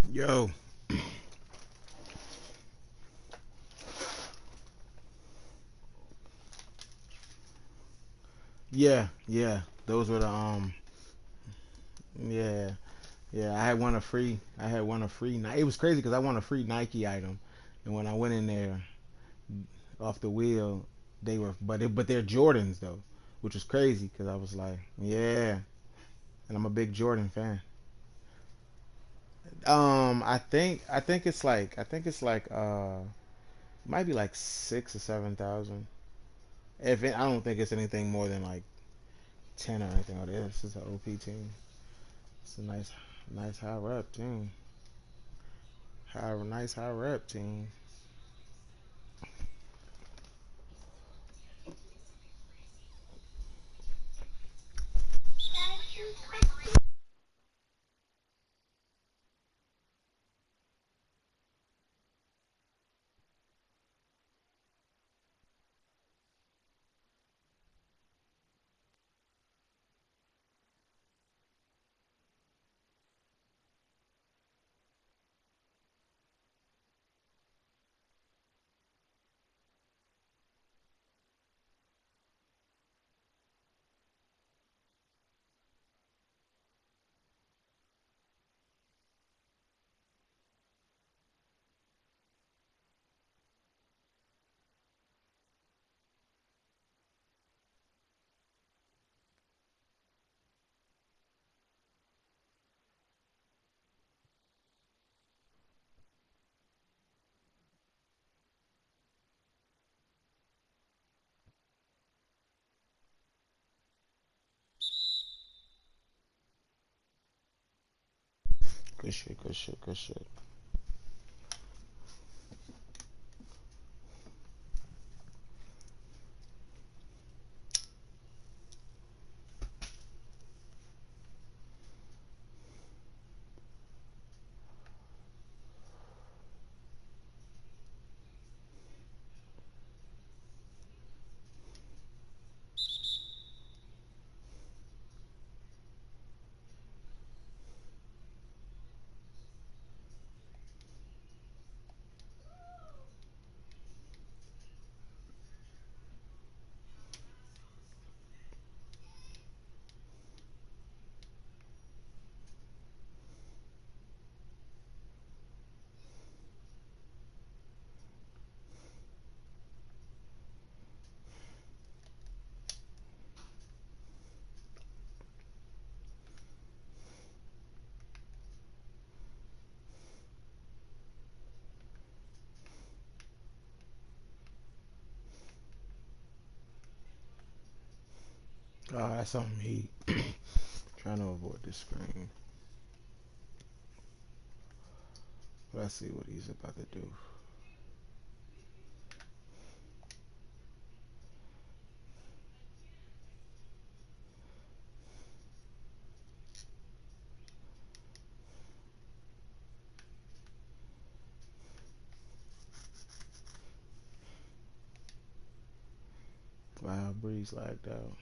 Yo, yeah. Those were the yeah, yeah. I had won a free. It was crazy because I won a free Nike item, and when I went in there off the wheel, they were, but they're Jordans though, which was crazy because I was like, yeah, and I'm a big Jordan fan. I think it's like it might be like 6 or 7 thousand. I don't think it's anything more than like 10 or anything. Oh, this is an OP team. It's a nice high rep team. Nice high rep team. Good shit. Good shit. Good shit. Oh, that's on me. Trying to avoid the screen. Let's see what he's about to do. Wow, Breeze lagged out.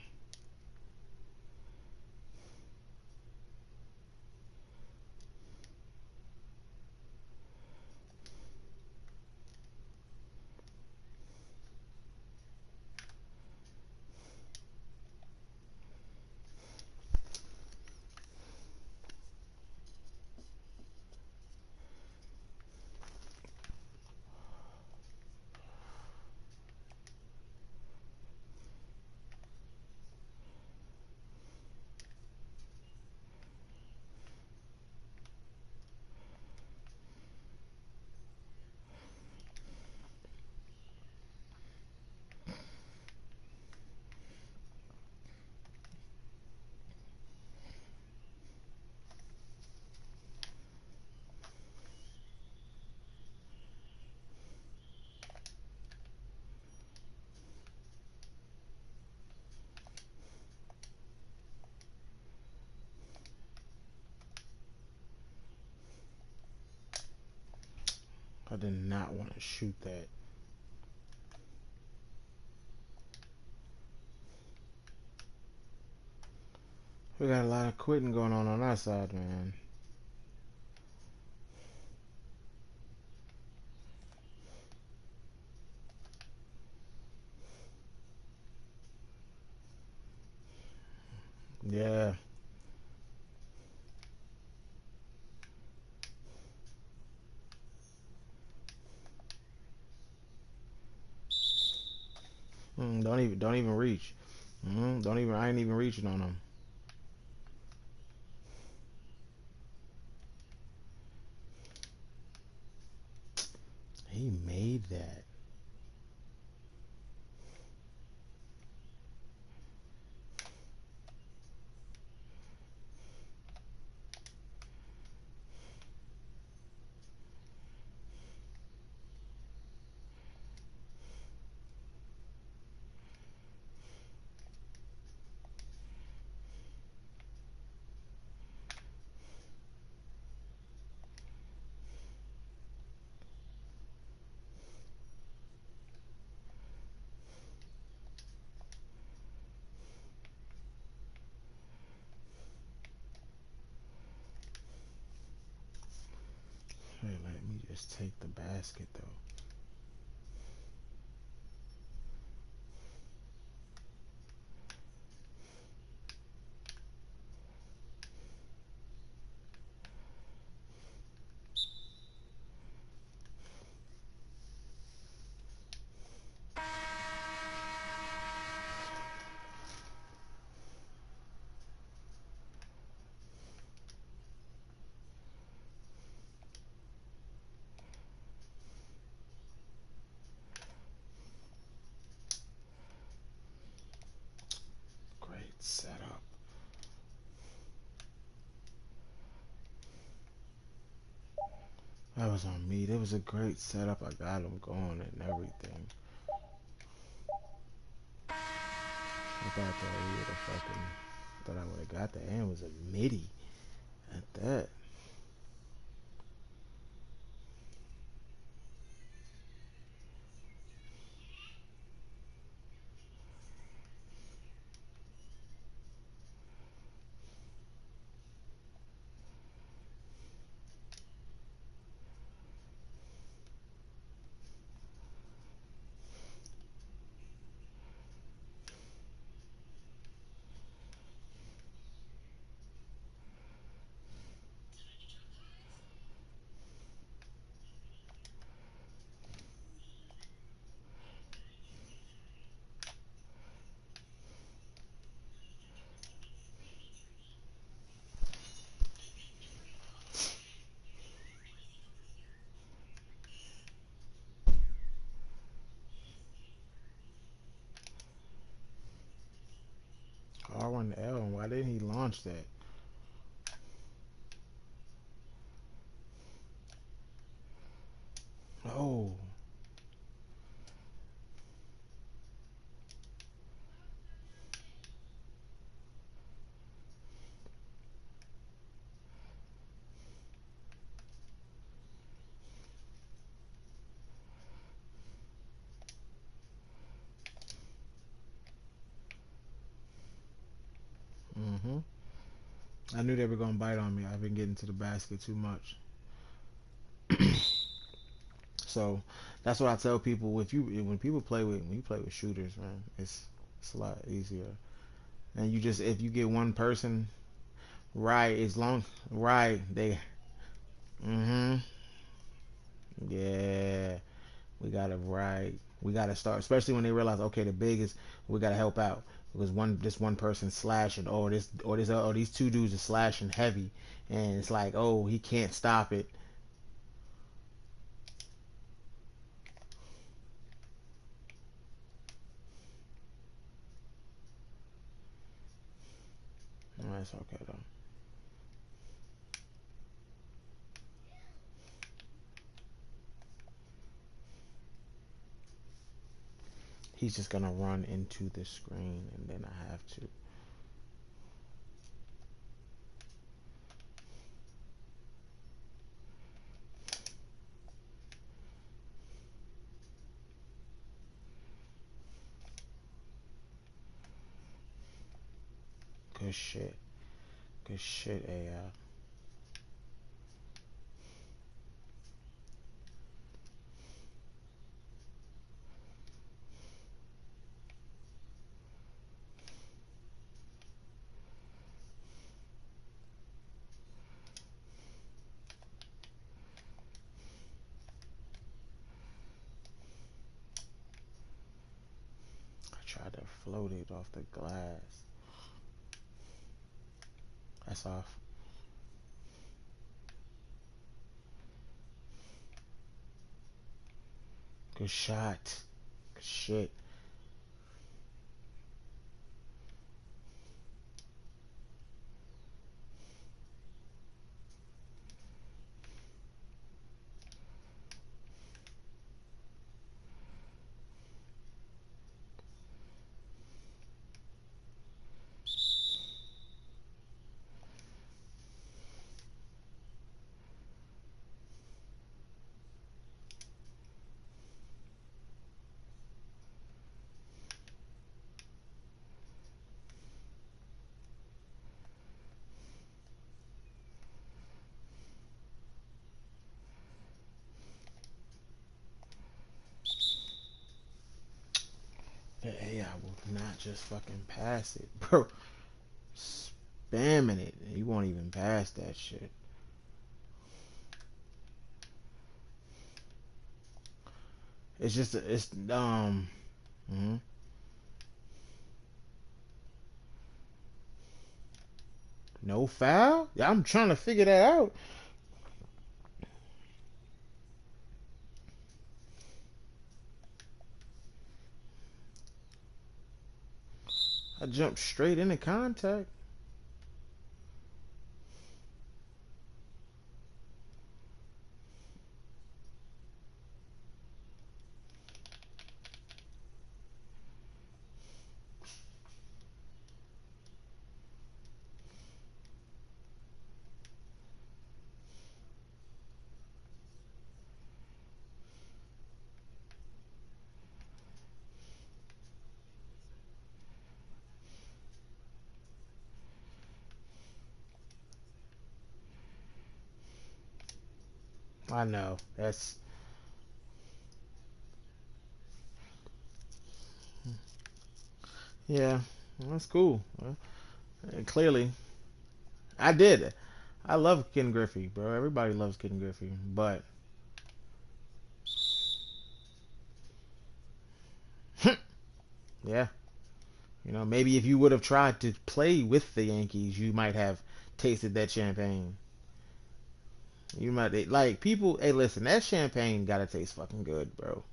I did not want to shoot that. We got a lot of quitting going on our side, man. Yeah. Don't even reach. Don't even. I ain't even reaching on him. He made that. Hey, let me just take the basket though. Great setup. That was on me. It was a great setup. I got him going and everything. I thought that he would have fucking. Thought I would have got that. And it was a midi at that. R1L. Why didn't he launch that? Oh. Mm-hmm. I knew they were gonna bite on me. I've been getting to the basket too much. So that's what I tell people. If you when you play with shooters, man, it's a lot easier. And you just if you get one person right, as long right they. Mm-hmm. Yeah, we gotta right. We gotta start, especially when they realize, okay, the big is we gotta help out because this one person slashing, or these two dudes are slashing heavy, and it's like, oh, he can't stop it. No, that's okay though. He's just gonna run into the screen, and then I have to. Good shit. Good shit, AI. floated off the glass. That's off. Good shot. Good shit. The AI will not just fucking pass it, bro. Spamming it. You won't even pass that shit. It's just, it's, mhm. No foul? Yeah, I'm trying to figure that out. I jumped straight into contact. I know. Yeah, that's cool. Well, clearly, I did. I love Ken Griffey, bro. Everybody loves Ken Griffey, but yeah, maybe if you would have tried to play with the Yankees, you might have tasted that champagne. You might like people. Hey, listen, that champagne gotta taste fucking good, bro.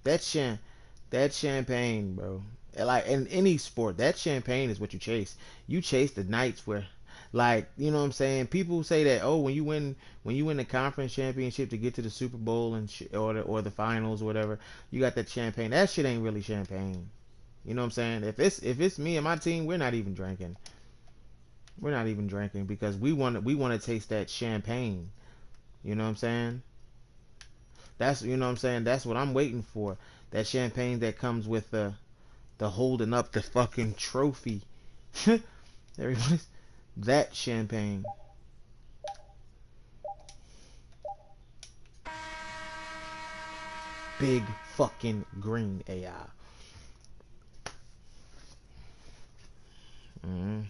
that champ, that champagne, bro. Like in any sport, that champagne is what you chase. You chase the nights where, like, you know what I'm saying. People say that, oh, when you win the conference championship to get to the Super Bowl and or the finals or whatever, you got that champagne. That shit ain't really champagne. You know what I'm saying? If it's me and my team, we're not even drinking. We're not even drinking because we want to taste that champagne. You know what I'm saying? That's you know what I'm saying. That's what I'm waiting for. That champagne that comes with the holding up the fucking trophy. Everybody's that champagne. Big fucking green AI. Mm,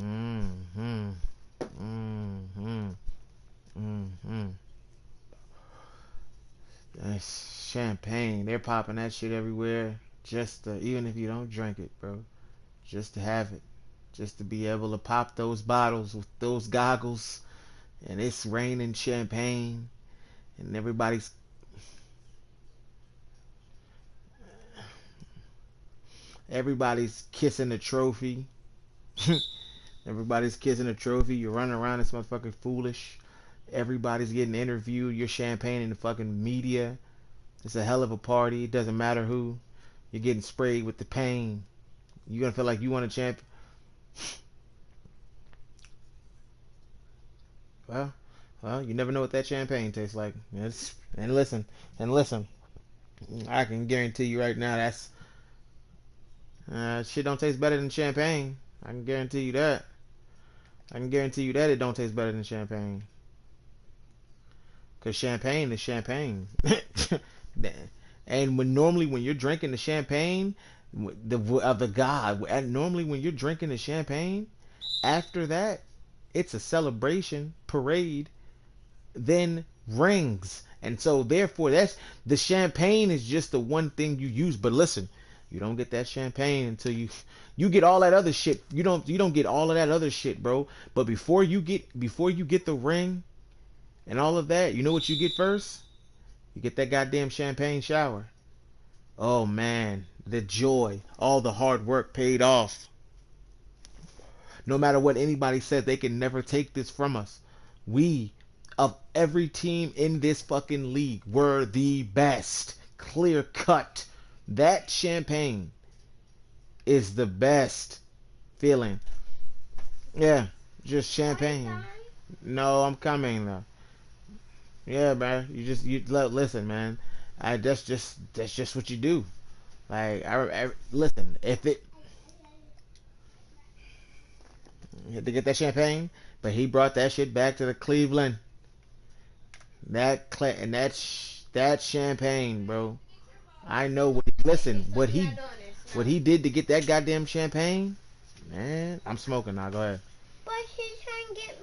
mm-hmm. Mm-hmm. Mm-hmm. That's champagne. They're popping that shit everywhere. Just even if you don't drink it, bro. Just to have it. Just to be able to pop those bottles with those goggles. And it's raining champagne. And everybody's kissing the trophy. Everybody's kissing the trophy. You're running around this motherfucking foolish. Everybody's getting interviewed. You're champagne in the fucking media. It's a hell of a party. It doesn't matter who. You're getting sprayed with the pain. You're gonna feel like you won a champ. Well, well, you never know what that champagne tastes like. And listen. I can guarantee you right now that's shit don't taste better than champagne. I can guarantee you that. I can guarantee you that it don't taste better than champagne. Cause champagne is champagne. And when you're drinking the champagne, the god, and normally when you're drinking the champagne, after that, it's a celebration parade, then rings And so therefore, that's the champagne is just the one thing you use. But listen, you don't get that champagne until you get all that other shit. You don't get all of that other shit, bro. But before you get the ring and all of that, you know what you get first? You get that goddamn champagne shower. Oh man, the joy, all the hard work paid off. No matter what anybody says, they can never take this from us. We, of every team in this fucking league, were the best. Clear cut. That champagne is the best feeling. Yeah, just champagne. No, I'm coming though. Yeah, man. Listen, man. That's just what you do. Like I listen. If it you had to get that champagne, but he brought that shit back to the Cleveland. That champagne, bro. I know what. Listen, what he did to get that goddamn champagne, man. I'm smoking now. Go ahead. But he's trying to get.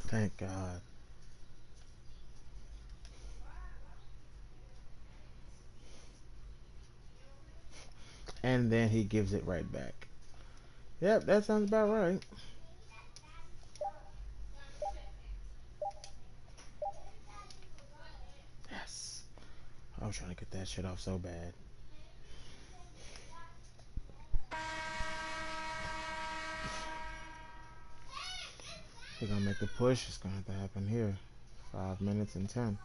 Thank God. And then he gives it right back. Yep, that sounds about right. I was trying to get that shit off so bad. We're gonna make the push. It's gonna have to happen here. 5 minutes and 10.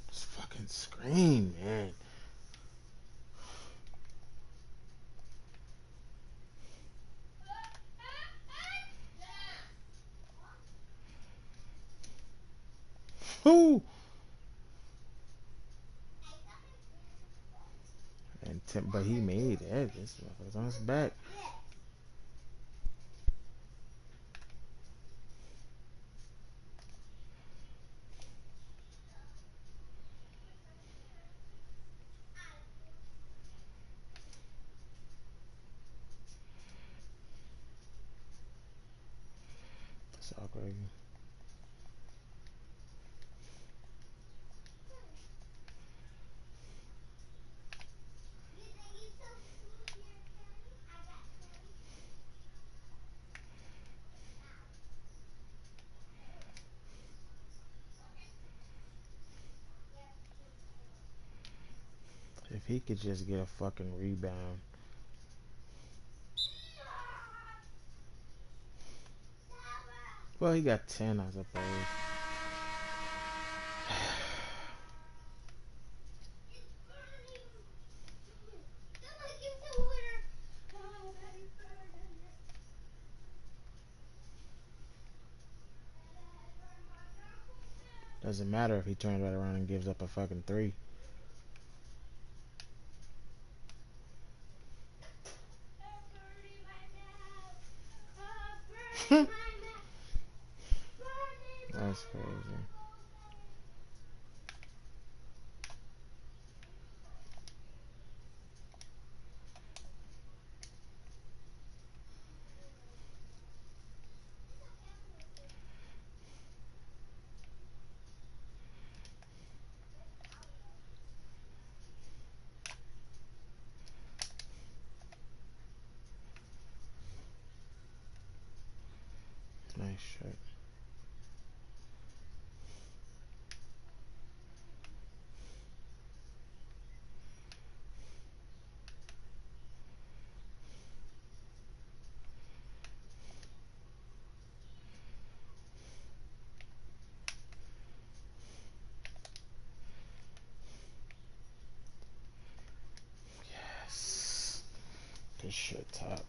This fucking screen, man. Whoo! And but he made it. This motherfucker's on his back. That's all crazy. If he could just get a fucking rebound. Well, he got 10, I suppose. Doesn't matter if he turns right around and gives up a fucking 3. That's crazy. Nice shot. Yes. Good shit, top.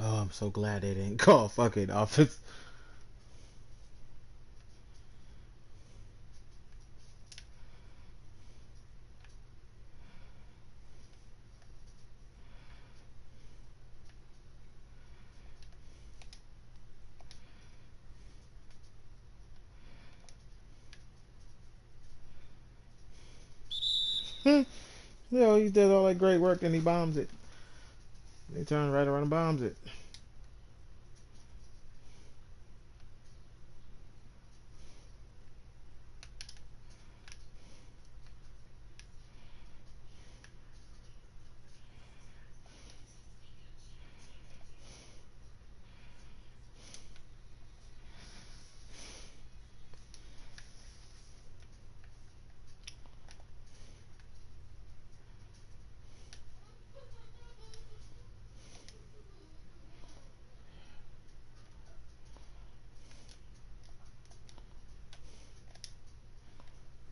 Oh, I'm so glad they didn't call fucking offense. You know, he did all that great work and he bombs it. He turns right around and bombs it.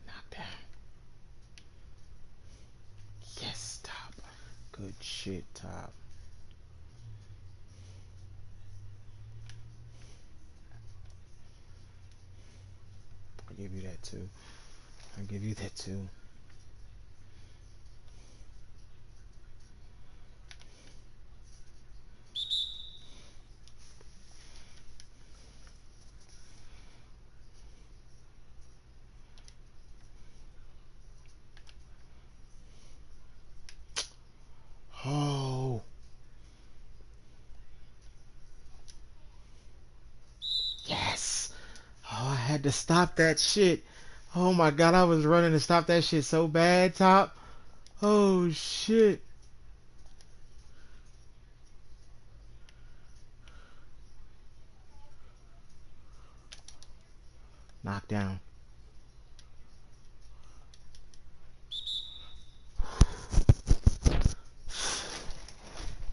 Knockdown. Yes, top. Good shit, top. give you that too. I'll give you that too. Oh, yes. Oh, I had to stop that shit. Oh my god, I was running to stop that shit so bad, Top. Oh shit. Knockdown.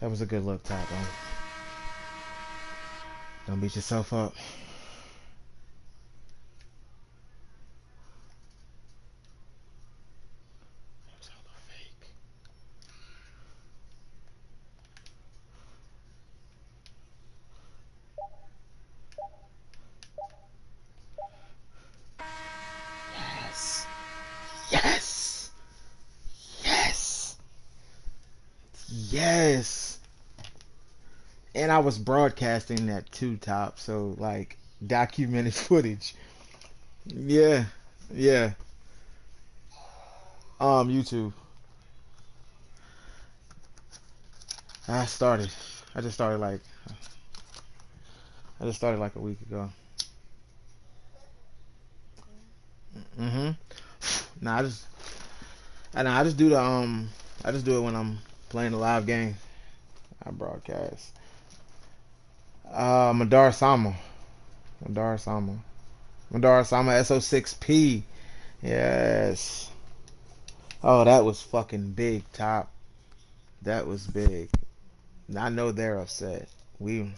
That was a good look, Top. Don't beat yourself up. That was hella fake. Yes. Yes. Yes. Yes. And I was broadcasting that too, Top. So like documented footage. Yeah. Yeah. YouTube. I started. I just started like I just started like a week ago. Mm-hmm. Nah, I just do the I just do it when I'm playing a live game. I broadcast. Madara-Sama. Madara-Sama. Madara-SamaSO6P. Yes. Oh, that was fucking big, Top. That was big. I know they're upset. We.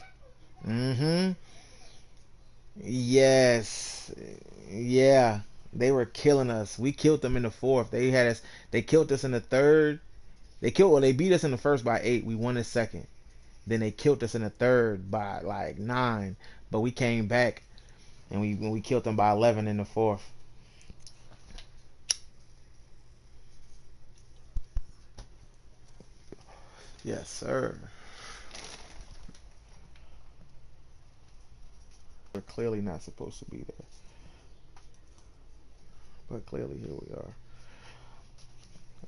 Mm-hmm. Yes. Yeah. They were killing us. We killed them in the fourth. They had us. They killed us in the third. They beat us in the first by 8. We won the second. Then they killed us in the third by like 9. But we came back and we killed them by 11 in the fourth. Yes, sir. We're clearly not supposed to be there. But clearly here we are.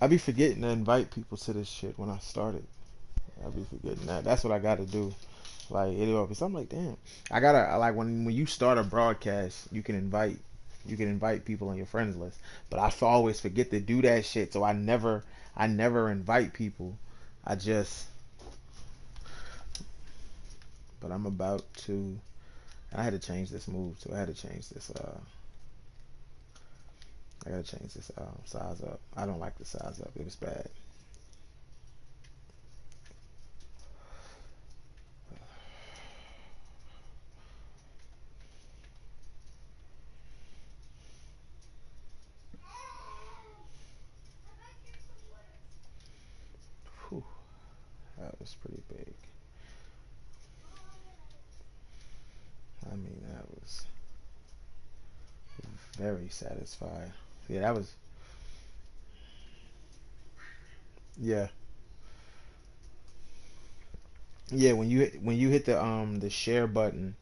I be forgetting to invite people to this shit when I started. I be forgetting that. That's what I gotta do. Like it'll be something like damn. I gotta like when you start a broadcast, you can invite people on your friends list. But I always forget to do that shit, so I never invite people. I just but I'm about to. I had to change this move too. I had to change this. I gotta change this size up. I don't like the size up. It was bad. Whew, that was pretty big. I mean, that was very satisfying. Yeah, that was. Yeah, yeah. When you hit the share button,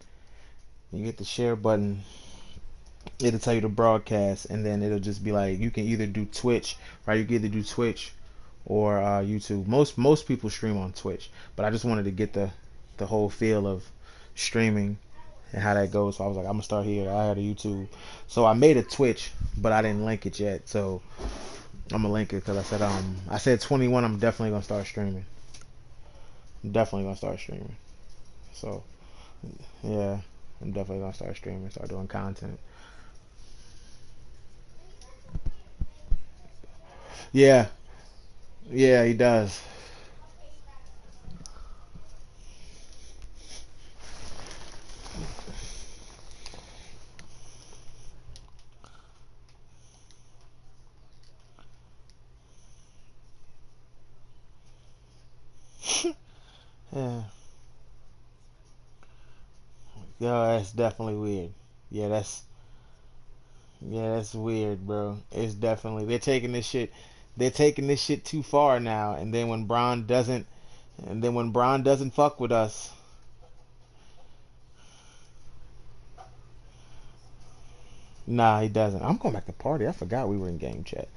when you hit the share button, it'll tell you to broadcast, and then it'll just be like you can either do Twitch, right? You can either do Twitch or YouTube. Most people stream on Twitch, but I just wanted to get the whole feel of streaming and how that goes. So I was like, I'm gonna start here. I had a YouTube, so I made a Twitch, but I didn't link it yet. So I'm gonna link it because I said 21. I'm definitely gonna start streaming. I'm definitely gonna start streaming. So yeah, I'm definitely gonna start streaming. Start doing content. Yeah, yeah, he does. Yeah. Yo, that's definitely weird. Yeah, that's Yeah, that's weird, bro. It's definitely they're taking this shit too far now. And then when Braun doesn't fuck with us, nah, he doesn't. I'm going back to party. I forgot we were in game chat.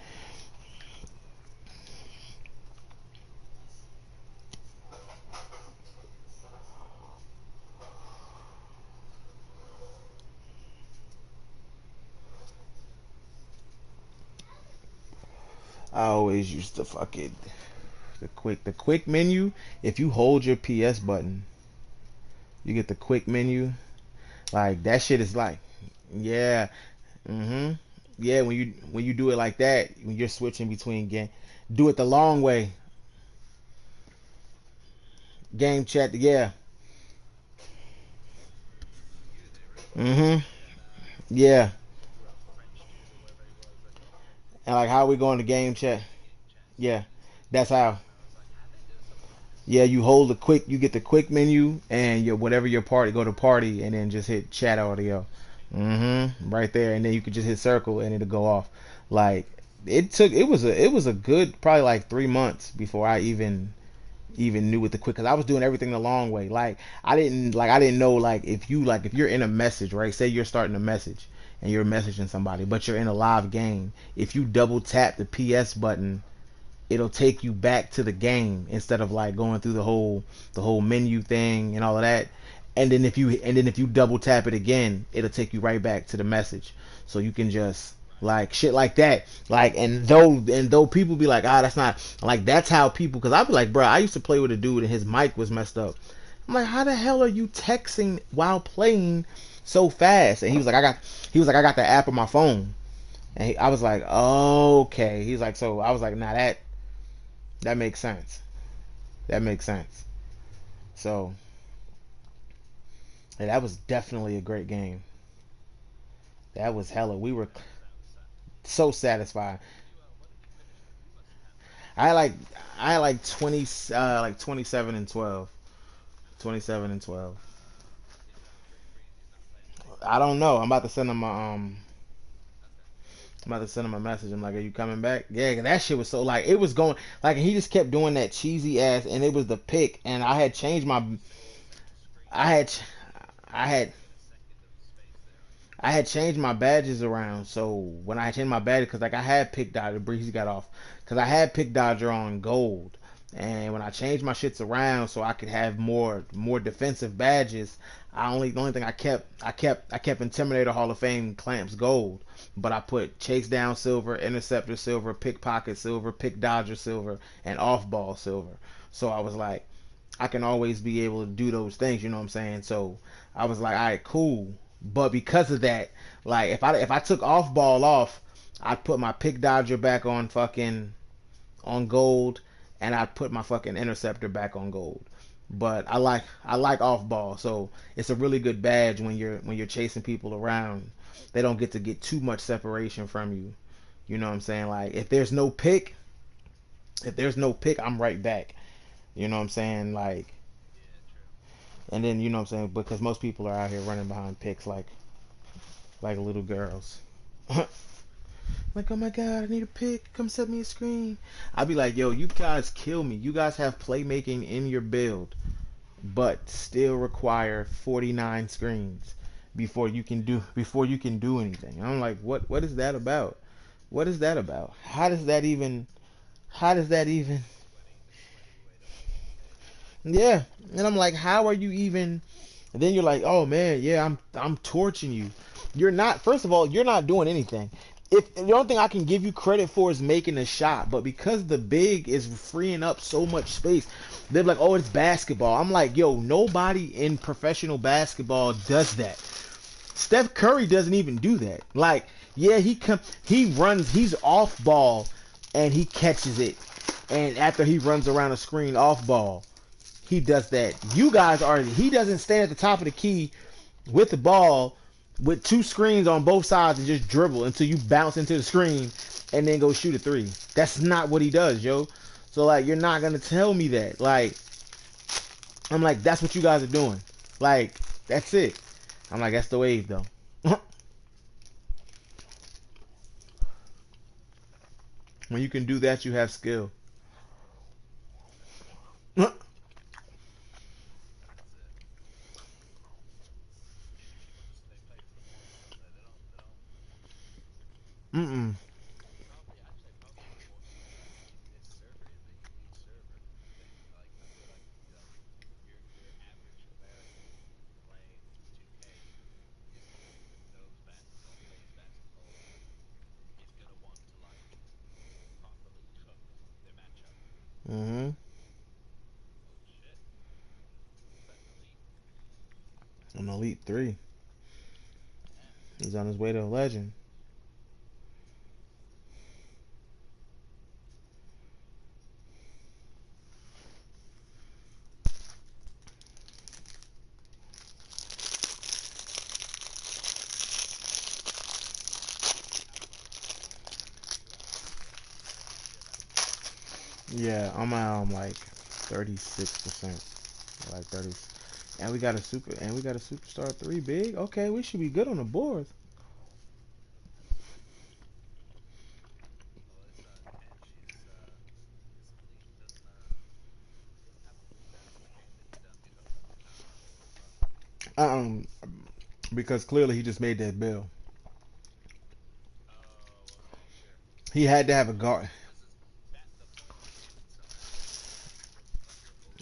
I always used to fuck it. The quick menu. If you hold your PS button, you get the quick menu. Like that shit is like, yeah, mm-hmm, yeah. When you do it like that, when you're switching between game, do it the long way. Game chat, yeah, mm-hmm, yeah. And like how we going to game chat? Yeah, that's how. Yeah, you hold the quick, you get the quick menu, and your whatever your party, go to party, and then just hit chat audio. Right there, and then you could just hit circle, and it'll go off. Like it was a good probably like 3 months before I even knew what the quick, because I was doing everything the long way. Like I didn't know, like if you're in a message, right? Say you're starting a message and you're messaging somebody, but you're in a live game. If you double tap the PS button, it'll take you back to the game instead of like going through the whole menu thing and all of that. And then if you double tap it again, it'll take you right back to the message. So you can just like shit like that. Like and though people be like, that's not like that's how people, because I'd be like, bro, I used to play with a dude and his mic was messed up. I'm like, how the hell are you texting while playing so fast? And he was like, I got the app on my phone. And I was like, okay. He's like, so I was like, nah, that makes sense. That makes sense. So yeah, that was definitely a great game. That was hella. We were so satisfied. I like I like 20 like 27 and 12. 27 and 12. I don't know. I'm about to send him a message. I'm like, "Are you coming back?" Yeah, 'cause that shit was so like it was going like he just kept doing that cheesy ass, and it was the pick, and I had I had I had changed my badges around. So when I changed my badge, because like I had Pick Dodger, Breezy got off, because I had Pick Dodger on gold, and when I changed my shits around so I could have more defensive badges, the only thing I kept Intimidator Hall of Fame clamps gold, but I put Chase Down silver, Interceptor silver, Pickpocket silver, Pick Dodger silver, and Off Ball silver. So I was like, I can always be able to do those things, you know what I'm saying? So I was like, all right, cool. But because of that, like if I took off ball off, I'd put my pick dodger back on fucking on gold, and I'd put my fucking interceptor back on gold. But I like off ball, so it's a really good badge when you're chasing people around. They don't get to get too much separation from you. You know what I'm saying? Like if there's no pick, I'm right back. You know what I'm saying? And then you know what I'm saying, because most people are out here running behind picks like little girls. Like, oh my god, I need a pick. Come set me a screen. I'd be like, yo, you guys kill me. You guys have playmaking in your build, but still require 49 screens before you can do anything. And I'm like, what is that about? What is that about? How does that even yeah. And I'm like, how are you even? And then you're like, oh man, yeah, I'm torching you. You're not. First of all, you're not doing anything. If the only thing I can give you credit for is making a shot, but because the big is freeing up so much space, they're like, oh, it's basketball. I'm like, yo, nobody in professional basketball does that. Steph Curry doesn't even do that. Like, yeah, he runs, he's off ball, and he catches it, and after he runs around a screen off ball, he does that. You guys are. He doesn't stand at the top of the key with the ball with two screens on both sides and just dribble until you bounce into the screen and then go shoot a three. That's not what he does, yo. So like, you're not gonna tell me that. Like, I'm like, that's what you guys are doing. Like, that's it. I'm like, that's the wave though. When you can do that, you have skill. Mm-mm. Mm-hmm. An Elite 3. He's on his way to a legend. Yeah, I'm like 36%. Like 30. And we got a superstar 3 big. Okay, we should be good on the board. Um, because clearly he just made that bill. He had to have a guard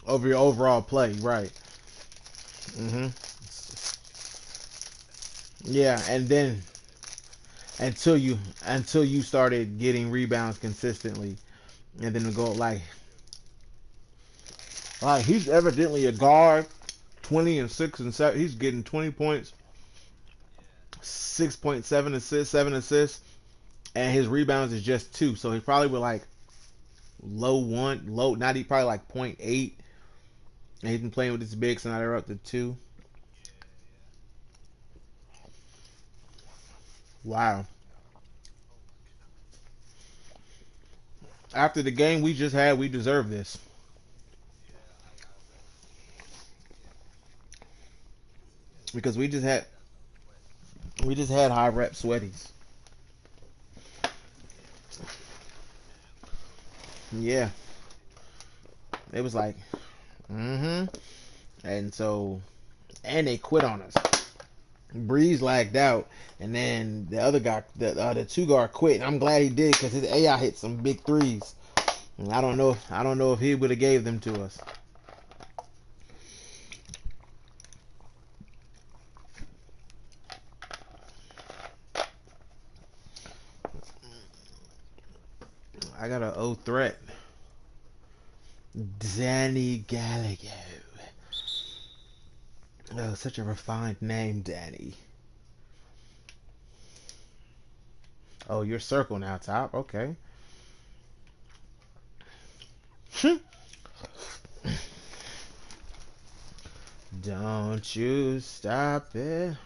over your overall play, right? Hmm. Yeah, and then until you until you started getting rebounds consistently, and then to go like he's evidently a guard, 20 and 6 and 7. He's getting 20 points, 6.7 assists, 7 assists, and his rebounds is just 2. So he probably with like low, not he probably like point 0.8. And he's been playing with this big, so now they're up to 2. Wow. After the game we just had, we deserve this because we just had high rep sweaties. Yeah, it was like, mm-hmm. And so, and they quit on us. Breeze lagged out, and then the other guy, the two guard quit. And I'm glad he did because his AI hit some big threes. And I don't know if he would have gave them to us. I got an O threat, Danny Gallagher. Oh, such a refined name, Danny. Oh, you're circle now, top. Okay. Don't you stop it.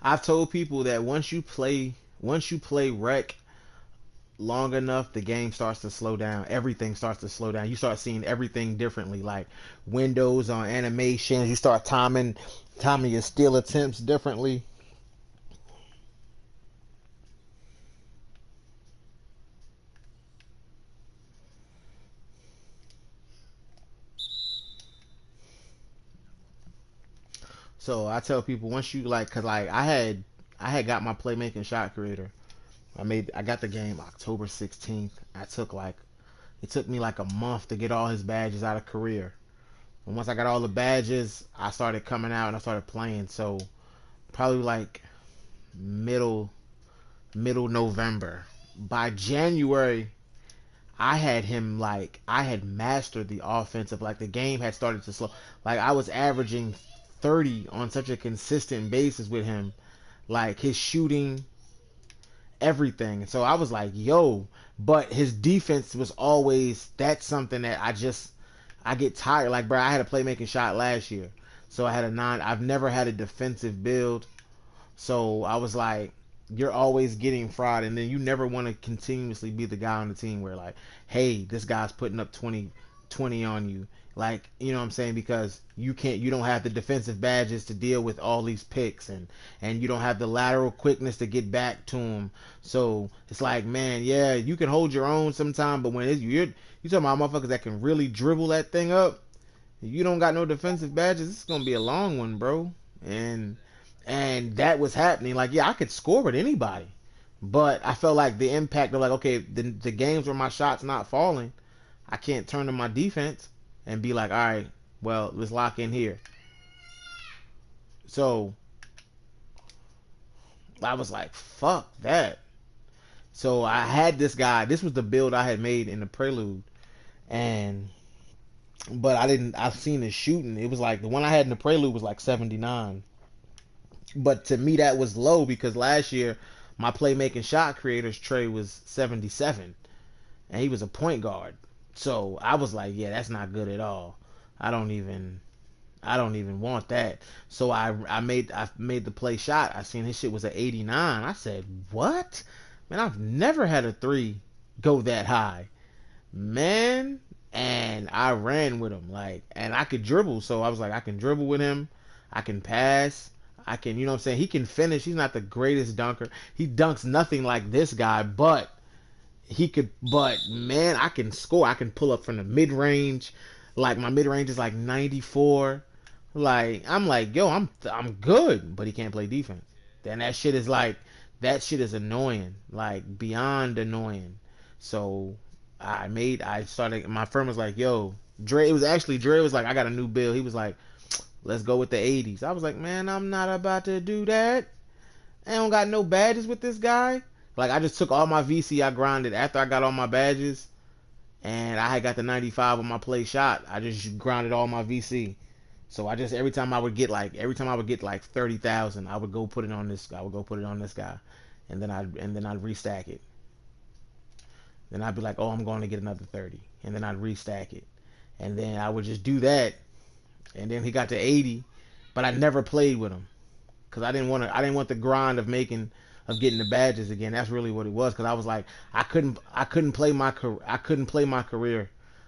I've told people that once you play rec long enough, the game starts to slow down. Everything starts to slow down. You start seeing everything differently, like windows on animations. You start timing your steal attempts differently. So I tell people once you like, cause like I had got my playmaking shot creator. I got the game October 16th. It took me like a month to get all his badges out of career. And once I got all the badges, I started coming out and I started playing. So probably like middle middle November. By January, I had mastered the offensive. Like the game had started to slow. Like I was averaging 30 on such a consistent basis with him. Like his shooting, everything. So I was like, yo, but his defense was always that's something that I get tired. Like, bro, I had a playmaking shot last year. So I had a nine. I've never had a defensive build. So I was like, you're always getting fraud, and then you never want to continuously be the guy on the team where like, hey, this guy's putting up 20. 20 on you. Like, you know what I'm saying? Because you don't have the defensive badges to deal with all these picks, and you don't have the lateral quickness to get back to them. So it's like, man, yeah, you can hold your own sometime, but when you talking about motherfuckers that can really dribble that thing up, you don't got no defensive badges, it's gonna be a long one, bro. And and that was happening. Like, yeah, I could score with anybody, but I felt like the impact of, like, okay, the games where my shots not falling, I can't turn to my defense and be like, all right, well, let's lock in here. So I was like, fuck that. So I had this guy. This was the build I had made in the prelude, and but I didn't. I've seen his shooting. It was like the one I had in the prelude was like 79, but to me that was low because last year my playmaking shot creators tray was 77, and he was a point guard. So I was like, yeah, that's not good at all. I don't even I don't even want that. So I made the play shot. I seen his shit was at 89. I said, what? Man, I've never had a three go that high. Man, and I ran with him, like, and I could dribble, so I was like, I can dribble with him, I can pass, I can, you know what I'm saying, he can finish. He's not the greatest dunker, he dunks nothing like this guy, but he could, but man, I can score. I can pull up from the mid-range, like my mid-range is like 94. Like, I'm like, yo, I'm good, but he can't play defense. Then that shit is like, that shit is annoying, like beyond annoying. So I started, my friend was like, yo, Dre, it was actually, Dre was like, I got a new bill. He was like, let's go with the 80s. I was like, man, I'm not about to do that. I don't got no badges with this guy. Like, I just took all my VC I grinded after I got all my badges, and I had got the 95 on my play shot. I just grinded all my VC. So I just, every time I would get like 30,000, I would go put it on this. I would go put it on this guy, and then I'd restack it. Then I'd be like, oh, I'm going to get another 30, and then I'd restack it, and then I would just do that, and then he got to 80, but I never played with him because I didn't want the grind of getting the badges again. That's really what it was, because I was like, I couldn't play my career.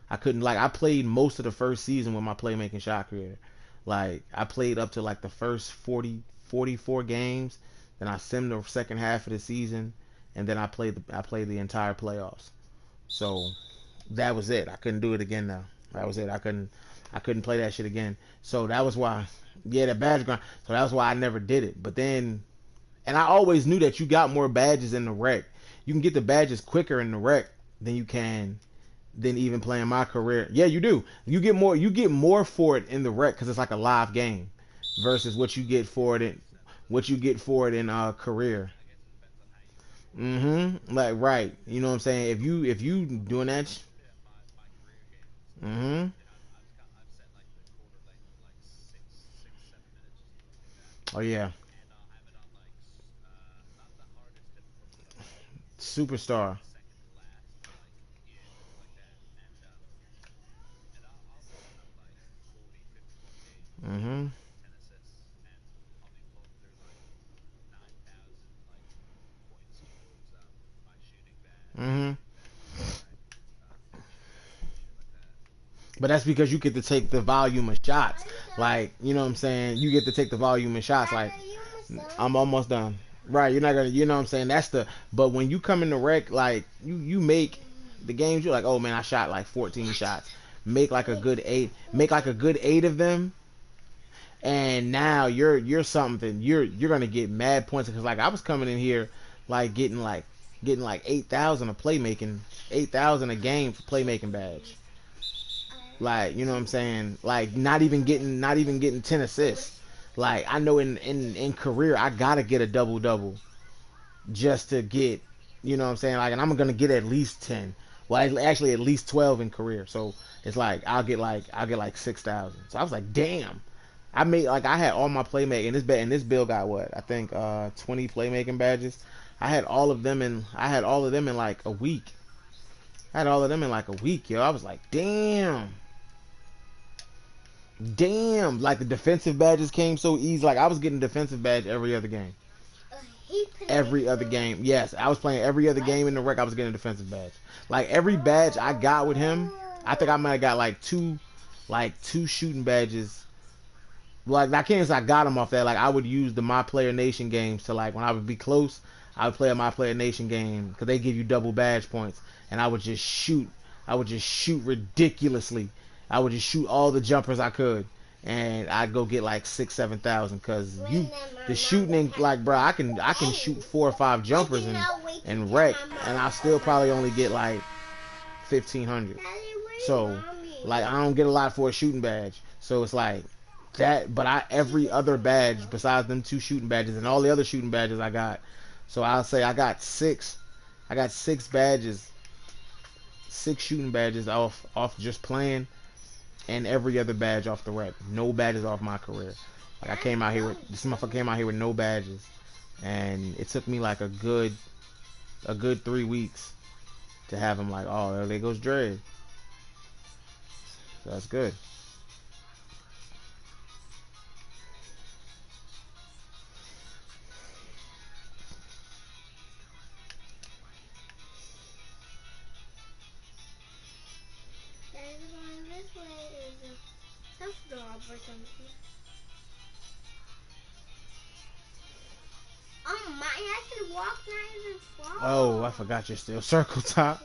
I couldn't, like, I played most of the first season with my playmaking shot career. Like, I played up to like the first 44 games, then I simmed the second half of the season, and then I played the entire playoffs. So that was it. I couldn't do it again now. That was it. I couldn't play that shit again. So that was why, yeah, the badge grind. So that was why I never did it. But then, and I always knew that you got more badges in the rec. You can get the badges quicker in the rec than you can than even playing my career. Yeah, you do. You get more for it in the rec because it's like a live game versus what you get for it in career. Like, right. You know what I'm saying? If you doing that. Mm-hmm. Oh yeah. Superstar. Mm-hmm. Mm-hmm. But that's because you get to take the volume of shots. Like, you know what I'm saying? You get to take the volume of shots. Like, I'm almost done. Right, you're not gonna, you know what I'm saying? That's the, but when you come in the rec, like, you make the games, you're like, oh man, I shot like 14 shots. Make like a good eight of them, and now you're something. You're gonna get mad points because, like, I was coming in here like getting like 8,000 of playmaking, 8,000 a game for playmaking badge. Like, you know what I'm saying? Like, not even getting 10 assists. Like, I know in career I gotta get a double double just to get, you know what I'm saying? Like, and I'm gonna get at least 10. Well, actually at least 12 in career. So it's like I'll get like 6,000. So I was like, damn. I had all my playmaking. And this bill got what? I think 20 playmaking badges. I had all of them in like a week. I had all of them in like a week, yo. I was like, damn. Damn. Like, the defensive badges came so easy. Like, I was getting defensive badge every other game. Every other game. Yes, I was playing every other game in the rec. I was getting a defensive badge. Like, every badge I got with him, I think I might have got like two shooting badges. Like I can't say I got them off that. Like I would use the My Player Nation games to like when I would be close, I would play a My Player Nation game because they give you double badge points, and I would just shoot. I would just shoot ridiculously. I would just shoot all the jumpers I could, and I'd go get like 6,000-7,000 because the shooting ain't like, bro. I can shoot 4 or 5 jumpers and wreck, and I still probably only get like 1,500. So like I don't get a lot for a shooting badge. So it's like that, but every other badge besides them 2 shooting badges and all the other shooting badges I got. So I'll say I got 6. I got 6 badges, 6 shooting badges off just playing, and every other badge off the rep. No badges off my career. Like I came out here with this motherfucker came out here with no badges, and it took me like a good 3 weeks to have him like, oh, there goes Dre. So that's good. Oh, I forgot you're still circle top.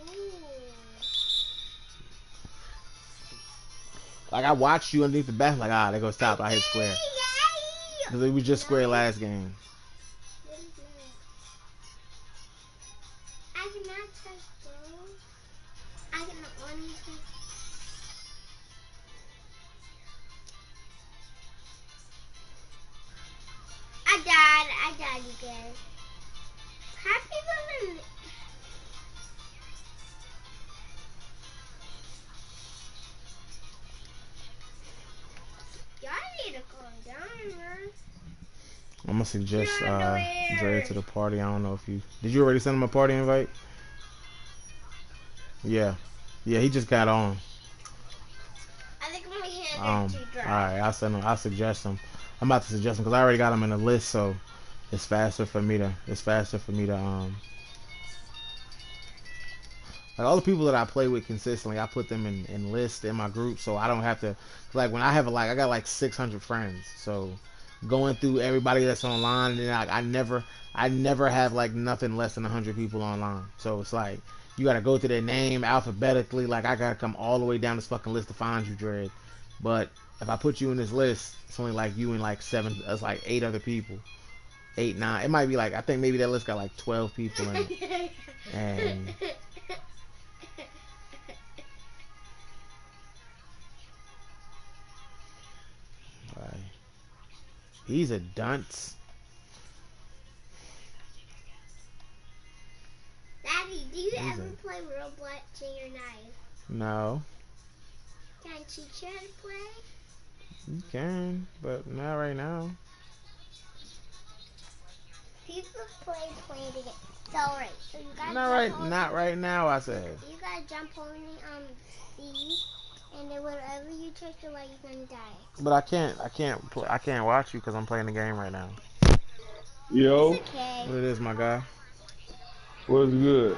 Like I watched you underneath the back, like there goes top. I hit square because it was just square last game. I cannot touch those. I cannot only touch. I died, you guys. Happy little. Y'all need to calm down, man. I'm gonna suggest Dre to the party. I don't know if you did. You already send him a party invite? Yeah, he just got on. I think I'm gonna hand it to Dre. All right, I'll send him. I'll suggest him. I'm about to suggest him because I already got him in the list, so it's faster for me to. Like all the people that I play with consistently, I put them in lists in my group, so I don't have to. Like when I have I got like 600 friends, so going through everybody that's online, and I never have like nothing less than 100 people online. So it's like you gotta go through their name alphabetically. Like I gotta come all the way down this fucking list to find you, Dred. But if I put you in this list, it's only like you and like 7. It's like 8 other people, 8, 9. It might be like I think maybe that list got like 12 people in it, and. He's a dunce. Daddy, do you ever play Roblox in your knife? No. Can I teach you how to play? You can, but not right now. People playing the game. So alright, so you gotta not right now. I said. You gotta jump on these. And then whatever you touch the light, you're gonna die. But I can't watch you because I'm playing the game right now. Yo. It's okay. What it is, my guy? What's good?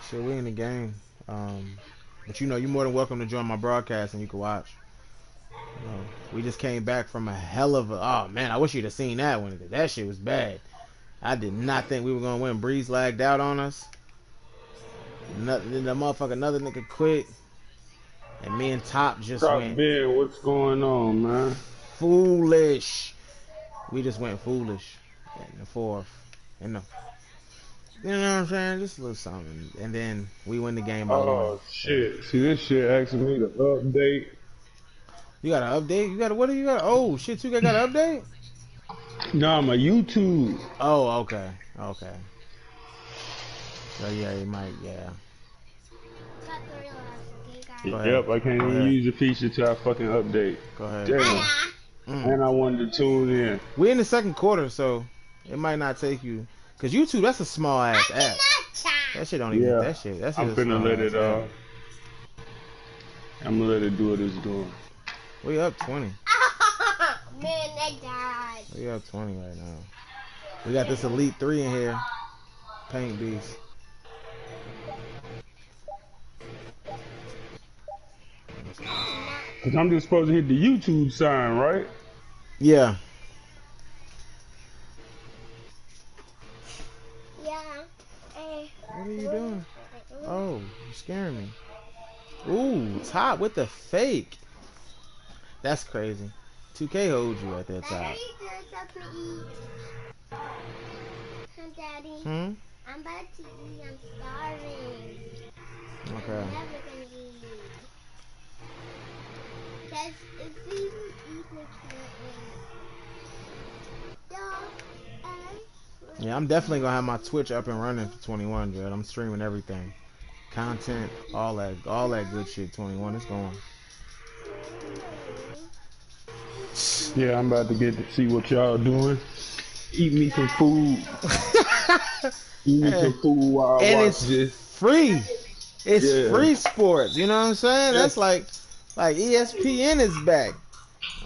Shit, we in the game. But you're more than welcome to join my broadcast and you can watch. We just came back from a hell of a. Oh man, I wish you'd have seen that one. That shit was bad. I did not think we were gonna win. Breeze lagged out on us. Nothing. The motherfucker, another nigga quit. And me and Top just went. Ben, what's going on, man? Foolish. We just went foolish in the 4th. You know what I'm saying? Just a little something. And then we win the game by 1. Oh, shit. See, this shit asking me to update. You got an update? You got what do you got? Oh, shit, you got an update? Nah, my YouTube. Oh, okay. So, yeah, you might, yeah. Yep, I can't even use the feature till I fucking update. Go ahead. Damn. And I wanted to tune in. We're in the 2nd quarter, so it might not take you. Because YouTube, that's a small ass app. That shit don't even. Yeah. That shit. I'm finna let it. I'm gonna let it do what it's doing. We up 20. Man, that died. We up 20 right now. We got this Elite 3 in here. Paint Beast. Cause I'm just supposed to hit the YouTube sign, right? Yeah. Yeah. And What are you doing? Oh, you scaring me. Ooh, top with the fake. That's crazy. 2K holds you at that top. Daddy, there's something to eat. Daddy, Hmm? I'm about to eat. I'm starving. Okay. I'm never gonna eat. Cause if we eat, we can't eat. Dog, Yeah, I'm definitely gonna have my Twitch up and running for 21, Dread. I'm streaming everything. Content, all that good shit, 21 is going. Yeah, I'm about to get to see what y'all doing. Eat me some food. Eat me some food while I And watch it's this. free. It's Yeah. free sports. You know what I'm saying? Yeah. That's like ESPN is back.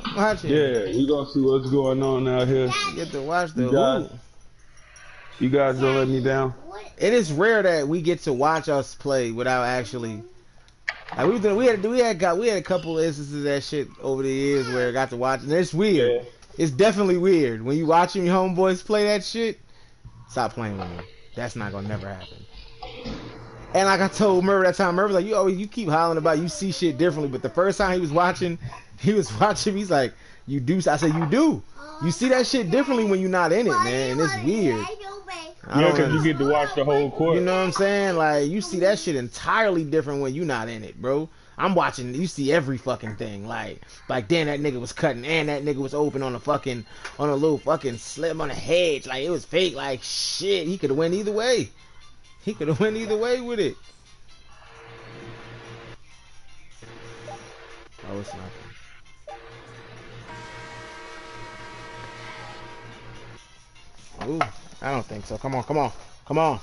I'm watching. Yeah, we gonna see what's going on out here. You get to watch the You guys, hoop. you guys don't let me down. It is rare that we get to watch us play without actually. Like we had a couple of instances of that shit over the years where I got to watch, and it's weird. Yeah. It's definitely weird when you watching your homeboys play that shit. Stop playing with me. That's not gonna never happen. And like I told Murray that time, Murray was like, you keep hollering about you see shit differently, but the first time he was watching, he's like, you do. I said, you do. You see that shit differently when you're not in it, man, and it's weird. Yeah, because you get to watch the whole court. You know what I'm saying? Like, you see that shit entirely different when you're not in it, bro. I'm watching, you see every fucking thing. Like damn, that nigga was cutting, and that nigga was open on a little fucking slip on the hedge. Like, it was fake. Like, shit, he could have went either way. He could have went either way with it. Oh, it's nothing. Ooh, I don't think so. Come on.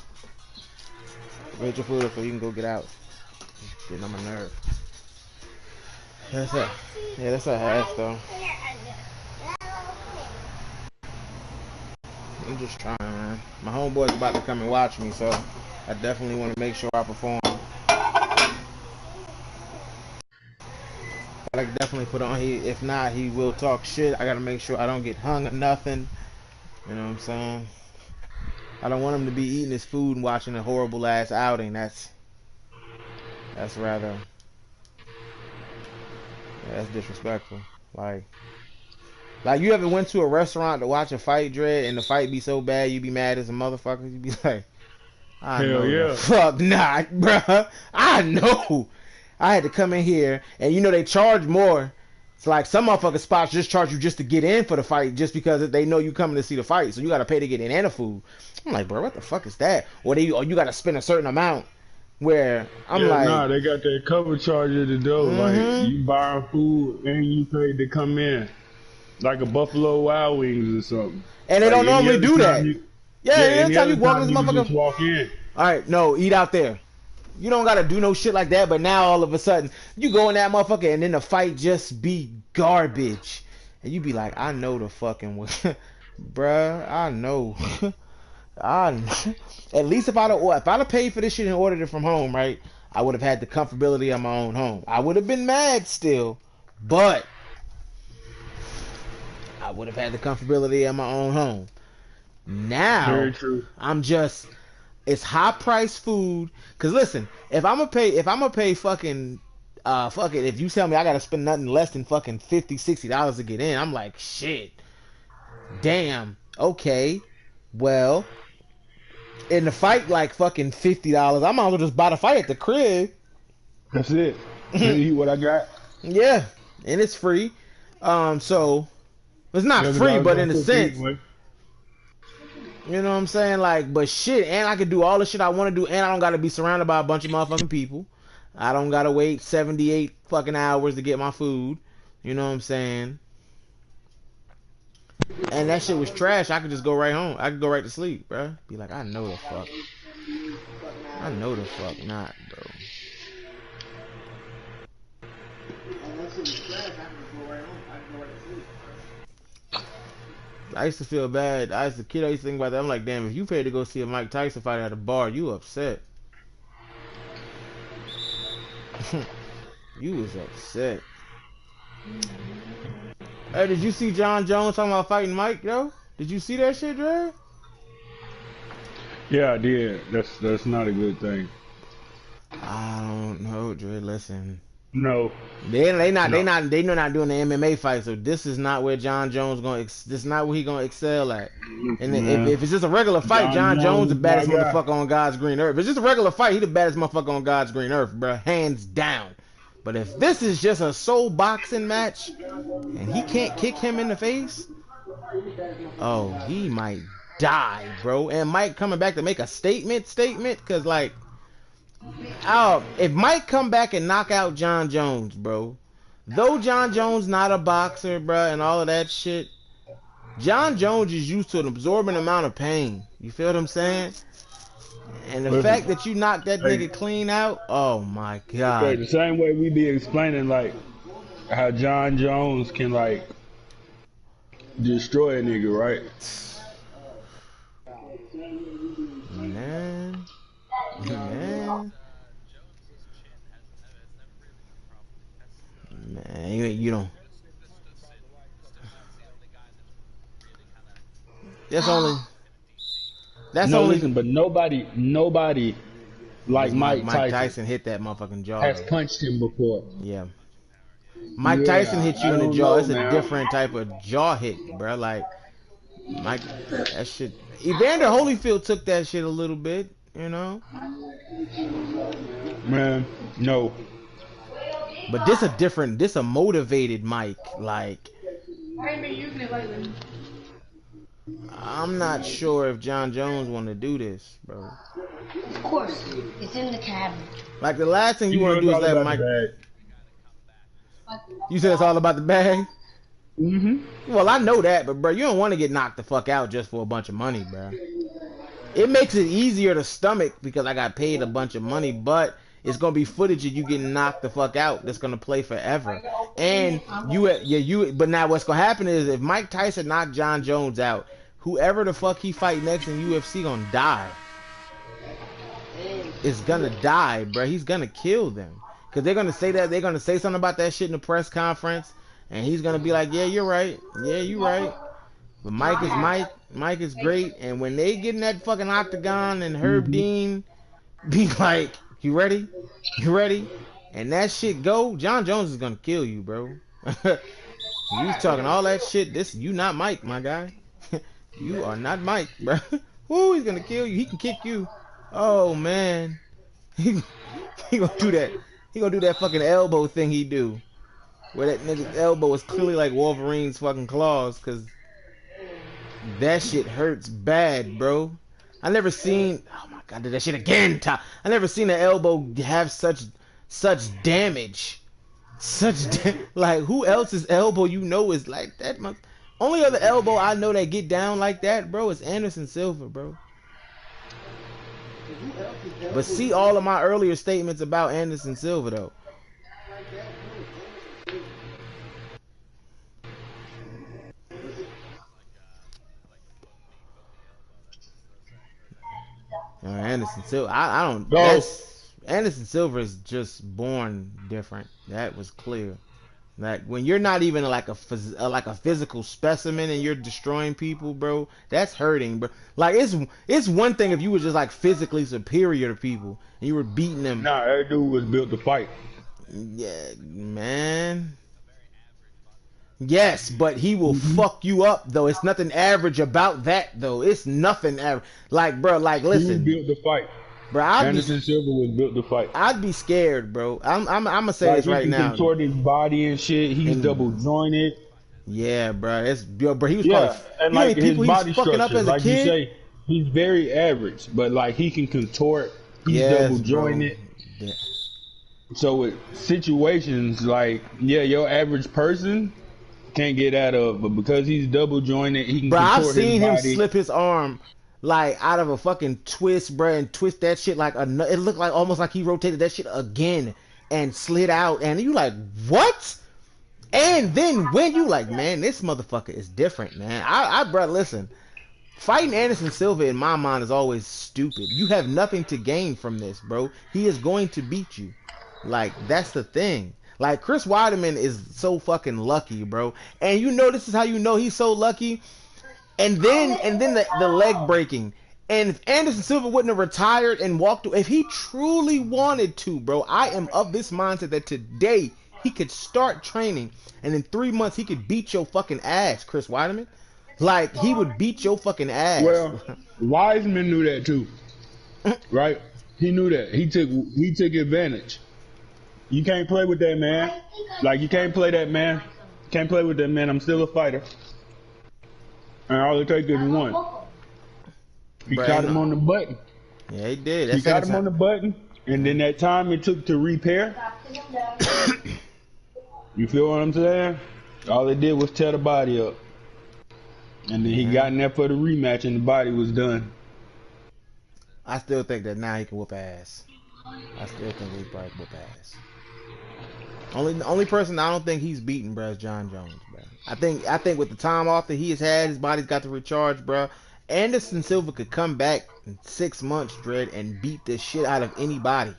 Wait your food up so you can go get out. Getting on my nerve. That's a hash though. I'm just trying, man. My homeboy's about to come and watch me, so I definitely want to make sure I perform. I like definitely put on. If not, he will talk shit. I gotta make sure I don't get hung or nothing. You know what I'm saying? I don't want him to be eating his food and watching a horrible ass outing. That's rather, that's disrespectful. Like you ever went to a restaurant to watch a fight, Dread, and the fight be so bad you be mad as a motherfucker? You be like, I Hell know yeah. the fuck not, bruh. I know. I had to come in here, and you know they charge more. It's like some motherfucking spots just charge you just to get in for the fight, just because they know you coming to see the fight, so you gotta pay to get in and the food. I'm like, bro, what the fuck is that? Or you gotta spend a certain amount. Where I'm like, nah, they got that cover charge at the door. Like, you buying food and you paid to come in, like a Buffalo Wild Wings or something. And they like don't normally do that. Every time you walk in this motherfucker, just walk in. All right, no, eat out there. You don't gotta do no shit like that. But now all of a sudden, you go in that motherfucker, and then the fight just be garbage, and you be like, I know the fucking bruh, I know. At least if I'd have paid for this shit and ordered it from home, right, I would have had the comfortability of my own home. I would have been mad still, but I would have had the comfortability of my own home. Now, Very true. It's high price food. Cause listen, if I'm gonna pay fucking, if you tell me I gotta spend nothing less than fucking $50, $60 to get in, I'm like, shit. Damn. Okay. Well, in the fight, like fucking $50, I might as well just buy the fight at the crib. That's it. Eat what I got. Yeah, and it's free. So it's not free, but in a sense, you know what I'm saying? Like, but shit, and I can do all the shit I want to do, and I don't gotta be surrounded by a bunch of motherfucking people. I don't gotta wait 78 fucking hours to get my food. You know what I'm saying? And that shit was trash. I could just go right home. I could go right to sleep, bro. Be like, I know the fuck not, bro. I used to feel bad. I used to think about that. I'm like, damn, if you paid to go see a Mike Tyson fight at a bar, you upset. You was upset. Hey, did you see John Jones talking about fighting Mike, yo? Did you see that shit, Dre? Yeah, I did. That's not a good thing. I don't know, Dre. Listen, No, they not no. not doing the MMA fight, so this is not where John Jones this is not where he gonna excel at. And Listen, if man. it's just a regular fight, John John Jones Jones the is my baddest guy. motherfucker on God's green earth. If it's just a regular fight, he the baddest motherfucker on God's green earth, bro, hands down. But if this is just a soul boxing match and he can't kick him in the face, oh, he might die, bro. And Mike coming back to make a statement, cause like, oh, if Mike come back and knock out John Jones, bro, though John Jones not a boxer, bro, and all of that shit, John Jones is used to an absorbent amount of pain. You feel what I'm saying? And the Listen, fact that you knocked that hey, nigga clean out, oh my okay, god. the same way we be explaining like how John Jones can like destroy a nigga, right? Man, man, man, you don't. That's only. That's No, only listen, but nobody like because Mike Mike Tyson Tyson hit that motherfucking jaw has though. punched him before. Yeah, Mike Tyson Yeah, hit I you in the don't jaw. know, It's a man. different type of jaw hit, bro. Like Mike, that shit. Evander Holyfield took that shit a little bit, you know. Man, no. But this a different. This a motivated Mike. Like I ain't been using it lately. I'm not sure if John Jones want to do this, bro. Of course, it's in the cabinet. Like the last thing you You know want to it's do is all let about the Mike. bag. You said it's all about the bag. Mm-hmm. Well, I know that, but bro, you don't want to get knocked the fuck out just for a bunch of money, bro. It makes it easier to stomach because I got paid a bunch of money, but it's gonna be footage of you getting knocked the fuck out that's gonna play forever. And but now what's gonna happen is if Mike Tyson knocked John Jones out, whoever the fuck he fight next in UFC gonna die. Is gonna die, bro. He's gonna kill them because they're gonna say something about that shit in the press conference, and he's gonna be like, "Yeah, you're right. Yeah, you're right." But Mike is Mike. Mike is great, and when they get in that fucking octagon and Herb Mm-hmm. Dean be like, "You ready? You ready?" And that shit go, John Jones is gonna kill you, bro. You talking all that shit. This you not Mike, my guy. You are not Mike, bro. Woo, he's gonna kill you. He can kick you. Oh man. He, he gonna do that. He gonna do that fucking elbow thing he do. Where that nigga's elbow is clearly like Wolverine's fucking claws, cause that shit hurts bad, bro. I never seen. Oh my god, did that shit again, Top. I never seen an elbow have such damage. Like who else's elbow you know is like that? Only other elbow I know that get down like that, bro, is Anderson Silva, bro. But see all of my earlier statements about Anderson Silva though. Anderson Silva, I don't. Go. That's Anderson Silva is just born different. That was clear. Like when you're not even like like a physical specimen and you're destroying people, bro. That's hurting, bro. Like it's one thing if you were just like physically superior to people and you were beating them. Nah, that dude was built to fight. Yeah, man. Yes, but he will Mm-hmm. fuck you up though. It's nothing average about that though. It's nothing average. Like, bro, like He was listen, built to fight. bro. Anderson Silva was built to fight. I'd be scared, bro. I'm gonna say Like this he right can now. contort his body and shit. He's double And jointed. yeah, bro. It's bro. He was probably Yeah, and you know how like many his people he's body fucking up structure, as a like you kid. say, he's very average, but like he can contort. He's double Yes, bro. jointed. Yeah. So with situations like your average person can't get out of, but because he's double jointed, he can Bro, I've contort his seen him body. slip his arm like out of a fucking twist, bro, and twist that shit like it looked like almost like he rotated that shit again and slid out, and you like what? And then when you like, man, this motherfucker is different, man. Bro, listen, fighting Anderson Silva in my mind is always stupid. You have nothing to gain from this, bro. He is going to beat you. Like that's the thing. Like Chris Weidman is so fucking lucky, bro. And you know this is how you know he's so lucky. And then the leg breaking. And if Anderson Silva wouldn't have retired and walked away, if he truly wanted to, bro, I am of this mindset that today he could start training and in 3 months he could beat your fucking ass, Chris Weidman. Like, he would beat your fucking ass. Well, Wiseman knew that too, right? He knew that. He took advantage. You can't play with that man. Like, you can't play that man. Can't play with that man. I'm still a fighter. And all it takes is one. He caught him on the button. Yeah, he did. He got him on the button, and then that time it took to repair. You feel what I'm saying? All it did was tear the body up. And then he got in there for the rematch, and the body was done. I still think that now he can whoop ass. I still think he probably whoop ass. The only person I don't think he's beaten, bro, is John Jones, bro. I think with the time off that he has had, his body's got to recharge, bro. Anderson Silva could come back in 6 months, Dredd, and beat the shit out of anybody.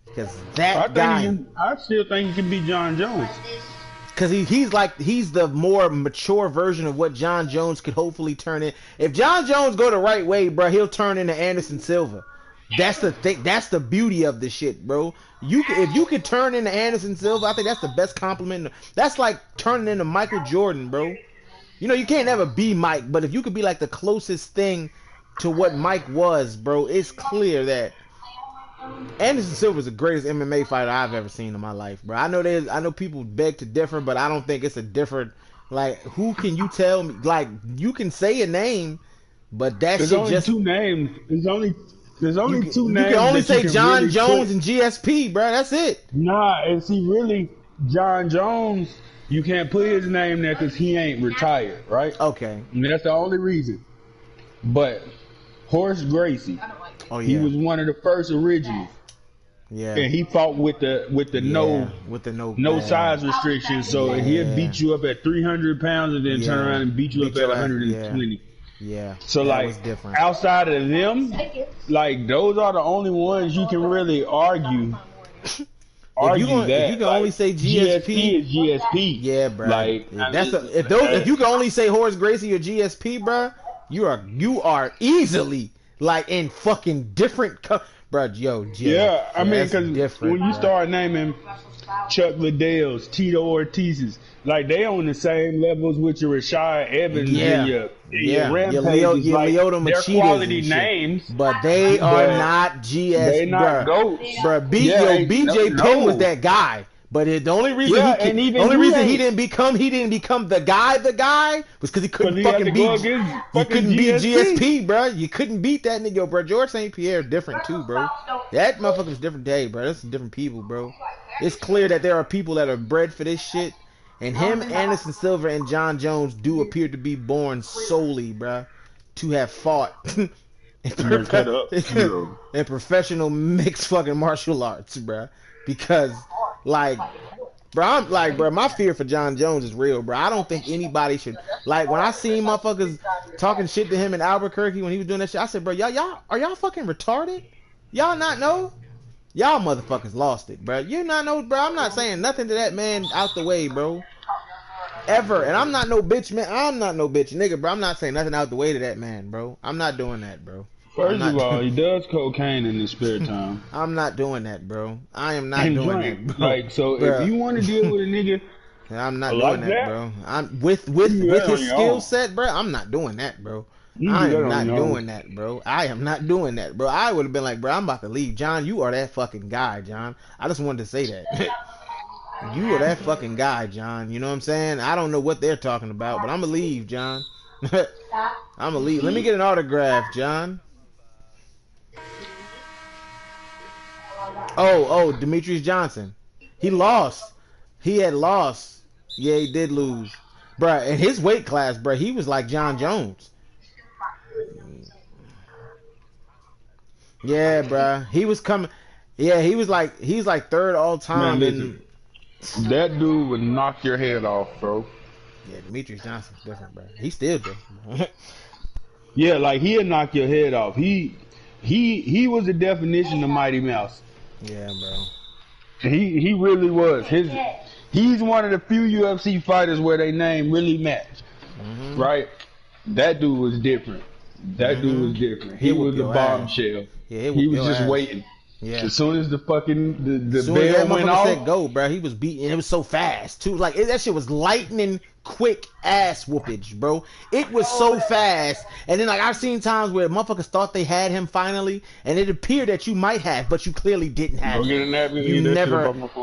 Because I still think he can beat John Jones. Because he's the more mature version of what John Jones could hopefully turn in. If John Jones go the right way, bro, he'll turn into Anderson Silva. That's the thing. That's the beauty of this shit, bro. If you could turn into Anderson Silva, I think that's the best compliment. That's like turning into Michael Jordan, bro. You know, you can't ever be Mike, but if you could be like the closest thing to what Mike was, bro, it's clear that Anderson Silva is the greatest MMA fighter I've ever seen in my life, bro. I know people beg to differ, but I don't think it's a different. Like, who can you tell me? Like, you can say a name, but that there's shit only just two names. There's only two names. You can only say John really Jones and GSP, bro. That's it. Nah, and see, really, John Jones, you can't put his name there because he ain't retired, right? Okay. And that's the only reason. But Horace Gracie, he was one of the first originals. Yeah. And he fought with the no size restrictions, so he'll beat you up at 300 pounds and then turn around and beat you up at 120. Yeah. So like outside of them, like those are the only ones you can really argue. If you can only say GSP is GSP. Yeah, bro. Like if you can only say Horace Gracie or GSP, bro, you are easily like in fucking different. Bro, I mean, because when you start naming Chuck Liddell's, Tito Ortiz's, like they on the same levels with your Rashad Evans and your Rampages, like they're quality names, but they are not GS. They not goats, bro. BJ Penn was that guy. But the only reason he didn't become the guy was because he couldn't fucking beat GSP, bro. You couldn't beat that nigga, bro. George St. Pierre different too, bro. That motherfucker's different day, bro. That's different people, bro. It's clear that there are people that are bred for this shit, and him, Anderson Silva, and John Jones do appear to be born solely, bro, to have fought in professional mixed fucking martial arts, bro. Because like, bro, my fear for John Jones is real, bro. I don't think anybody should, like, when I seen motherfuckers talking shit to him in Albuquerque when he was doing that shit, I said, bro, are y'all fucking retarded? Y'all not know? Y'all motherfuckers lost it, bro. You not know, bro. I'm not saying nothing to that man out the way, bro. Ever. And I'm not no bitch, man. I'm not no bitch nigga, bro. I'm not saying nothing out the way to that man, bro. I'm not doing that, bro. First of all, he does cocaine in his spare time. I'm not doing that, bro. I am not doing that, bro. Like, so if you want to deal with a nigga, I'm not doing that, bro. I'm with his skill set, bro. I'm not doing that, bro. I am not doing that, bro. I am not doing that, bro. I would have been like, bro, I'm about to leave. John, you are that fucking guy, John. I just wanted to say that. You are that fucking guy, John. You know what I'm saying? I don't know what they're talking about, but I'm gonna leave, John. I'm gonna leave. Let me get an autograph, John. Oh, Demetrius Johnson. He lost. He had lost. Yeah, he did lose. Bruh, in his weight class, bruh, he was like John Jones. Yeah, bruh. He was coming. Yeah, he's like third all time. Man, that dude would knock your head off, bro. Yeah, Demetrius Johnson's different, bro. He's still different. Yeah, like he'll knock your head off. He was the definition of Mighty Mouse. Yeah, bro. He really was. He's one of the few UFC fighters where they name really match. Right? That dude was different. That dude was different. He was a bombshell. Yeah, he was just waiting. Yeah. As soon as the fucking the soon as bell that went motherfucker off, said go, bro, he was beating. It was so fast too. Like that shit was lightning quick ass whoopage, bro. It was so fast. And then like I've seen times where motherfuckers thought they had him finally, and it appeared that you might have, but you clearly didn't have him.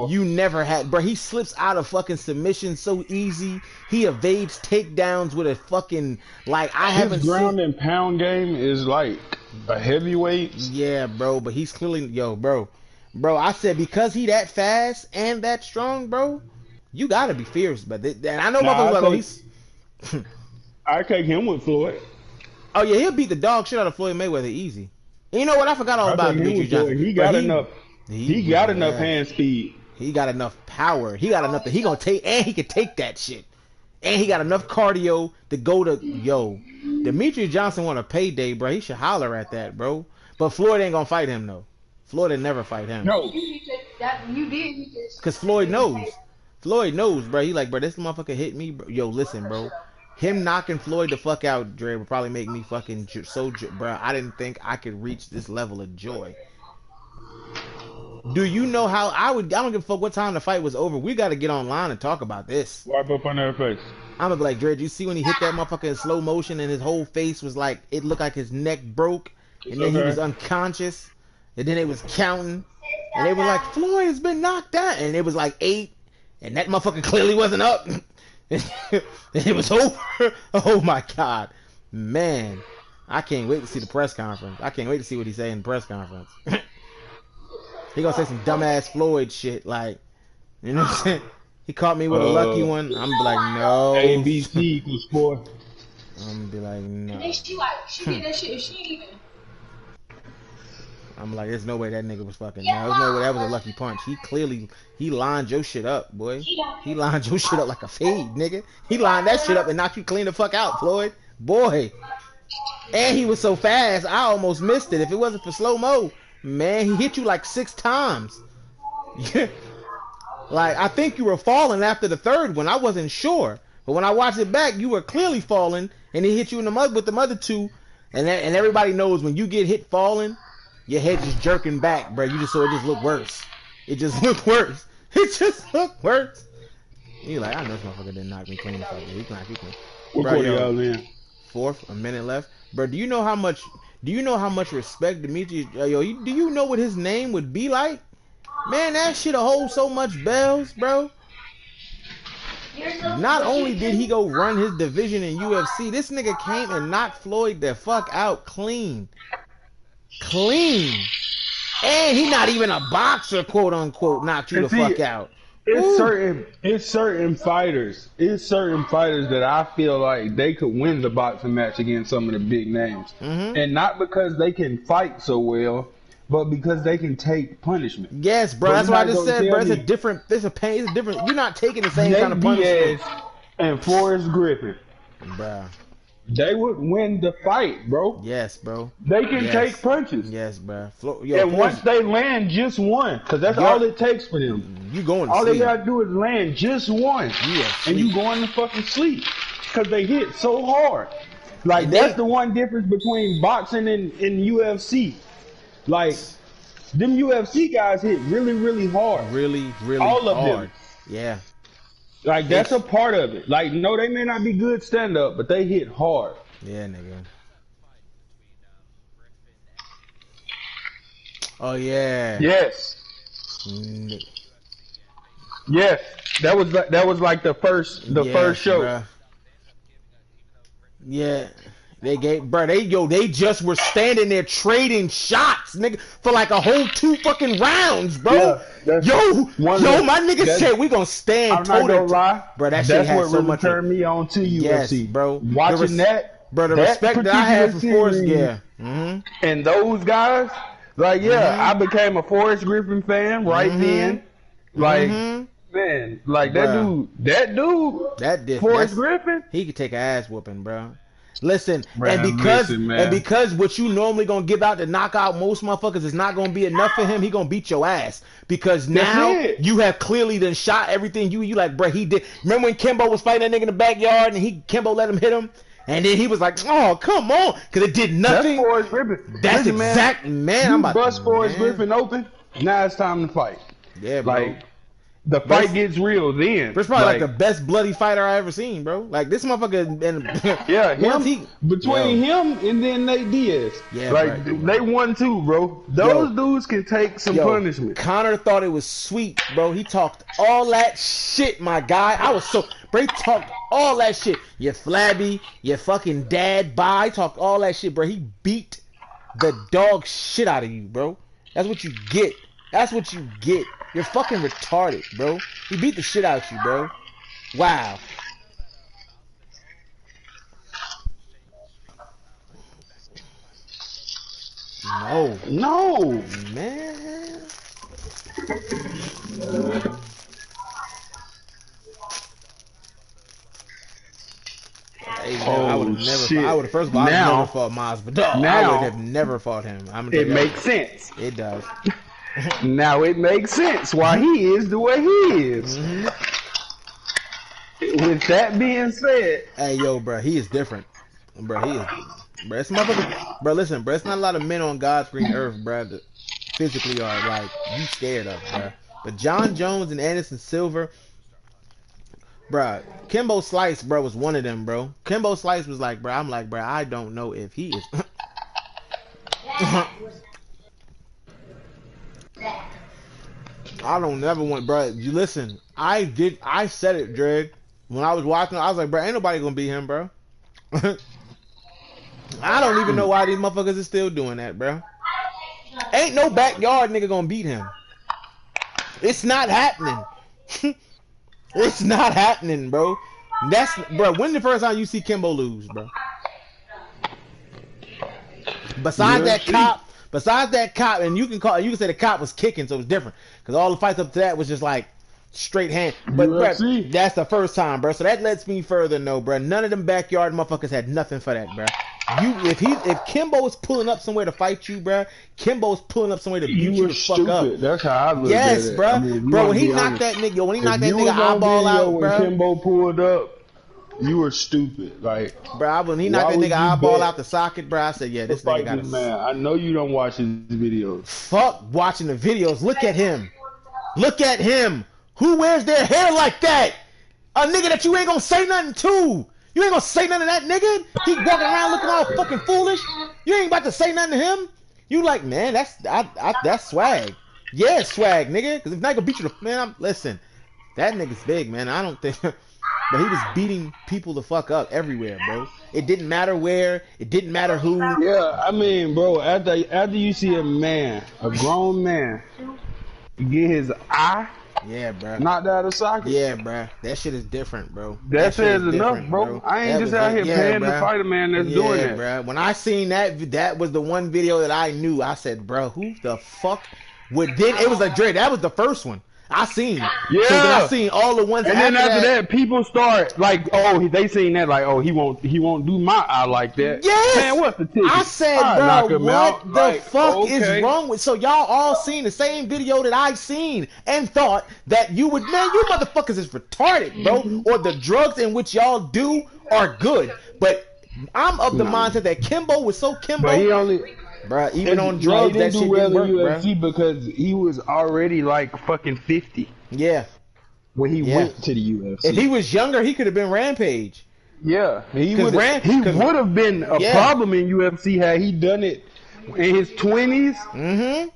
You never had, bro. He slips out of fucking submission so easy. He evades takedowns with a fucking like I haven't seen. His ground and pound game is like a heavyweight. Yeah, bro, but he's clearly bro. I said because he that fast and that strong, bro, you gotta be fierce. But and I know motherfuckers like, oh, he's. I take him with Floyd. Oh yeah, he'll beat the dog shit out of Floyd Mayweather easy. And you know what? I forgot all about Demetrius Johnson. He got enough. He got enough hand speed. He got enough power. He got enough that he gonna take, and he can take that shit. And he got enough cardio to go to Demetrius Johnson want a payday, bro. He should holler at that, bro. But Floyd ain't gonna fight him though. Floyd will never fight him. No. You did. Cause Floyd knows. Floyd knows, bro. He like, bro, this motherfucker hit me, bro. Yo, listen, bro. Him knocking Floyd the fuck out, Dre, would probably make me fucking bro. I didn't think I could reach this level of joy. Do you know how I don't give a fuck what time the fight was over. We got to get online and talk about this. Wipe up on their face. I'm gonna be like, Dre, you see when he hit that motherfucker in slow motion and his whole face was like, it looked like his neck broke, and then he was unconscious, and then it was counting, and they were like, Floyd has been knocked out, and it was like 8, and that motherfucker clearly wasn't up. It was over. Oh my god, man, I can't wait to see the press conference. I can't wait to see what he say in the press conference. He gonna say some dumbass Floyd shit like, you know what I'm saying? He caught me with a lucky one. I'm gonna be like, no. ABC equals 4. I'm gonna be like, no. She did that shit. She ain't even. I'm like, there's no way that nigga was fucking. No, there's no way that was a lucky punch. He lined your shit up, boy. He lined your shit up like a fade, nigga. He lined that shit up and knocked you clean the fuck out, Floyd. Boy. And he was so fast, I almost missed it. If it wasn't for slow-mo, man, he hit you like 6 times. Like, I think you were falling after the third one. I wasn't sure. But when I watched it back, you were clearly falling, and he hit you in the mud with the other 2. And everybody knows when you get hit falling, your head just jerking back, bro. So it just looked worse. It just looked worse. It just looked worse. You're like, I know this motherfucker didn't knock me clean. He knocked you clean. What quarter y'all in? 4th, a minute left. Bro, do you know how much respect Demetrius, do you know what his name would be like? Man, that shit'll hold so much bells, bro. Not only did he go run his division in UFC, this nigga came and knocked Floyd the fuck out clean. And he not even a boxer, quote unquote, knocked you the fuck out. It's certain fighters that I feel like they could win the boxing match against some of the big names. And not because they can fight so well, but because they can take punishment. Yes, bro. That's why I just said, bro, it's a different. You're not taking the same kind of punishment. And Forrest Griffin, bro, they would win the fight, bro. Yes, bro. They can take punches. Yes, bro. Once they land just one, because that's all it takes for them. You going to all sleep. They gotta do is land just one, and you going to fucking sleep because they hit so hard. Like that's the one difference between boxing and UFC. Like, them UFC guys hit really, really hard. Really, really all of hard. them. Yeah. Like, that's a part of it. Like, no, they may not be good stand-up, but they hit hard. Yeah, nigga. Oh, yeah. Yes. Yes. That was like the first show. Bruh. Yeah. They just were standing there trading shots, nigga, for like a whole 2 fucking rounds, bro. Yeah, my nigga said we gonna stand. I'm not gonna lie, bro. That shit had so much. Turned me on to UFC, yes, bro. Watching that, bro, the respect that I had for Forrest, and those guys, like, I became a Forrest Griffin fan right then. Like, man, like that dude, Forrest Griffin, he could take an ass whooping, bro. Listen, Bruh, listen, man. and because what you normally gonna give out to knock out most motherfuckers is not gonna be enough for him, he gonna beat your ass. Because now it. you have clearly done shot everything you like, bruh, he did. Remember when Kimbo was fighting that nigga in the backyard and Kimbo let him hit him? And then he was like, oh, come on, because it did nothing. That's Forrest Griffin. That's Listen, exact, man. You I'm about bust to, Forrest man. Griffin open, now it's time to fight. Yeah, bro. Like, the fight gets real then. It's probably like the best bloody fighter I ever seen, bro. Like this motherfucker, and yeah, between him and then Nate Diaz. Yeah, like bro. they won too, bro. Those dudes can take some punishment. Connor thought it was sweet, bro. He talked all that shit, my guy. Bro, he talked all that shit. You flabby, you fucking dad bye. He talked all that shit, bro. He beat the dog shit out of you, bro. That's what you get. That's what you get. You're fucking retarded, bro. He beat the shit out of you, bro. Wow. No, man. Hey, man, I would have never. First of all, I would have never fought Miles, but dog, I would have never fought him. It makes sense. It does. Now it makes sense why he is the way he is. Mm-hmm. With that being said, hey, yo, bro, he is different, bro. He is, bro. It's motherfucker, bro. Listen, bro. It's not a lot of men on God's green earth, bro, that physically are like you scared of, bro. But John Jones and Anderson Silva, bro. Kimbo Slice, bro, was one of them, bro. Kimbo Slice was like, bro. I'm like, bro. I don't know if he is. I don't never want, bro. You listen. I said it, Dreg. When I was watching, I was like, bro, ain't nobody gonna beat him, bro. I don't even know why these motherfuckers are still doing that, bro. Ain't no backyard nigga gonna beat him. It's not happening. It's not happening, bro. Bro. When's the first time you see Kimbo lose, bro? Besides that cop, and you can say the cop was kicking, so it was different. Because all the fights up to that was just like straight hand. But bro, that's the first time, bro. So that lets me further know, bro. None of them backyard motherfuckers had nothing for that, bro. If Kimbo is pulling up somewhere to fight you, bro, Kimbo's pulling up somewhere to beat you the fuck up. That's how I look at it. Bro. I mean, bro, when he knocked that nigga eyeball out, bro. When Kimbo pulled up, you were stupid. Like, bro, when he knocked that nigga eyeball out the socket, bro, I said, yeah, this nigga got man. I know you don't watch his videos. Fuck watching the videos. Look at him. Look at him. Who wears their hair like that? A nigga that you ain't gonna say nothing to. You ain't gonna say nothing to that nigga. He walking around looking all fucking foolish. You ain't about to say nothing to him. You like, man, that's swag. Yeah, swag, nigga. Cause if not gonna beat you, man, listen. That nigga's big, man. I don't think. But he was beating people the fuck up everywhere, bro. It didn't matter where. It didn't matter who. Yeah, I mean, bro, after you see a grown man, get his eye knocked out of socket. Yeah, bro. That shit is different, bro. That says enough, bro. I ain't just out here paying to fight a man that's doing that. Bro. When I seen that was the one video that I knew. I said, bro, who the fuck would did? It was like Dre. That was the first one. I seen it. Yeah. So then I seen all the ones. And then after that, people start like, oh, they seen that like, oh, he won't do my eye like that. Yes. Man, what's the ticket? I said, bro, what the fuck is wrong with? So y'all all seen the same video that I seen and thought that you would, man, you motherfuckers is retarded, bro. Or the drugs in which y'all do are good. But I'm of the mindset that Kimbo was so Kimbo. But he only. Bro, even on drugs, that shit didn't work, UFC because he was already like fucking 50. Yeah. When he went to the UFC. If he was younger, he could have been Rampage. Yeah, he would have been a problem in UFC had he done it in his 20s. Mm-hmm.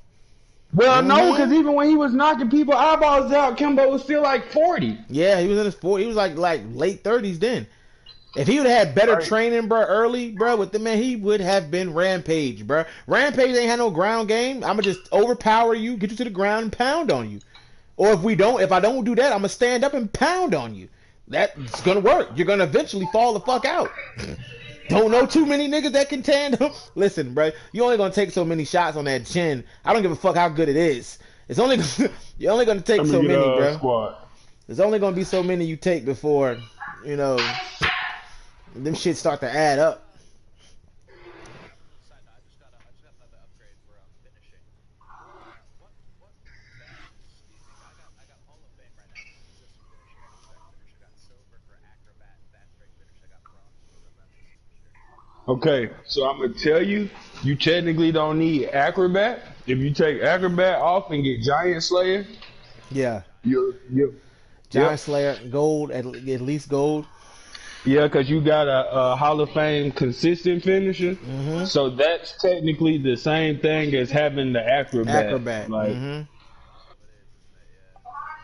Well, no, because even when he was knocking people eyeballs out, Kimbo was still like 40. Yeah, he was in his 40s. He was like late 30s then. If he would have had better training, bro, early, bro, with the man, he would have been Rampage, bro. Rampage ain't had no ground game. I'ma just overpower you, get you to the ground, and pound on you. Or if I don't do that, I'ma stand up and pound on you. That's gonna work. You're gonna eventually fall the fuck out. Don't know too many niggas that can tandem. Listen, bro, you only gonna take so many shots on that chin. I don't give a fuck how good it is. It's only you're only gonna take so many, bro. Squad. There's only gonna be so many you take before, them shit start to add up. Okay, so I'm gonna tell you, you technically don't need Acrobat. If you take Acrobat off and get Giant Slayer, Yeah. you Giant yep, Slayer, gold, at least gold. yeah, because you got a Hall of Fame consistent finisher. Mm-hmm. So that's technically the same thing as having the Acrobat. Acrobat. Like, Mm-hmm.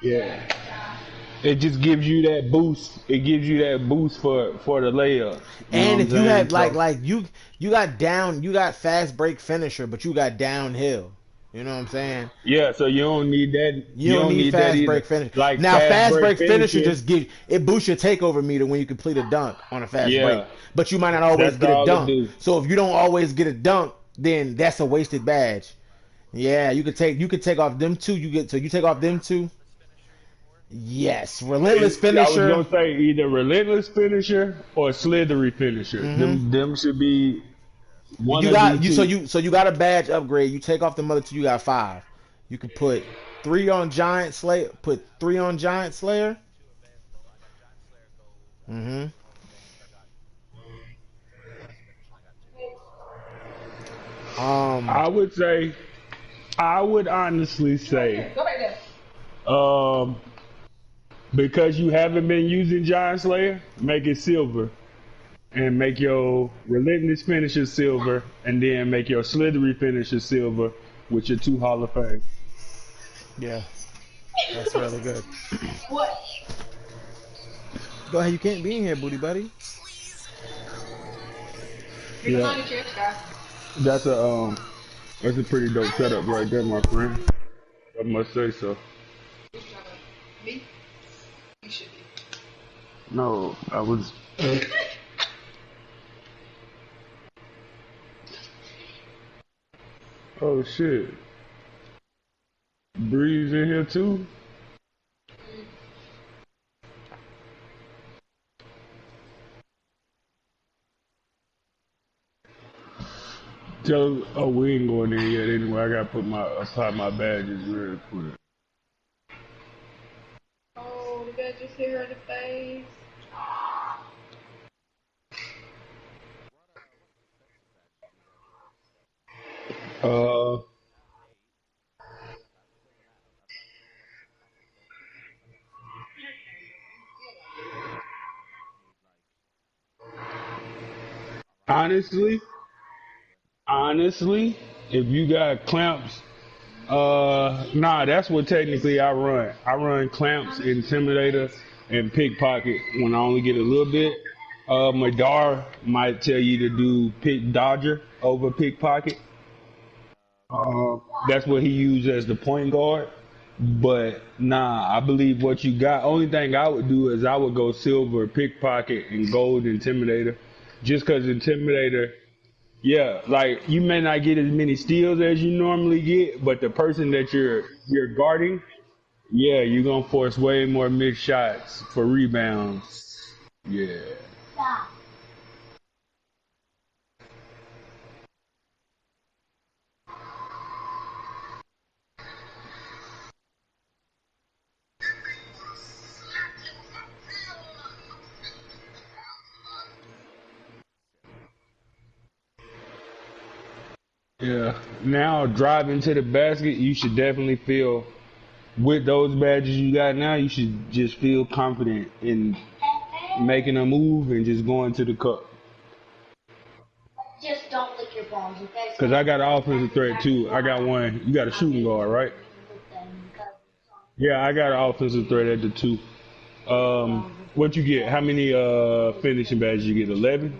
yeah, it just gives you that boost. It gives you that boost for the layup. You know And what I'm if you saying? have So you got fast break finisher, but you got downhill. You know what I'm saying? yeah, so you don't need that. You You don't don't need need that fast either. break finish. Like Now, fast fast break break finisher finisher. just it boosts your takeover meter when you complete a dunk on a fast break, Yeah, but you might not always that's get a all it dunk. do. So if you don't always get a dunk, then that's a wasted badge. Yeah, you could take off them two. You take off them two. Yes, relentless I was finisher. gonna say either relentless finisher or slithery finisher. Mm-hmm. Them should be one You of the got two. you got a badge upgrade. You take off the other two. You got five. You can put three on Giant Slayer. Put three on Giant Slayer. Mm-hmm. Um. I would say, I would honestly say, Go back there. um, because you haven't been using Giant Slayer, make it silver. And make your relentless finisher silver, and then make your slithery finisher silver with your two Hall of Fame. Yeah, that's really good. What? Go ahead. You can't be in here, booty buddy. Get the Yeah, money check, guys. that's a pretty dope setup right there, my friend. I must say so. Me? You should be. No, I was. Oh shit, Breeze in here too. Tell. Oh, we ain't going in yet. Anyway, I gotta apply my badges real quick. Oh, the guy just hit her in the face. Uh, honestly, honestly, if you got clamps, nah, that's what technically I run. I run clamps, intimidator, and pickpocket when I only get a little bit. Madar might tell you to do pick dodger over pickpocket. That's what he used as the point guard. But nah, I believe what you got. Only thing I would do is I would go silver pickpocket and gold intimidator, just because intimidator. Yeah, like you may not get as many steals as you normally get, but the person that you're guarding, yeah, you're gonna force way more missed shots for rebounds. Yeah. Yeah. Now driving to the basket, you should definitely feel with those badges you got now, you should just feel confident in making a move and just going to the cup. Just don't lick your palms, okay? Cause I got an offensive threat too. I got one. You got a shooting guard, right? Yeah, I got an offensive threat at the two. What you get? How many finishing badges you get? 11.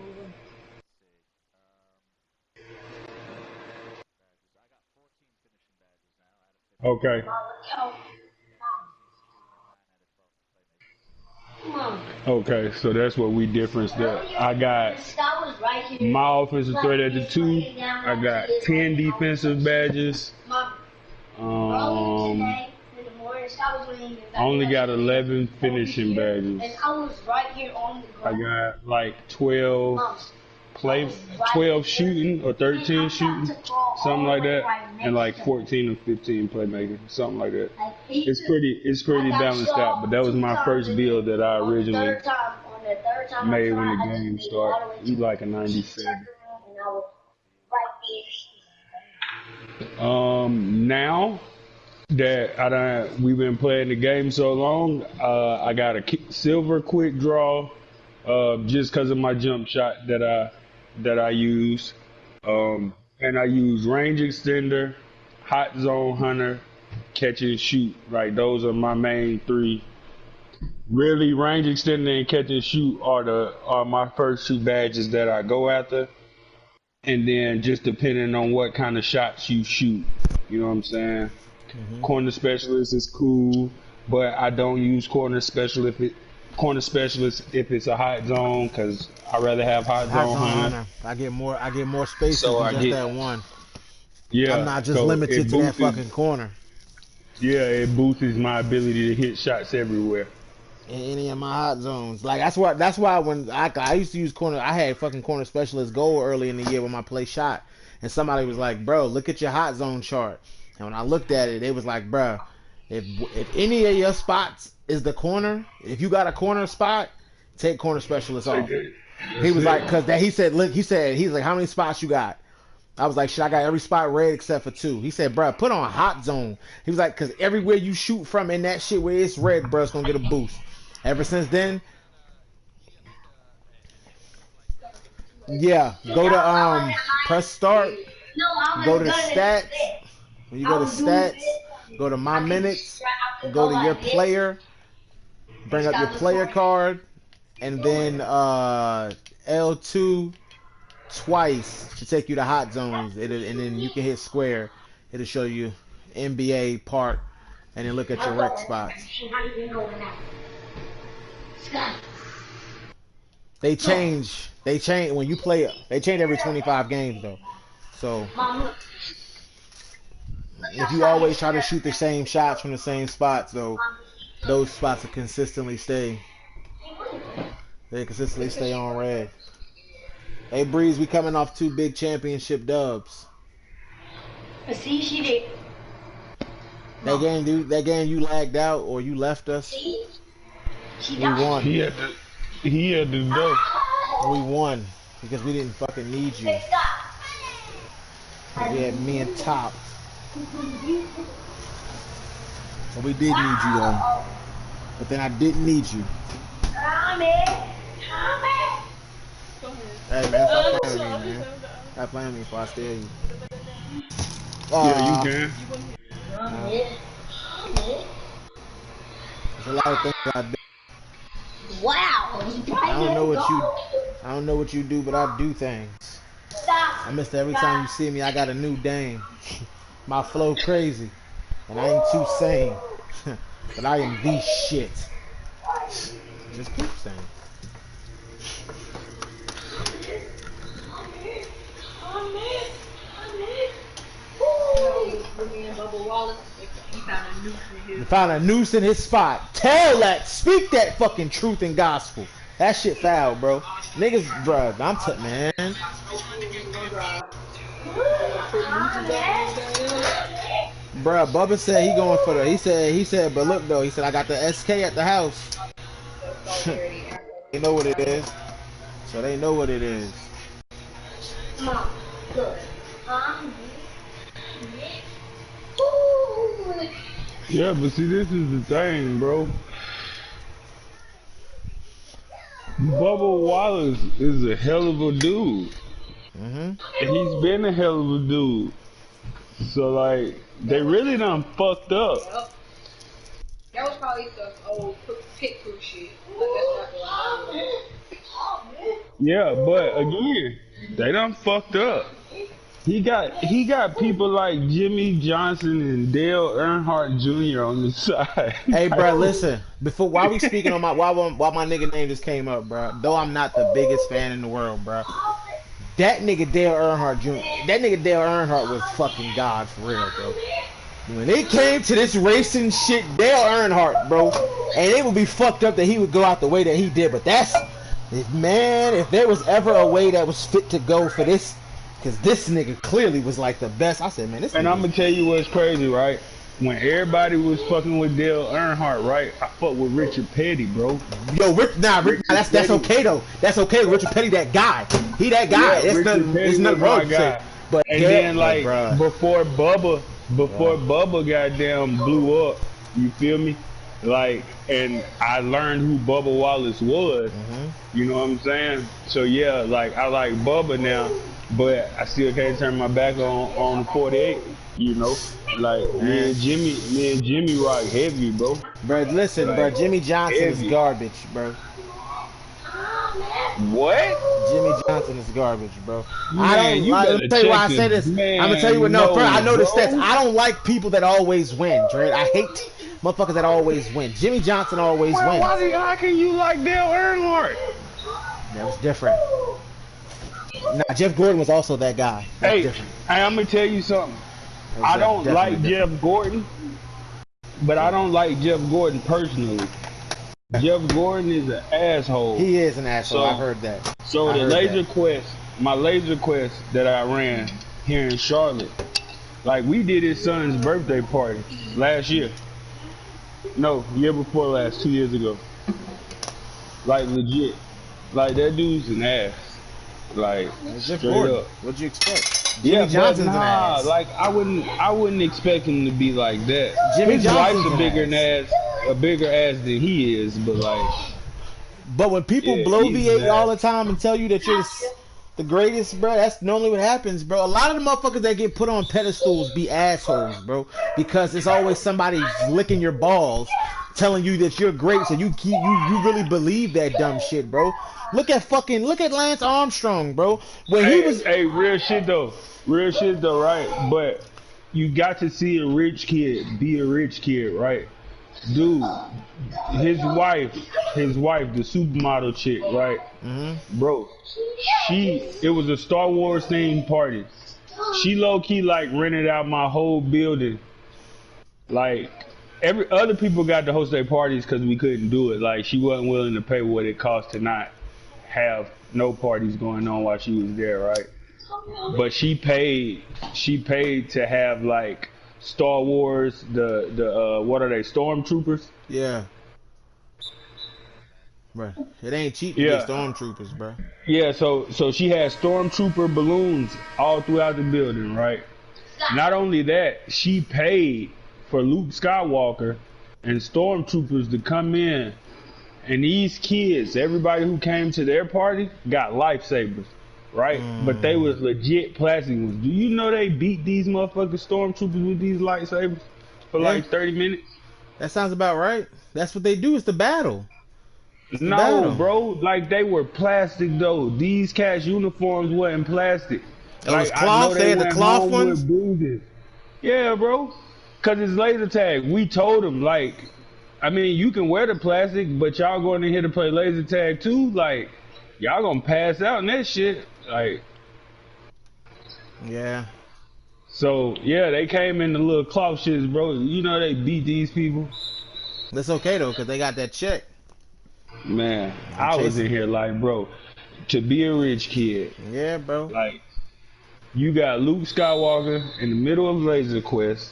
Okay. Okay, so that's what we difference there. I got my offensive threat at the two. I got 10 defensive badges. Um, I only got 11 finishing badges. I got like 12 shooting or 13 shooting, something like that, and like 14 or 15 playmaking, something like that. It's pretty balanced out, but that was my first build that I originally made when the game started. You like a 97. Now that we've been playing the game so long, I got a silver quick draw, just because of my jump shot that I use, and I use range extender, hot zone hunter, catch and shoot. Like those are my main three. Really, range extender and catch and shoot are my first two badges that I go after, and then just depending on what kind of shots you shoot, you know what I'm saying. Corner specialist is cool, but I don't use corner specialist if it's a hot zone, because I rather have hot zone hunter. I get more spaces So than I just get that one. yeah. I'm not just So limited it to that boosts fucking corner. yeah, it boosts my ability to hit shots everywhere. In any of my hot zones. Like that's why when I used to use corner, I had fucking corner specialist goal early in the year when my play shot, and somebody was like, "Bro, look at your hot zone chart." And when I looked at it, they was like, "Bro, if any of your spots is the corner, if you got a corner spot, take corner specialist off." He was like, "Cause that," he said, "Look," he's like, "How many spots you got?" I was like, "Shit, I got every spot red except for 2." He said, "Bro, put on hot zone." He was like, "Cause everywhere you shoot from in that shit where it's red, bro, it's gonna get a boost." Ever since then, yeah, go to press start, go to stats. When you go to stats, go to my minutes, go to your player, bring up your player card, and then L2 twice to take you to hot zones, and then you can hit square. It'll show you NBA part, and then look at your rec spots. They change when you play. They change every 25 games though. So if you always try to shoot the same shots from the same spots, though, those spots will consistently stay. They consistently stay on red. Hey Breeze, we coming off 2 big championship dubs. See, she did. That game you lagged out or you left us. We won. He had to go. We won because we didn't fucking need you. We had me and Top. So we did need you though. But then I didn't need you. Hey man, stop playing with me, man. Stop playing with me before I steal you. Yeah, you can. There's a lot of things I do. Wow. I don't know what you do, but I do things. I missed every time you see me, I got a new dame. My flow crazy. And I ain't too sane. But I am the shit. Just keep saying. He found a noose in his spot. Tell that, speak that fucking truth and gospel. That shit foul, bro. Niggas, bro, man. Bruh, Bubba said he going for the. He said, but look though, he said I got the SK at the house. They know what it is, so they know what it is. Yeah, but see, this is the thing, bro. Bubba Wallace is a hell of a dude. And he's been a hell of a dude. So, like, they really done fucked up. Yep. That was probably the old pit crew shit. Yeah, but again, they done fucked up. He got people like Jimmy Johnson and Dale Earnhardt Jr. on the side. Hey, bro, listen. While we speaking on while my nigga name just came up, bro. Though I'm not the biggest fan in the world, bro. That nigga Dale Earnhardt Jr. That nigga Dale Earnhardt was fucking God for real, bro. When it came to this racing shit, Dale Earnhardt, bro, and it would be fucked up that he would go out the way that he did. But if there was ever a way that was fit to go for this. Cause this nigga clearly was like the best. I said, man, this. And I'm gonna tell you what's crazy, right? When everybody was fucking with Dale Earnhardt, right? I fuck with Richard Petty, bro. Yo, that's okay though. That's okay. Richard Petty, that guy. He that guy. Yeah, It's nothing wrong with that. But And yeah, then like bruh. before Bubba goddamn blew up, you feel me? Like, and I learned who Bubba Wallace was. You know what I'm saying? So yeah, like I like Bubba now, but I still can't turn my back on the 48. You know, like Man. Me and Jimmy rock heavy, bro. Bro, listen, bro. Like Jimmy Johnson is heavy. garbage, bro. What? Jimmy Johnson is garbage, bro. I Man, don't you like. Let me better tell you why check I say the this. I'm gonna tell you what. man. No, first, I No, know the stats. bro. I don't like people that always win, Dre. I hate motherfuckers that always win. Jimmy Johnson always Well, wins. how can you like Dale Earnhardt? That was different. Nah, Jeff Gordon was also that guy. That's Hey, different. I'm gonna tell you something. That was I don't definitely like different. Jeff Gordon, but I don't like Jeff Gordon personally. Jeff Gordon is an asshole. He is an asshole. So- I heard that. So I the heard laser that. quest, my laser quest that I ran here in Charlotte, like we did his son's birthday party last year. No, year before last, 2 years ago. Like legit. Like that dude's an ass. Like Jeff straight Gordon. up. What'd you expect? Yeah, Jimmy Johnson's but an nah, ass. like I wouldn't expect him to be like that. Jimmy His Johnson's wife's an a bigger ass than he is, but like But when people Yeah, blow he's V8 that. all the time and tell you that you're the greatest, bro, that's normally what happens, bro. A lot of the motherfuckers that get put on pedestals be assholes, bro, because it's always somebody licking your balls, telling you that you're great, so you really believe that dumb shit, bro. Look at Lance Armstrong, bro. When he was hey, real shit though, right? But you got to see a rich kid be a rich kid, right? Dude, his wife, the supermodel chick, right? Bro, it was a Star Wars themed party. She low key like rented out my whole building. Like every other people got to host their parties because we couldn't do it. Like she wasn't willing to pay what it cost to not have no parties going on while she was there, right? But she paid to have like Star Wars, the what are they, stormtroopers? yeah. Bro, it ain't cheap to Yeah. get stormtroopers, bro. Yeah, so she had stormtrooper balloons all throughout the building, right? Not only that, she paid for Luke Skywalker and stormtroopers to come in, and these kids, everybody who came to their party, got lightsabers, right? But they was legit plastic ones. Do you know they beat these motherfucking stormtroopers with these lightsabers for like 30 minutes? That sounds about right. That's what they do. It's the battle. No, battle. bro. Like they were plastic though. These cats' uniforms wasn't plastic. It was Like, cloth? They had the went cloth home ones? with bruises. Yeah, bro. Cause it's laser tag. We told them like, I mean, you can wear the plastic, but y'all going in here to play laser tag too. Like, y'all gonna pass out in that shit. Like, Yeah. so yeah, they came in the little cloth shits, bro. You know they beat these people. That's okay though, cause they got that check. Man, I was in here like, bro, to be a rich kid. Yeah, bro. Like, you got Luke Skywalker in the middle of Laser Quest,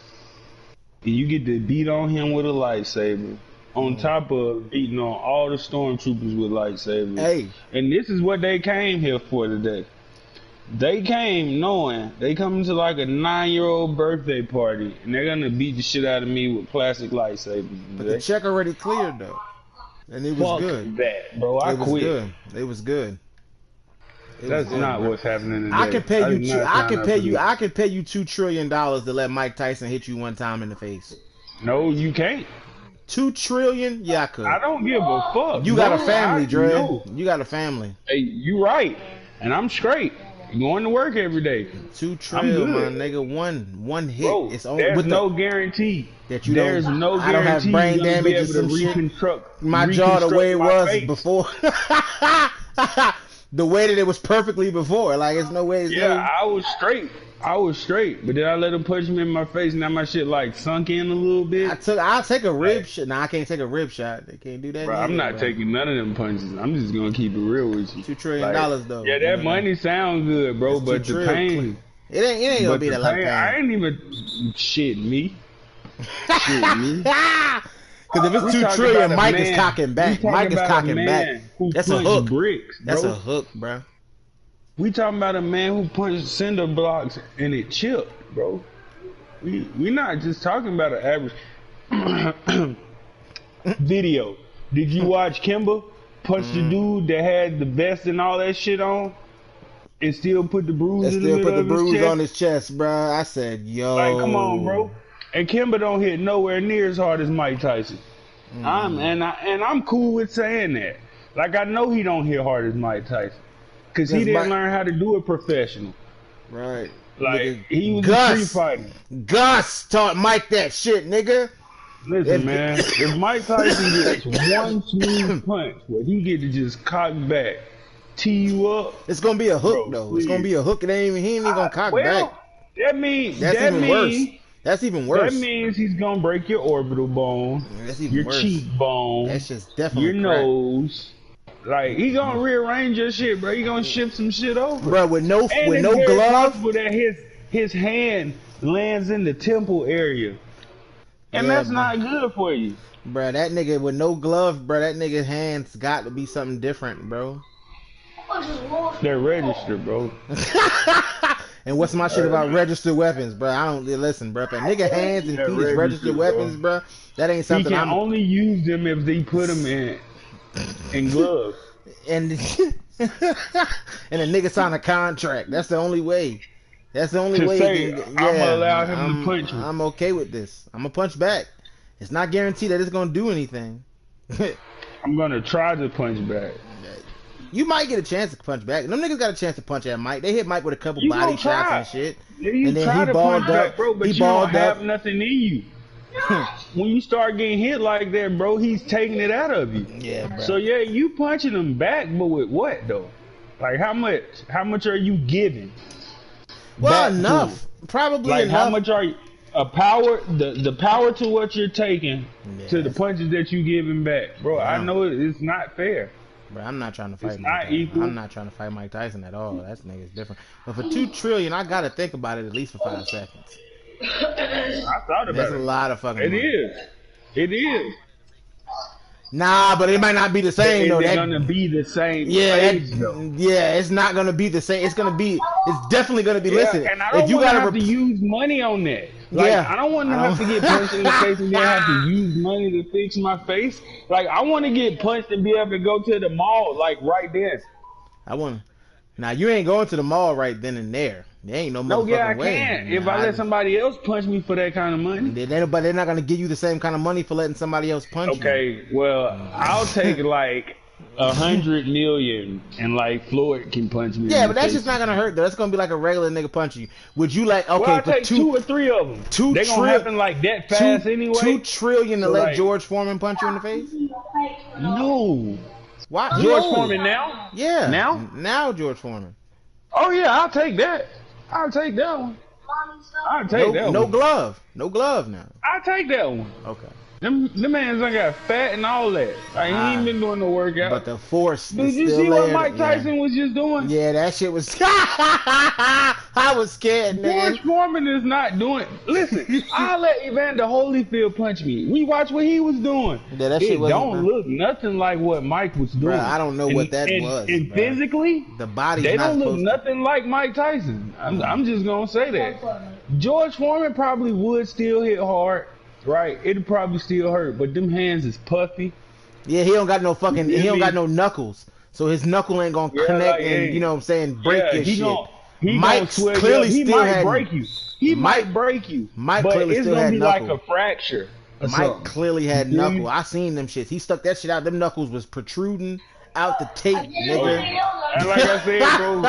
and you get to beat on him with a lightsaber, on top of beating on all the stormtroopers with lightsabers. Hey. And this is what they came here for today. They came knowing they coming to like a 9-year-old birthday party, and they're gonna beat the shit out of me with plastic lightsabers. But today. the check already cleared though. And it was Fuck good. that, bro. I It was quit. good. It was good. It That's was good, not bro. what's happening today. I can pay you. did not I sign can up pay for you. this. I can pay you $2 trillion to let Mike Tyson hit you one time in the face. No, you can't. $2 trillion? Yeah, I could. I don't give a fuck. You got a bro. family, Dre. No. You got a family. Hey, you right. And I'm straight. Going to work every day. $2 trillion, my good. nigga. One hit. Bro, It's on there's with no the, guarantee. that you There's don't. no I don't have guarantee brain you're gonna be damage or able to some shit. reconstruct My jaw the way it my was face. before. The way that it was perfectly before. Like it's no way. It's Yeah, no, I was straight. But then I let him punch me in my face, and now my shit like sunk in a little bit. I'll take a rib shot. Nah, I can't take a rib shot. They can't do that. Bro, I'm not taking none of them punches. I'm just gonna keep it real with you. $2 trillion though. Yeah, that money sounds good, bro, It's but $2 the trillion. pain. It ain't gonna But be the that lot of pain, I pain. ain't even shit me. Shit me. Because if it's We 2 talking trillion, about a Mike is man- cocking we back. talking Mike is about a cocking man back. who That's a punched hook. bricks, That's bro. a hook, bro. We talking about a man who punched cinder blocks and it chipped, bro. We not just talking about an average video. Did you watch Kimba punch the dude that had the vest and all that shit on, and still put the bruise in the middle of his chest? On his chest, bro. I said, yo. Like, come on, bro. And Kimba don't hit nowhere near as hard as Mike Tyson. I'm cool with saying that. Like, I know he don't hit hard as Mike Tyson, cause he didn't learn how to do it professional. Right. Like, nigga, he was Gus, a street fighter. Gus taught Mike that shit, nigga. Listen, man, if Mike Tyson gets one smooth punch where he get to just cock back, tee you up, it's gonna be a hook, bro, though. please. It's gonna be a hook, and he ain't even gonna cock back. That means That's even worse. That's even worse. That means he's gonna break your orbital bone, That's even your worse. cheekbone, That's just definitely your crack. nose. Like, he gonna rearrange your shit, bro. He gonna shift some shit over, bro. With no and glove. possible that his hand lands in the temple area, and Yeah, that's bro. not good for you, Bro, that nigga with no glove, bro, that nigga's hands got to be something different, bro. They're registered, bro. And what's my shit about registered weapons, bro? I don't listen, bro. If a nigga hands and feet is registered weapons, bro, that ain't He something can only use them if they put them in gloves. And and a nigga sign a contract. That's the only way. That's the only To way. say, you can, I'ma allow him to punch you. I'm okay with this. I'm gonna punch back. It's not guaranteed that it's gonna do anything. I'm gonna try to punch back. You might get a chance to punch back. Them niggas got a chance to punch at Mike. They hit Mike with a couple You body gonna shots try. and shit. Yeah, you And then try he to balled punch back, up. bro, but He you don't balled have up. nothing in you. When you start getting hit like that, bro, he's taking it out of you. Yeah, bro. So yeah, you punching him back, but with what though? Like how much? How much are you giving? Well, back to enough. him? Probably Like enough. how much are you? The power to what you're taking to the punches that you giving back, bro. I know it's not fair. Bro, I'm not trying to fight It's Mike not Tyson. equal. I'm not trying to fight Mike Tyson at all. That nigga's different. But for $2 trillion, I gotta think about it at least for 5 seconds. I thought about That's a it. lot of fucking It money. is. It is. Nah, but it might not be the same though. It's That, gonna be the same. yeah, age, though. yeah, it's not gonna be the same. It's definitely gonna be. Yeah, Listen, and I don't if you want to gotta have to use money on that. Like, Yeah. I don't want to have to get punched in the face and then have to use money to fix my face. Like, I want to get punched and be able to go to the mall, like, right then. I wanna. Now you ain't going to the mall right then and there. There ain't no No, motherfucking yeah, I way. can. If Nah, I let somebody else punch me for that kind of money. but they're not gonna give you the same kind of money for letting somebody else punch you. Okay, well, I'll take, like, 100 million and, like, Floyd can punch me. Yeah, in but the that's face. just not gonna hurt though. That's gonna be like a regular nigga punching you. Would you like okay Well, I'll for take 2 or 3 of them. two They gonna tri- happen like that fast anyway. $2 trillion to So, let like- George Foreman punch you in the face? No. Why? George No. Foreman now? Yeah. Now? Now George Foreman. Oh yeah, I'll take that. I'll take that one. I'll take that No one. glove. No glove now. I'll take that one. Okay. Them man's done got fat and all that. Like, he ain't been doing no workout. But the force Did is you still see what there. Mike Tyson was just doing? Yeah, that shit was. I was scared, George nigga. Foreman is not doing. Listen, I'll let Evander Holyfield punch me. We watch what he was doing. Yeah, that shit It wasn't- don't look nothing like what Mike was doing. Bruh, I don't know what that was, And bruh. physically, The body's they not don't look supposed nothing like Mike Tyson. I'm just gonna say that. George Foreman probably would still hit hard, right? It'd probably still hurt, but them hands is puffy. Yeah, he don't got no fucking. You He don't mean- got no knuckles, so his knuckle ain't gonna Yeah, connect like, and hey, you know what I'm saying break Yeah, your he shit. gon' he Mike's gonna clearly he still might had- break you. He Mike- might break you. Mike but clearly it's still gonna had be like knuckle. a fracture. or Mike something. clearly had You feel me? knuckle. I seen them shits. He stuck that shit out. Them knuckles was protruding out the tape, nigga. And like I said, bro,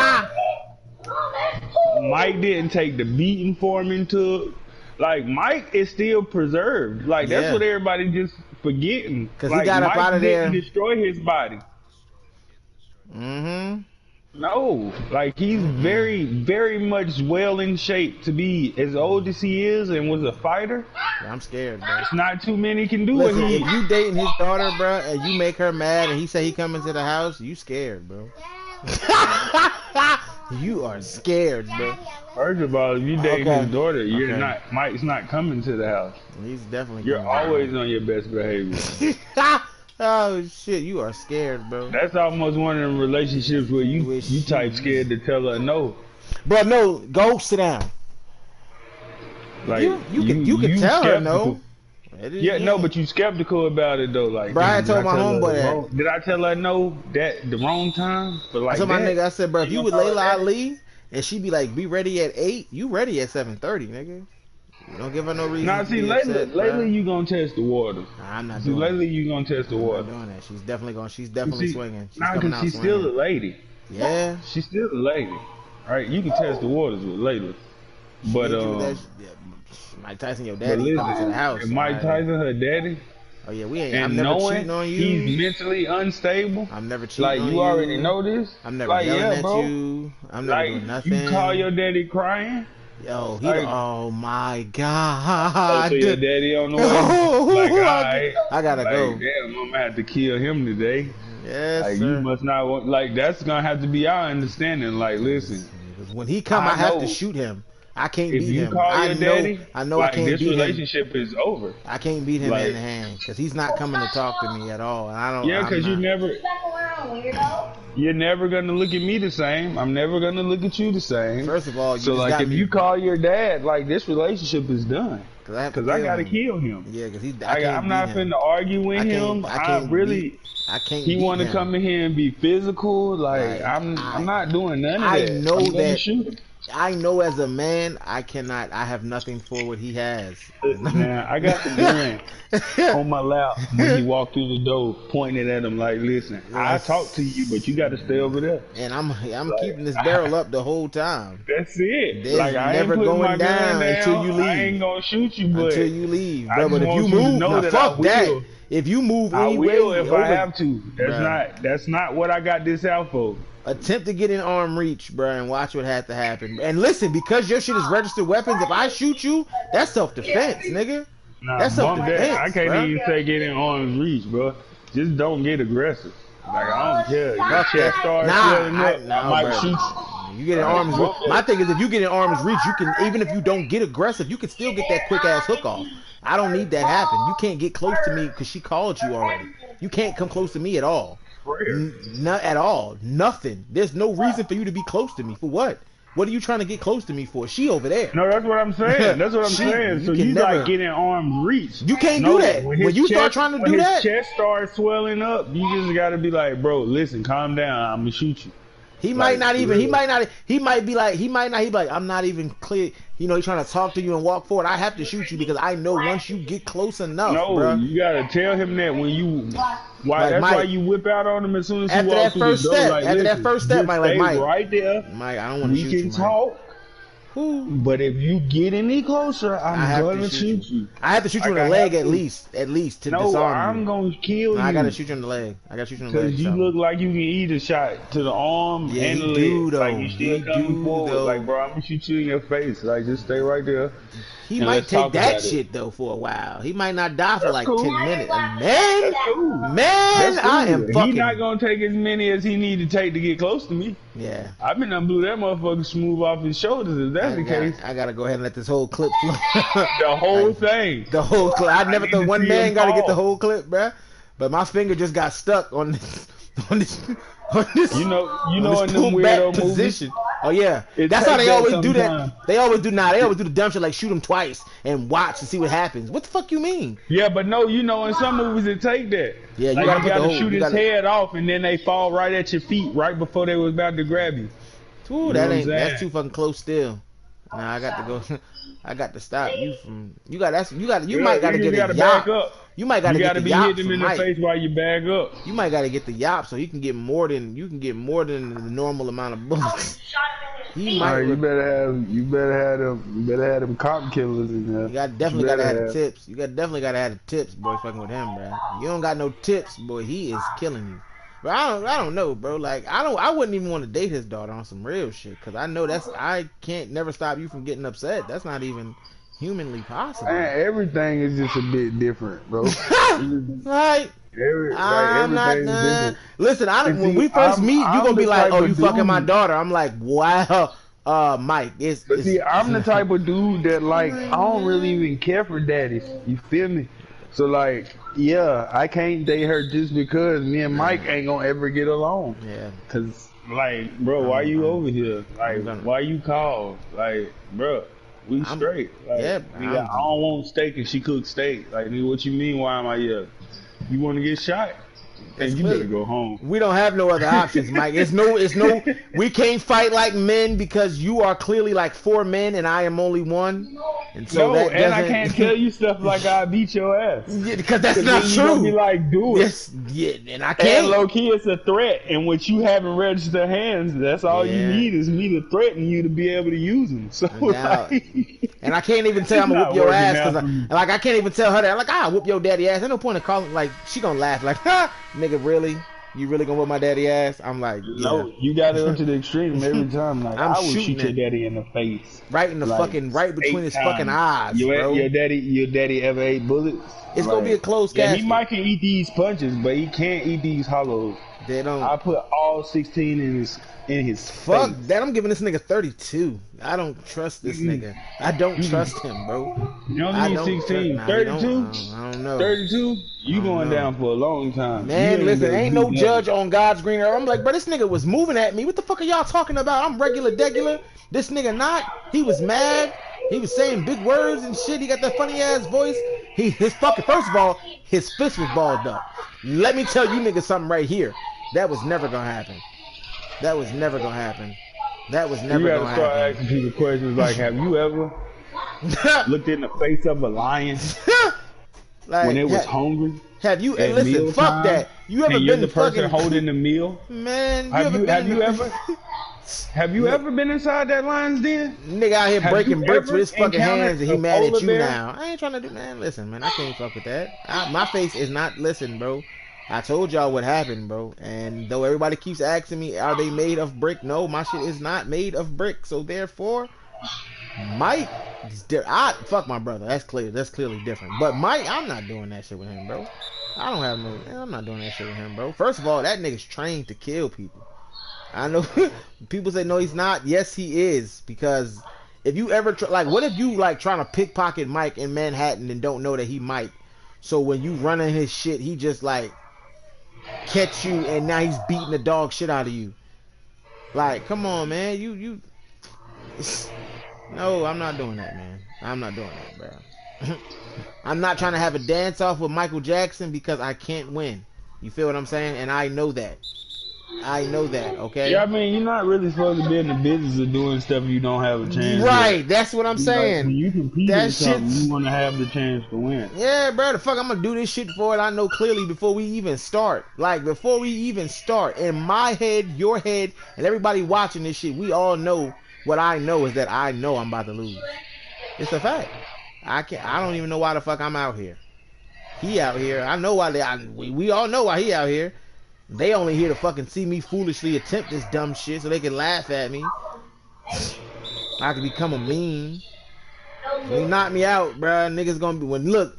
Mike didn't take the beating Foreman took. Like, Mike is still preserved. Like, that's Yeah. what everybody just forgetting. 'Cause he Like, got up Mike outta there. didn't destroy his body. Mm-hmm. No, like, he's very, very much well in shape to be as old as he is and was a fighter. Yeah, I'm scared, bro. Not too many can do what Listen, he. if you dating his daughter, bro, and you make her mad, and he say he coming to the house, you scared, bro. You are scared, bro. First of all, if you date Okay. his daughter, you're Okay. Mike's not coming to the house. He's definitely. You're coming. always on your best behavior. Oh shit, you are scared, bro. That's almost one of them relationships where you Wish you type scared to tell her no. Bro, no, go sit down. Like You could tell her skeptical. no. It is, Yeah, no, but you skeptical about it though. Like, bro, I damn, told my homeboy that. did I tell her no that the wrong time? But I like told my that, nigga, I said, bro, if you gonna would call her Layla daddy? Ali and she be like, be ready at 8, you ready at 7:30, nigga. You don't give her no reason Nah, to see, be upset, bro. lately you gonna test the water. Nah, I'm not See, doing lately that. you gonna test the I'm water. not doing that. She's You definitely see, swinging. She's nah, coming cause out she's swinging. still a lady. Yeah. She's still a lady, right? You can test the waters with Layla, She but hit you with that Mike Tyson, your but daddy coming to the listen, house. if Mike alright. Tyson her daddy, Oh yeah, we ain't. I'm and never knowing cheating on you. he's mentally unstable, I'm never cheating like on you already know this. I'm never like, yelling yeah, at bro. you. I'm never Like doing nothing. you call your daddy crying. Yo, like- oh my Oh, god. so your daddy on the way. Oh, Like, alright. I gotta Like, go. damn, I'm gonna have to kill him today. Yes, Like, sir. you must not want. Like, that's gonna have to be our understanding. Like, listen, When he come, I I have know. to shoot him. I can't if beat you him. call I your know. daddy, I know like, I can't this beat him. relationship is over. I can't beat him like- hand in hand because he's not coming to talk to me at all. And I don't. Yeah, because I'm not- Back around, weirdo. you're never gonna look at me the same. I'm never gonna look at you the same. First of all, you So just like, got if me, you call your dad, like, this relationship is done. because I gotta kill him. Yeah, because he. I'm not finna argue with him. I really. I can't. He beat want to him. come in here and be physical. Like, Right. I'm not doing none of I that. know I'm gonna that- shoot him. I know as a man, I cannot. I have nothing for what he has. Man, I got the gun on my lap when he walked through the door, pointing at him like, "Listen, I talk to you, but you got to stay over there." And I'm keeping this barrel up the whole time That's it. There's like, I never ain't putting going my down gun down until you leave. I ain't gonna shoot you, but until you leave, I bro. just But if want you you to move, know now that fuck I will. that. If you move I anyway, will if I have to. Bruh. That's not what I got this out for. attempt to get in arm reach, bro, and watch what had to happen. And listen, because your shit is registered weapons, if I shoot you, that's self-defense, nigga. Nah, That's bump self-defense, that. I can't bruh. even take it in arm's reach, bro. Just don't get aggressive. Like, I don't care. Your Fuck chest that. starts Nah, swelling up, nah, I might bro. shoot you. You get in arm's reach. My thing is, if you get in arm's reach, you can, even if you don't get aggressive, you can still get that quick ass hook off. I don't need that happen. You can't get close to me because she called you already. You can't come close to me at all. Not at all. Nothing. There's no reason for you to be close to me. For what? What are you trying to get close to me for? She over there. No, that's what I'm saying. That's what I'm She- saying. you So can you never- like get in arm's reach. You can't No, do that. When his you start trying to do when that, his chest starts swelling up, you just gotta be like, bro, listen, calm down. I'm gonna shoot you. he might not even. He really. might not. He might be like. He might not. He be like, I'm not even clear. You know, he's trying to talk to you and walk forward. I have to shoot you because I know once you get close enough, No, bruh. you gotta tell him that when you. Why? Like, that's Mike, why you whip out on him as soon as after you walk that through first the door. step, Like, after that listen, first step, just Mike, like, stay Mike, right there. Mike, I don't want to We shoot can you, Mike. talk. Who? But if you get any closer, I I'm have gonna to shoot shoot you. I have to shoot you in the Like, I leg have at to. least to No, disarm I'm you. gonna kill you. I gotta shoot you in the leg. I gotta shoot you in the leg. Because you something. look like you can eat a shot to the arm Yeah, and he the do, leg. though. Like, you still He coming do, forward. though. Like, bro, I'm gonna shoot you in your face. Like, just stay right there. He and might let's take talk that about it. shit though for a while. He might not die for That's like cool. 10 minutes. Man, That's cool. man, That's I cool. am fucking. He not gonna take as many as he need to take to get close to me. Yeah. I've been done blew that motherfucker smooth off his shoulders. If that's the case, I gotta go ahead and let this whole clip flow. the whole Like, thing. The whole clip. I never need thought to one see man him gotta get the fall. whole clip, bruh. But my finger just got stuck on this, on this, on this. You know on in this them pulled back weirdo movies. position. Oh yeah, It that's how takes they that always do sometime. that. They always do now. They always do the dumb shit like shoot them twice and watch to see what happens. What the fuck you mean? Yeah, but no, you know, in some movies it take that. Yeah, you like, gotta put the whole- shoot you his gotta- head off, and then they fall right at your feet right before they was about to grab you. Ooh, know that what I'm ain't. That's saying? too fucking close still. Nah, I got to go. I got to stop you from. You got. That's. You got. You might got to you get a gotta yop. back up. You might got to You get gotta the be yop hitting him from in the Mike. face while you back up. You might got to get the yop so you can get more than the normal amount of bullets. He might. You better have them cop killers in there. You definitely got to have the tips. You definitely got to have the tips, boy. Fucking with him, bro. You don't got no tips, boy. He is killing you. But I don't know, bro. Like I wouldn't even want to date his daughter on some real shit because I know I can't never stop you from getting upset. That's not even humanly possible. Man, everything is just a bit different, bro. Right. I'm not. everything's different. Listen, And when see, we first meet, you I'm gonna be the like, type "Oh, of you fucking my dude- daughter." I'm like, "Wow, Mike." But see, I'm the type of dude that like I don't really even care for daddies. You feel me? So like, yeah, I can't date her just because me and Mike ain't gonna ever get along. Yeah. Cause like, bro, why you over here? Like, why you call? Like, bro, we straight. Like, Yeah, nigga, I don't want steak and she cooks steak. Like, nigga, what you mean? Why am I here? You want to get shot? And you better go home. We don't have no other options, Mike. It's no. We can't fight like men because you are clearly like 4 men and I am only 1. And so that and I can't tell you stuff like I beat your ass. Yeah, because that's not true. Gonna be like, do it. Yes, yeah, and I can't. And low key, it's a threat. And with you having registered hands, that's all you need is me to threaten you to be able to use them. So now, and I can't even tell I'm gonna whoop your ass because like I can't even tell her that like I'll whoop your daddy ass. There's no point in calling. Like she gonna laugh like, ha, nigga, really? You really gonna whip my daddy ass? I'm like, yeah. No, you got it up to the extreme every time. Like I would shoot your daddy in the face, right in the like, fucking right between his fucking eyes, bro. Your daddy ever ate bullets? It's gonna be a closed casket. He might can eat these punches, but he can't eat these hollows. They don't. I put all 16 in his fuck face. That. I'm giving this nigga 32. I don't trust this nigga. I don't trust him, bro. You only need 16. 32? I don't know. 32? You going down for a long time. Man, listen, ain't no judge on God's green earth. I'm like, bro, this nigga was moving at me. What the fuck are y'all talking about? I'm regular. This nigga not. He was mad. He was saying big words and shit. He got that funny ass voice. First of all, his fist was balled up. Let me tell you niggas something right here. That was never gonna happen. That was never gonna happen. You gotta start asking people questions like, have you ever looked in the face of a lion like, when it was hungry? Have you listen? Fuck that. You ever been the person holding the meal? Man, have you ever been inside that lion's den? Nigga out here breaking bricks with his fucking hands and he mad at you now. I ain't trying to do, man. Listen, man, I can't fuck with that. My face is not. Listen, bro. I told y'all what happened, bro. And though everybody keeps asking me, are they made of brick? No, my shit is not made of brick. So therefore, Mike, fuck my brother. That's clear. That's clearly different. But Mike, I'm not doing that shit with him, bro. I'm not doing that shit with him, bro. First of all, that nigga's trained to kill people. I know people say no, he's not. Yes, he is. Because if you ever what if you like trying to pickpocket Mike in Manhattan and don't know that he Mike? So when you running his shit, he just like catch you and now he's beating the dog shit out of you. Like, come on, man. You No, I'm not doing that, man. I'm not doing that, bro. I'm not trying to have a dance off with Michael Jackson because I can't win. You feel what I'm saying? And I know that. Okay? Yeah, I mean, you're not really supposed to be in the business of doing stuff you don't have a chance. Right, that's what I'm saying. Like, when you compete in something, you want to have the chance to win. Yeah, bro, the fuck, I'm gonna do this shit for it. I know clearly before we even start. Like, before we even start, in my head, your head, and everybody watching this shit, we all know what I know is that I know I'm about to lose. It's a fact. I don't even know why the fuck I'm out here. He out here. I know why we all know why he out here. They only here to fucking see me foolishly attempt this dumb shit so they can laugh at me. I can become a meme. When he knock me out, bruh, niggas gonna be,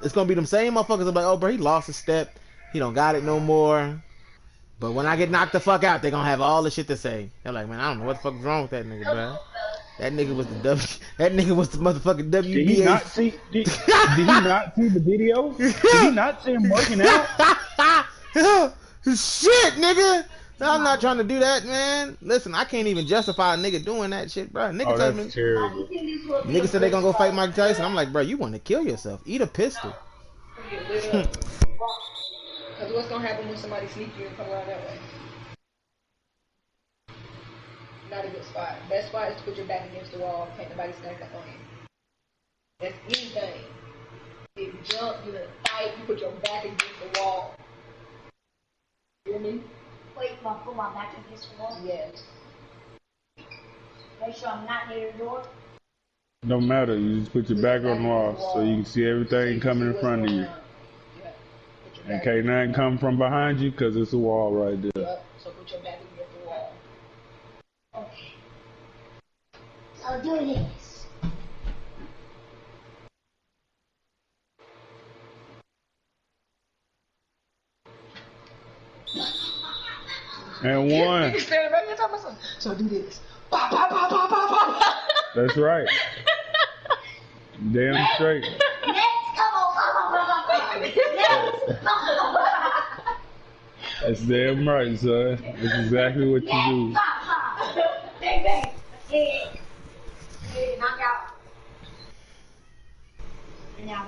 it's gonna be them same motherfuckers. I'm like, oh, bro, he lost a step. He don't got it no more. But when I get knocked the fuck out, they gonna have all the shit to say. They're like, man, I don't know what the fuck is wrong with that nigga, bruh. That nigga was the motherfucking WBA. Did he not see the video? Did he not see him working out? Shit, nigga. I'm not trying to do that, man. Listen, I can't even justify a nigga doing that shit, bro. Nigga that's terrible. Nigga said they gonna go fight Mike Tyson. I'm like, bro, you want to kill yourself? Eat a pistol. Because what's gonna happen when somebody sneaks you and come around that way? Not a good spot. Best spot is to put your back against the wall. Can't nobody stand up on you. That's anything. You jump, you fight, you put your back against the wall. You hear me? Wait, I put my back against the wall? Yes. Make sure I'm not near the door? No matter, you just put your back on the wall so you can see everything coming in front of you. And can't nothing come from behind you because it's a wall right there. Yep. So put your back against the wall. Okay. I'll do this. And one. So do this. Bah, bah, bah, bah, bah, bah. That's right. Damn straight. Next, come on. That's damn right, son. That's exactly what you do. Bang, bang. Hey, hey, knock out. And now,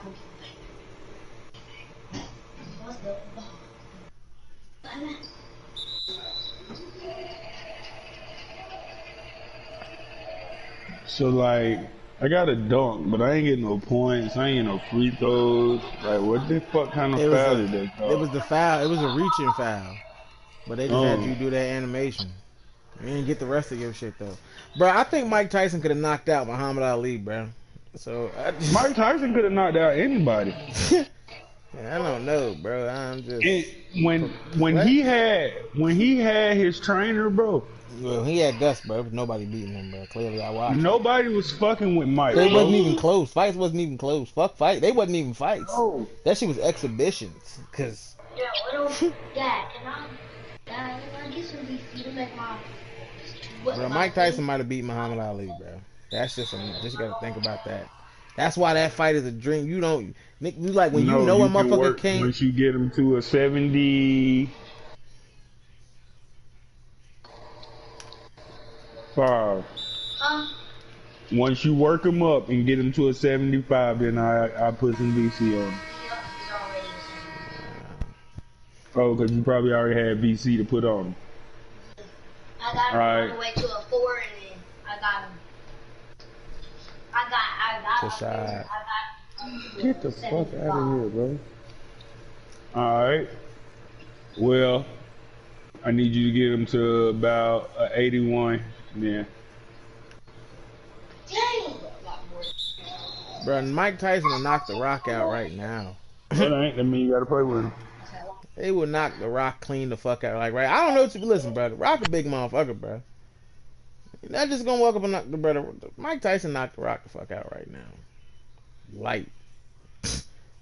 what's the ball? So like, I got a dunk, but I ain't getting no points. I ain't getting no free throws. Like, what the fuck kind of It was foul a, did they call? it was the foul. It was a reaching foul, but they just had you do that animation. You didn't get the rest of your shit though, bro. I think Mike Tyson could have knocked out Muhammad Ali, bro. So Mike Tyson could have knocked out anybody. I don't know, bro. I'm just And when he had his trainer, bro, well, he had Gus, bro. But nobody beating him, bro. Clearly, I watched. nobody was fucking with Mike. They bro. wasn't even close. Fights wasn't even close. Fuck fight. They wasn't even fights. No. That shit was exhibitions. Cause Yeah, what don't, Dad, can I get some beef to make my... bro, Mike Tyson might have beat Muhammad Ali, bro. That's just gotta think about that. That's why that fight is a dream. You don't, Nick. You like when you know a can motherfucker work can't. once you get him to a 75. Once you work him up and get him to a 75, then I put some VC on him. Oh, because you probably already had VC to put on him. I got him Right. all the way to a 4, and then I got him. I got Good shot. Get the fuck out of here, bro. Alright. Well, I need you to get him to about 81. Yeah. Dang! Bro, Mike Tyson will knock The Rock out right now. That ain't. That mean you gotta play with him. They will knock The Rock clean the fuck out. Like, right? I don't know what you listen, bro. The Rock a big motherfucker, bro. You're not just gonna walk up and knock the brother. Mike Tyson knocked The Rock the fuck out right now. Light.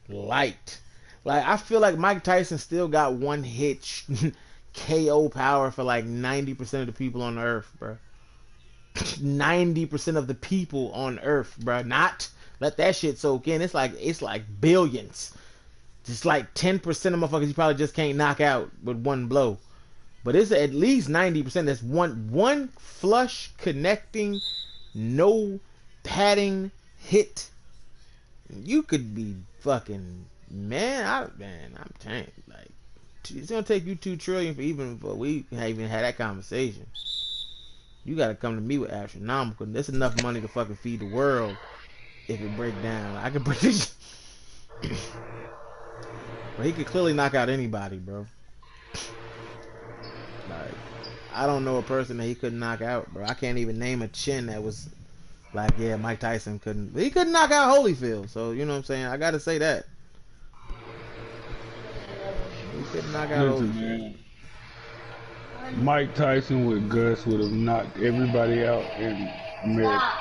Light. Like, I feel like Mike Tyson still got one hit KO power for like 90% of the people on Earth, bro. 90% of the people on Earth, bro. Not let that shit soak in. It's like billions. Just like 10% of motherfuckers you probably just can't knock out with one blow. But it's at least 90%. That's one flush connecting, no padding hit. You could be fucking I'm telling you, like, it's gonna take you $2 trillion for we even had that conversation. You gotta come to me with astronomical. There's enough money to fucking feed the world if it break down. I could break this. But he could clearly knock out anybody, bro. Like, I don't know a person that he couldn't knock out, bro. I can't even name a chin that was like, yeah, Mike Tyson couldn't. He couldn't knock out Holyfield, so you know what I'm saying. I gotta say that he couldn't knock out Listen, Holyfield. man. Mike Tyson with Gus would have knocked everybody out in America.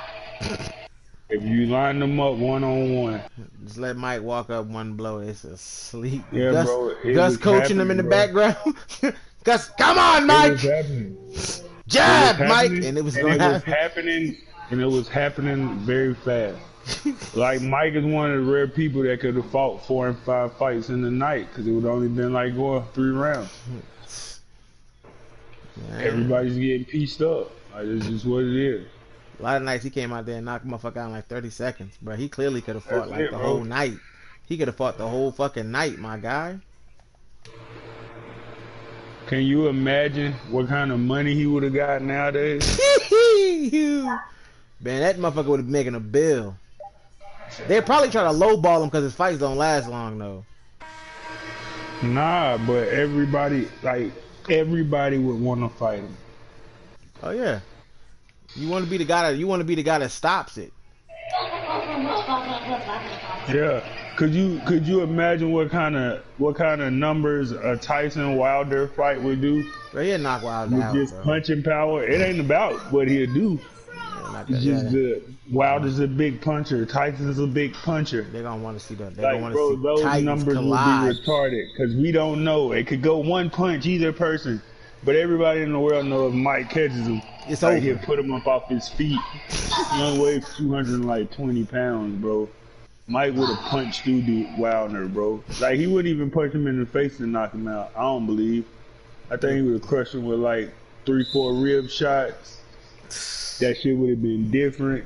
If you line them up 1-on-1. Just let Mike walk up one blow. It's a sleep. Yeah, Gus, bro. It Gus was coaching him in the happening, bro. background. Gus, come on, It Mike. was happening. Jab, It was Mike. happening, And it was and going it to was happen. happening, and it was happening very fast. Like, Mike is one of the rare people that could have fought 4 and 5 fights in the night, because it would only been like going 3 rounds. Man. Everybody's getting pieced up. Like, it's just what it is. A lot of nights he came out there and knocked the motherfucker out in like 30 seconds, bro. He clearly could have fought That's like it, the bro. whole night. He could have fought the whole fucking night, my guy. Can you imagine what kind of money he would have got nowadays? Man, that motherfucker would have been making a bill. They'd probably try to lowball him because his fights don't last long, though. Nah, but everybody would want to fight him. Oh yeah, you want to be the guy that stops it. Yeah. Could you imagine what kind of numbers a Tyson Wilder fight would do Bro, he'll knock Wilder with out, just bro. punching power? It ain't about what he'll do. It's just Wilder's a big puncher. Tyson's a big puncher. They're gonna want to see that. They're Like, gonna want bro, to see those Titans numbers collide. will be retarded because we don't know. It could go one punch either person, but everybody in the world knows if Mike catches him, It's like, over. he'll put him up off his feet. He only weighs 220 pounds, bro. Mike would have punched through Wilder, bro. Like he wouldn't even punch him in the face and knock him out. I don't believe. I think he would have crushed him with like 3-4 rib shots. That shit would have been different.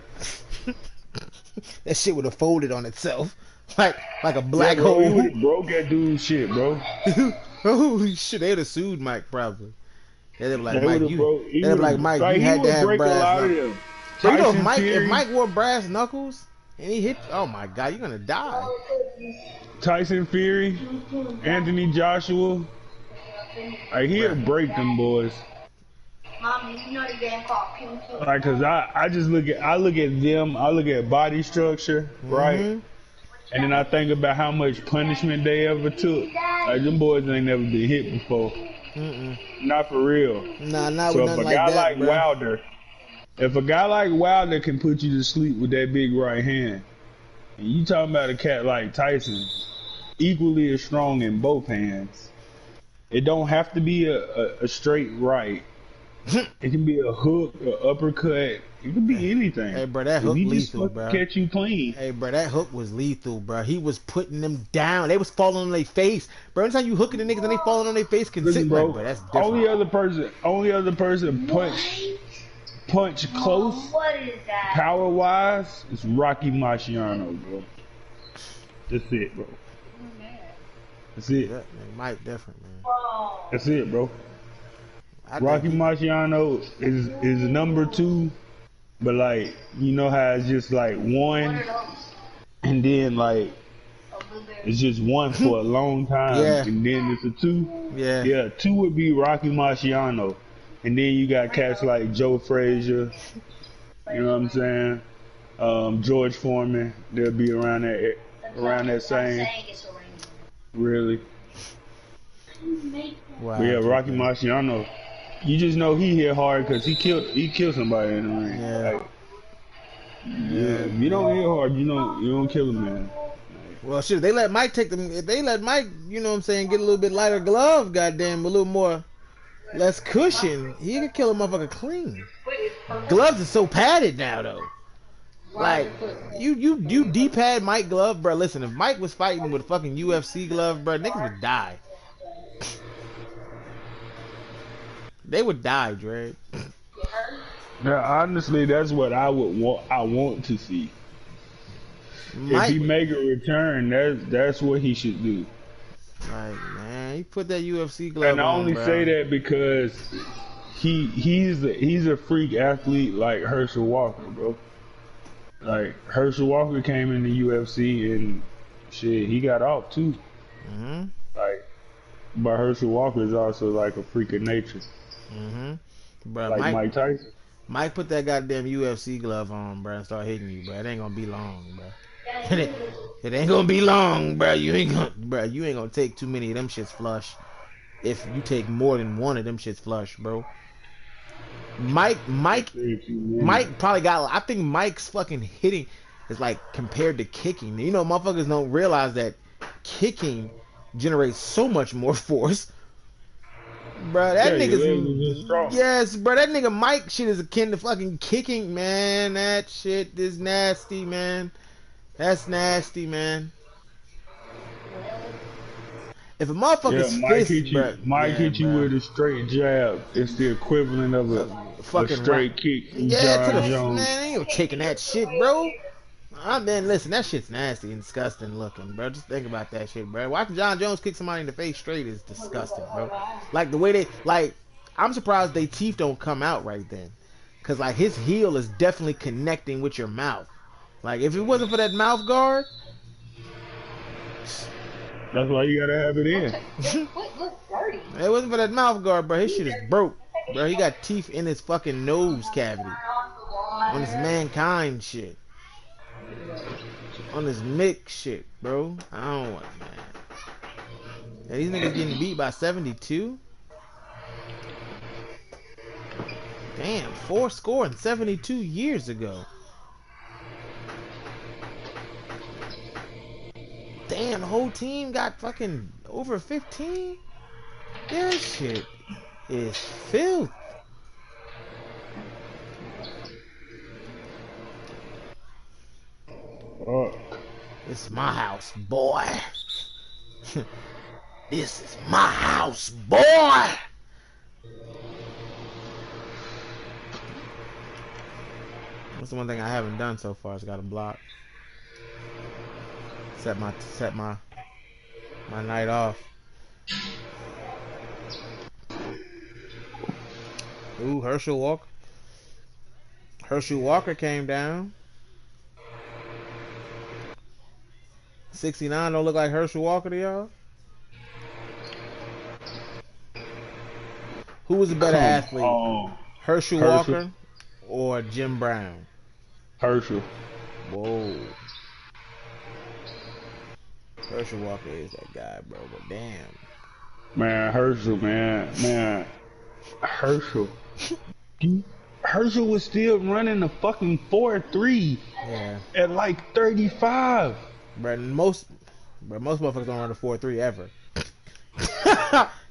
That shit would have folded on itself. Like a black bro, hole. He would have broke that dude's shit, bro. Holy shit, they'd have sued Mike probably. They'd be like, They Mike, would've broke- he they'd be like, would've- Mike, like, you he had would to have break a brass lot of knuckles. them. But you know, Tyson if Fury- Mike wore brass knuckles and he hit, oh my god, you're gonna die. Tyson Fury, Anthony Joshua, like he'd break them boys. Mom, you know the game called Pew Pew? Like, cause I just look at them. I look at body structure, right? Mhm. And then I think about how much punishment they ever took. Like them boys ain't never been hit before. Not for real. Nah, not So with if nothing a guy like that, like bro. Wilder, if a guy like Wilder can put you to sleep with that big right hand, and you talking about a cat like Tyson, equally as strong in both hands. It don't have to be a straight right. It can be a hook, an uppercut. It could be anything. Hey, bro, that If hook he just lethal, fucking bro. catch you clean. Hey, bro, that hook was lethal, bro. He was putting them down. They was falling on their face. Bro, anytime you hooking the niggas and they falling on their face, Listen, consent, bro. like, bro, that's different. Only other person punch close, What is that? power wise, is Rocky Marciano, bro. That's it, bro. That's it. That, man, Mike different, man. Bro. That's it, bro. I Rocky think Marciano is number 2, but like you know how it's just like What one, are those? and then like A blueberry. it's just one for a long time, Yeah. and then it's a 2. yeah. Yeah, 2 would be Rocky Marciano, and then you got cats like Joe Frazier. You know what I'm saying? George Foreman. They'll be around that same. Really. Wow. But yeah, Rocky Marciano. You just know he hit hard because he killed somebody in the ring. Yeah. Like, yeah. If you don't hit hard, you don't kill a man. Well, shit, if they let Mike take them. If they let Mike, you know what I'm saying, get a little bit lighter glove, goddamn, a little more, less cushion, he could kill a motherfucker clean. Gloves are so padded now, though. Like, you D-pad Mike glove, bro. Listen, if Mike was fighting with a fucking UFC glove, bro, niggas would die. They would die, Dre. Yeah, honestly, that's what I want to see. Mike, If he make a return, that's what he should do. like, man, he put that UFC glove And I on, only bro. say that because he's a freak athlete like Herschel Walker, bro. Like Herschel Walker came in the UFC and shit, he got off too. Mm-hmm. Like, but Herschel Walker is also like a freak of nature, Mm-hmm. Bro, like Mike Tyson. Mike put that goddamn UFC glove on, bro, and start hitting you, bro. It ain't gonna be long, bro. It ain't gonna be long, bro. You ain't gonna take too many of them shits flush. If you take more than one of them shits flush, bro. Mike probably got. I think Mike's fucking hitting is like compared to kicking. You know, motherfuckers don't realize that kicking generates so much more force. Bro, that Yeah, your legs are just nigga's strong. yes, bro. That nigga Mike shit is akin to fucking kicking, man. That shit is nasty, man. That's nasty, man. If a motherfucker's Mike fist, hit you. bro, Mike hit you bro. with a straight jab. It's the equivalent of a Fucking straight kick from Yeah, to John the Jones. man, ain't no taking that shit, bro. Man, listen, that shit's nasty and disgusting looking, bro. Just think about that shit, bro. Watching John Jones kick somebody in the face straight is disgusting, bro. Like the way I'm surprised they teeth don't come out right then, cause like his heel is definitely connecting with your mouth. Like if it wasn't for that mouth guard, That's why you gotta have it in. Look dirty. it wasn't for that mouth guard, bro. His shit is broke, bro. He got teeth in his fucking nose cavity on his mankind shit. On this mix shit, bro. I don't want, man. Yeah, these niggas getting beat by 72? Damn, 4 scoring 72 years ago. Damn, the whole team got fucking over 15? That shit is filth. Fuck. This is my house, boy. This is my house, boy. That's the one thing I haven't done so far. Is got a block. Set my night off. Ooh, Herschel Walker. Herschel Walker came down. 69 don't look like Herschel Walker to y'all? Who was a better athlete? Herschel Walker or Jim Brown? Herschel. Whoa. Herschel Walker is that guy, bro, but damn. Man, Herschel, man. Herschel. Herschel was still running the fucking 4.3 at like 35. Bro, most motherfuckers don't run a 4.3 ever.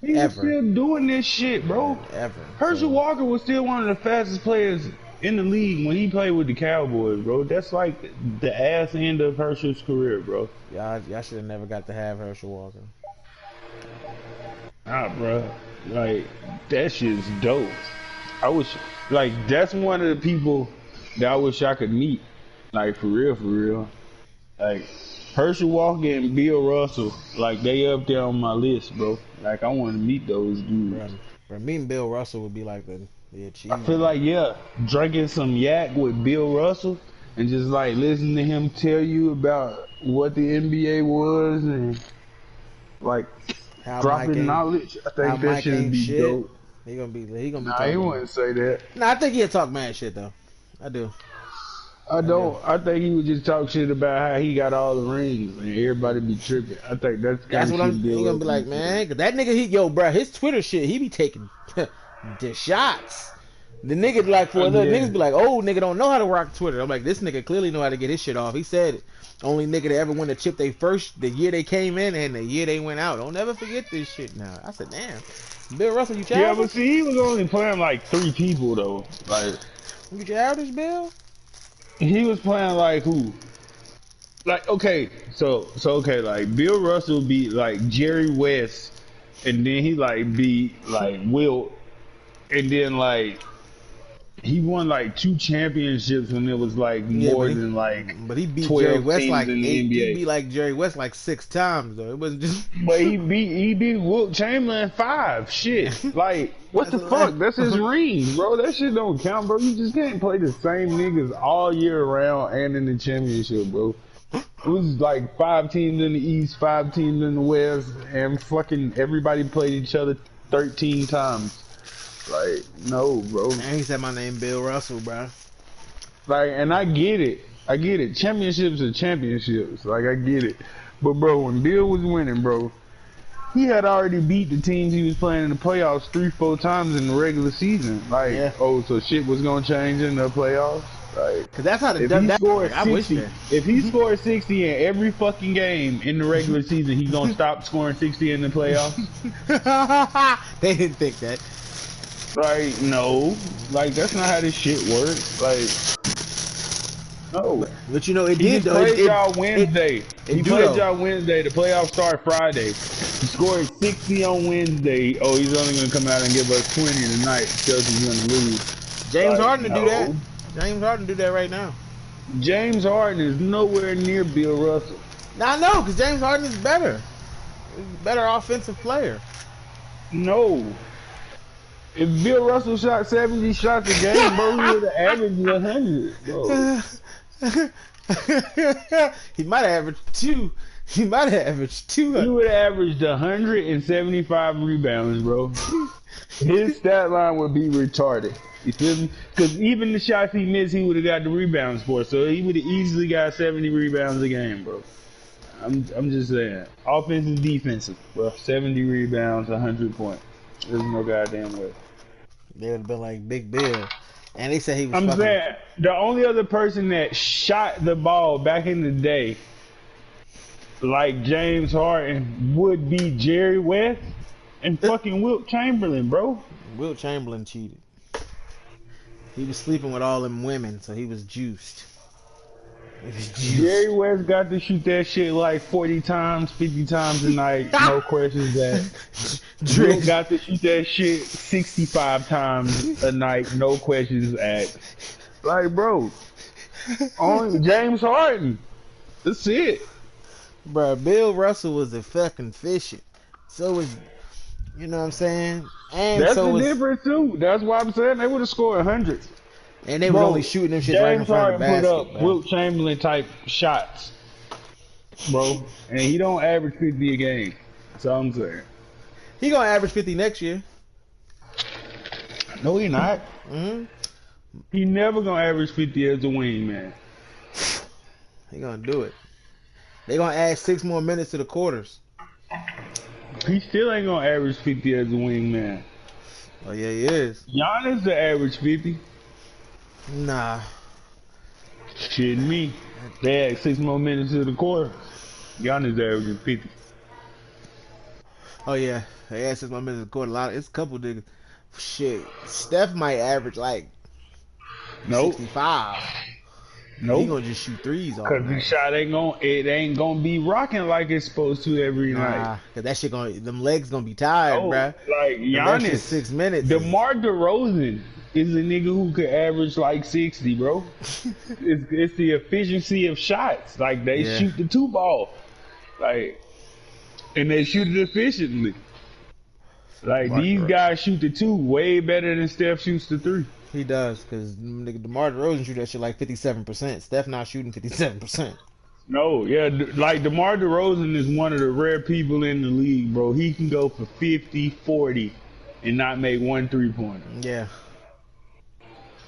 He's still doing this shit, bro. Ever. Herschel Walker was still one of the fastest players in the league when he played with the Cowboys, bro. That's like the ass end of Herschel's career, bro. Y'all should have never got to have Herschel Walker. Nah, bro. Like, that shit's dope. I wish, like, that's one of the people that I wish I could meet. Like, for real. Like, Herschel Walker and Bill Russell, like, they up there on my list, bro. Like, I want to meet those dudes. Bro, meeting Bill Russell would be like the achievement. I feel like, drinking some yak with Bill Russell and just, like, listening to him tell you about what the NBA was and, like, dropping knowledge. I think that should be dope. He gonna be Nah, he wouldn't say that. Nah, I think he'll talk mad shit, though. I do. I think he would just talk shit about how he got all the rings and everybody be tripping. I think that's what I'm. He gonna be like, man, cause that nigga, bro, his Twitter shit, he be taking the shots. The nigga like for other niggas be like, oh, nigga don't know how to rock Twitter. I'm like, this nigga clearly know how to get his shit off. He said it. Only nigga that ever win a chip the year they came in and the year they went out. Don't never forget this shit now. I said, damn. Bill Russell, you childish? Yeah, but see, he was only playing like 3 people though. Like, you childish, Bill? He was playing like who? Like, okay, so okay, like Bill Russell beat like Jerry West, and then he like beat like Wilt, and then like he won like 2 championships when it was like more than like. But he beat 12 Jerry West like in 8. the NBA. He beat like Jerry West like 6 times though. It wasn't just. But he beat Wilt Chamberlain 5. Shit, like what the fuck? That's his ring, bro. That shit don't count, bro. You just can't play the same niggas all year round and in the championship, bro. It was like 5 teams in the East, 5 teams in the West, and fucking everybody played each other 13 times. Like, no, bro. And he said my name Bill Russell, bro. Like, and I get it. Championships are championships. Like, I get it. But, bro, when Bill was winning, bro, he had already beat the teams he was playing in the playoffs 3-4 times in the regular season. Like, so shit was gonna change in the playoffs. Like, cause that's how the if he scored 60 in every fucking game in the regular season, he's gonna stop scoring 60 in the playoffs. They didn't think that. Like, no. Like, that's not how this shit works. Like, no. But you know, it he did though. Played y'all Wednesday. He played y'all though. Wednesday. The playoffs start Friday. He scored 60 on Wednesday. Oh, he's only gonna come out and give us 20 tonight. Chelsea's gonna lose. James Harden to do that. James Harden do that right now. James Harden is nowhere near Bill Russell. Now I know, cause James Harden is better. He's a better offensive player. No. If Bill Russell shot 70 shots a game, bro, he would have averaged 100, bro. He might have averaged 2. He might have averaged 200. He would have averaged 175 rebounds, bro. His stat line would be retarded. You feel me? Because even the shots he missed, he would have got the rebounds for. So he would have easily got 70 rebounds a game, bro. I'm just saying. Offensive, defensive, bro. 70 rebounds, 100 points. There's no goddamn way. They would have been like Big Bill. And they said he was I'm saying, the only other person that shot the ball back in the day, like James Harden, would be Jerry West and fucking Wilt Chamberlain, bro. Wilt Chamberlain cheated. He was sleeping with all them women, so he was juiced. Jerry West got to shoot that shit like 40 times, 50 times a night, no questions asked. Drake got to shoot that shit 65 times a night, no questions asked. Like, bro, on James Harden. That's it. Bro, Bill Russell was a fucking efficient. So was, you know what I'm saying? And That's so the was, difference too. That's why I'm saying they would have scored hundreds. and they were only shooting them shit right in James front of the Harden basket, put up bro. Wilt Chamberlain type shots, bro, and he don't average 50 a game. That's all I'm saying. He gonna average 50 next year. No, he not. Mm-hmm. He never gonna average 50 as a wing, man. He gonna do it. They gonna add 6 more minutes to the quarters. He still ain't gonna average 50 as a wing, man. Oh yeah, he is. Giannis the average 50. Nah. Shit me. They add 6 more minutes to the quarter. Giannis averaging 50. Oh yeah, they add 6 more minutes to the quarter. It's a couple niggas. Shit, Steph might average like Nope. 65. Nope. He gonna just shoot threes all Cause the night. shot ain't gonna be rocking like it's supposed to every night. Nah, cause that shit them legs gonna be tired, Oh, bruh. like That shit Giannis, 6 minutes. DeMar DeRozan is a nigga who could average like 60, bro. it's the efficiency of shots. Like they Yeah. shoot the 2 ball, like, and they shoot it efficiently. Like DeMar these DeRozan. guys shoot the 2 way better than Steph shoots the 3. He does, cause nigga DeMar DeRozan shoot that shit like 57%. Steph not shooting 57%. No, yeah, like DeMar DeRozan is one of the rare people in the league, bro. He can go for 50, 40, and not make 1 3-pointer. Yeah.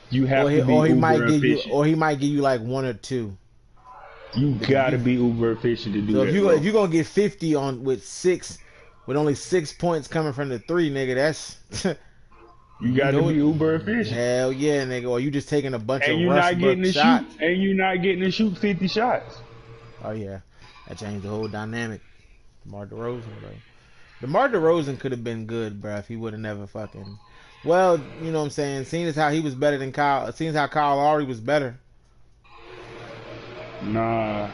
You have to be or he uber might give you, efficient. or he might give you like 1 or 2. You gotta be uber efficient to do So that. if you gonna get 50 on with only 6 points coming from the 3, nigga, that's you gotta know be uber efficient. hell yeah, nigga. Or you just taking a bunch And of you're not getting Westbrook to shots. shoot. And you're not getting to shoot 50 shots. Oh yeah, that changed the whole dynamic. DeMar DeRozan, bro. DeMar DeRozan could have been good, bro, if he would have never fucking. Well, you know what I'm saying. Seeing as how he was better than Kyle, seeing as how Kyle Lowry was better. Nah.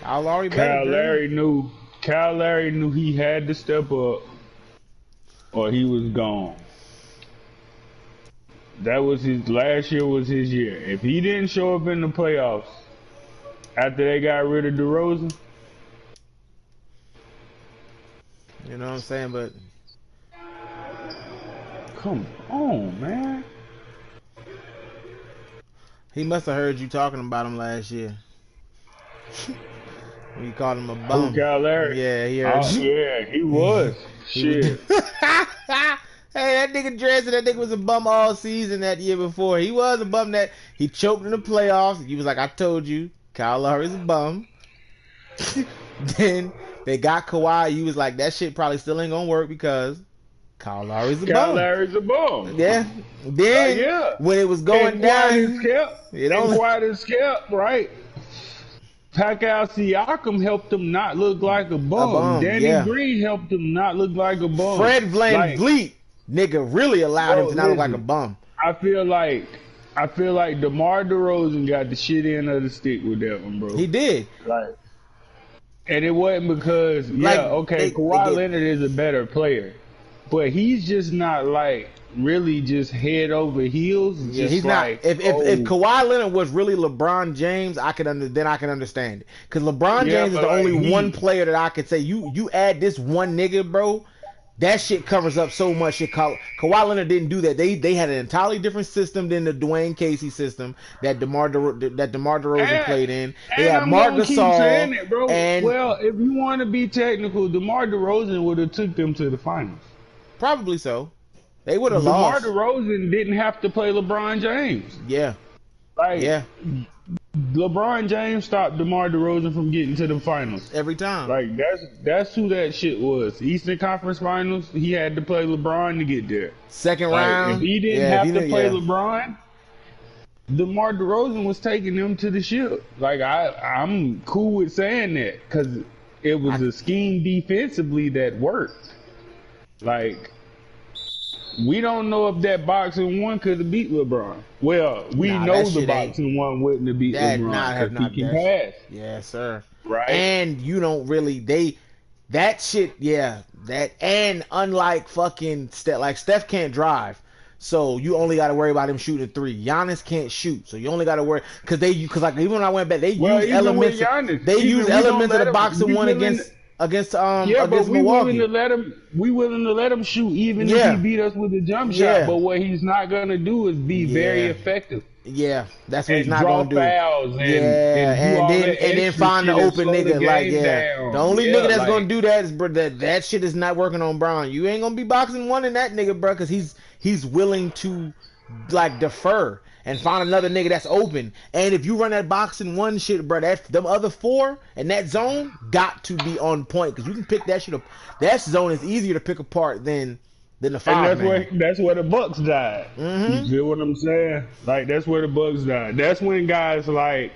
Kyle Lowry better. Kyle Larry knew he had to step up, or he was gone. That was last year was his year. If he didn't show up in the playoffs after they got rid of DeRozan, You know what I'm saying, but come on, man. he must have heard you talking about him last year. When you called him a bum. Who, Kyle Larry? Yeah, he heard you. Yeah, he was. Shit. Hey, that nigga Dresden, that nigga was a bum all season that year before. He was a bum that he choked in the playoffs. He was like, I told you, Kyle Lowry's a bum. Then they got Kawhi. He was like, that shit probably still ain't gonna work because Kyle Lowry's a Kyle bum. Larry's a bum. Yeah. Then yeah. when it was going down, Quiet as kept, right? Pascal Siakam helped him not look like a bum. Danny yeah. Green helped him not look like a bum. Fred VanVleet, nigga, really allowed him to not look like a listen, bum. I feel like DeMar DeRozan got the shit end of the stick with that one, bro. He did. Like, and it wasn't because Kawhi Leonard is a better player, but he's just not like really just head over heels. Yeah, just he's like, not. If Kawhi Leonard was really LeBron James, I could understand it. Because LeBron James is the only one player that I could say you add this one nigga, bro. That shit covers up so much shit. Kawhi Leonard didn't do that. They had an entirely different system than the Dwayne Casey system that DeMar DeRozan played in. They had Marc Gasol. Bro. And well, if you want to be technical, DeMar DeRozan would have took them to the finals. Probably so. They would have DeMar lost. DeRozan didn't have to play LeBron James. Yeah. Like, yeah. LeBron James stopped DeMar DeRozan from getting to the finals every time. Like that's who that shit was. Eastern Conference Finals, he had to play LeBron to get there. Second round. If he didn't have to play LeBron, DeMar DeRozan was taking them to the ship. Like I'm cool with saying that because it was a scheme defensively that worked. Like We don't know if that boxing one could have beat LeBron. Well, we Nah, know that the shit ain't. boxing one wouldn't have beat That LeBron not have because he not can that. pass, Yes, sir. right? And you don't really that shit. Yeah, that and unlike fucking Steph, like Steph can't drive, so you only got to worry about him shooting three. Giannis can't shoot, so you only got to worry because like even when I went back, they Well, use even with elements. Giannis, They use even we don't elements of let the him. boxing We one willing. Yeah, but against we willing to Milwaukee. let him. We willing to let him shoot, even if he Yeah, beat us with a jump shot. yeah, But what he's not gonna do is be very yeah. effective Yeah, that's what he's and not draw gonna do. fouls Yeah, and do all that and then extra find the shit and open slow the nigga. Like, game yeah, the down. only Yeah, nigga that's gonna like do that is bro. That shit is not working on Brown. You ain't gonna be boxing one in that nigga, bro, because he's willing to like defer and find another nigga that's open. And if you run that boxing one shit, bro, that them other four in that zone got to be on point because you can pick that shit up. That zone is easier to pick apart than the and five man. that's where the Bucks died. You Mm-hmm. feel what I'm saying? Like that's where the Bucks died. That's when guys like,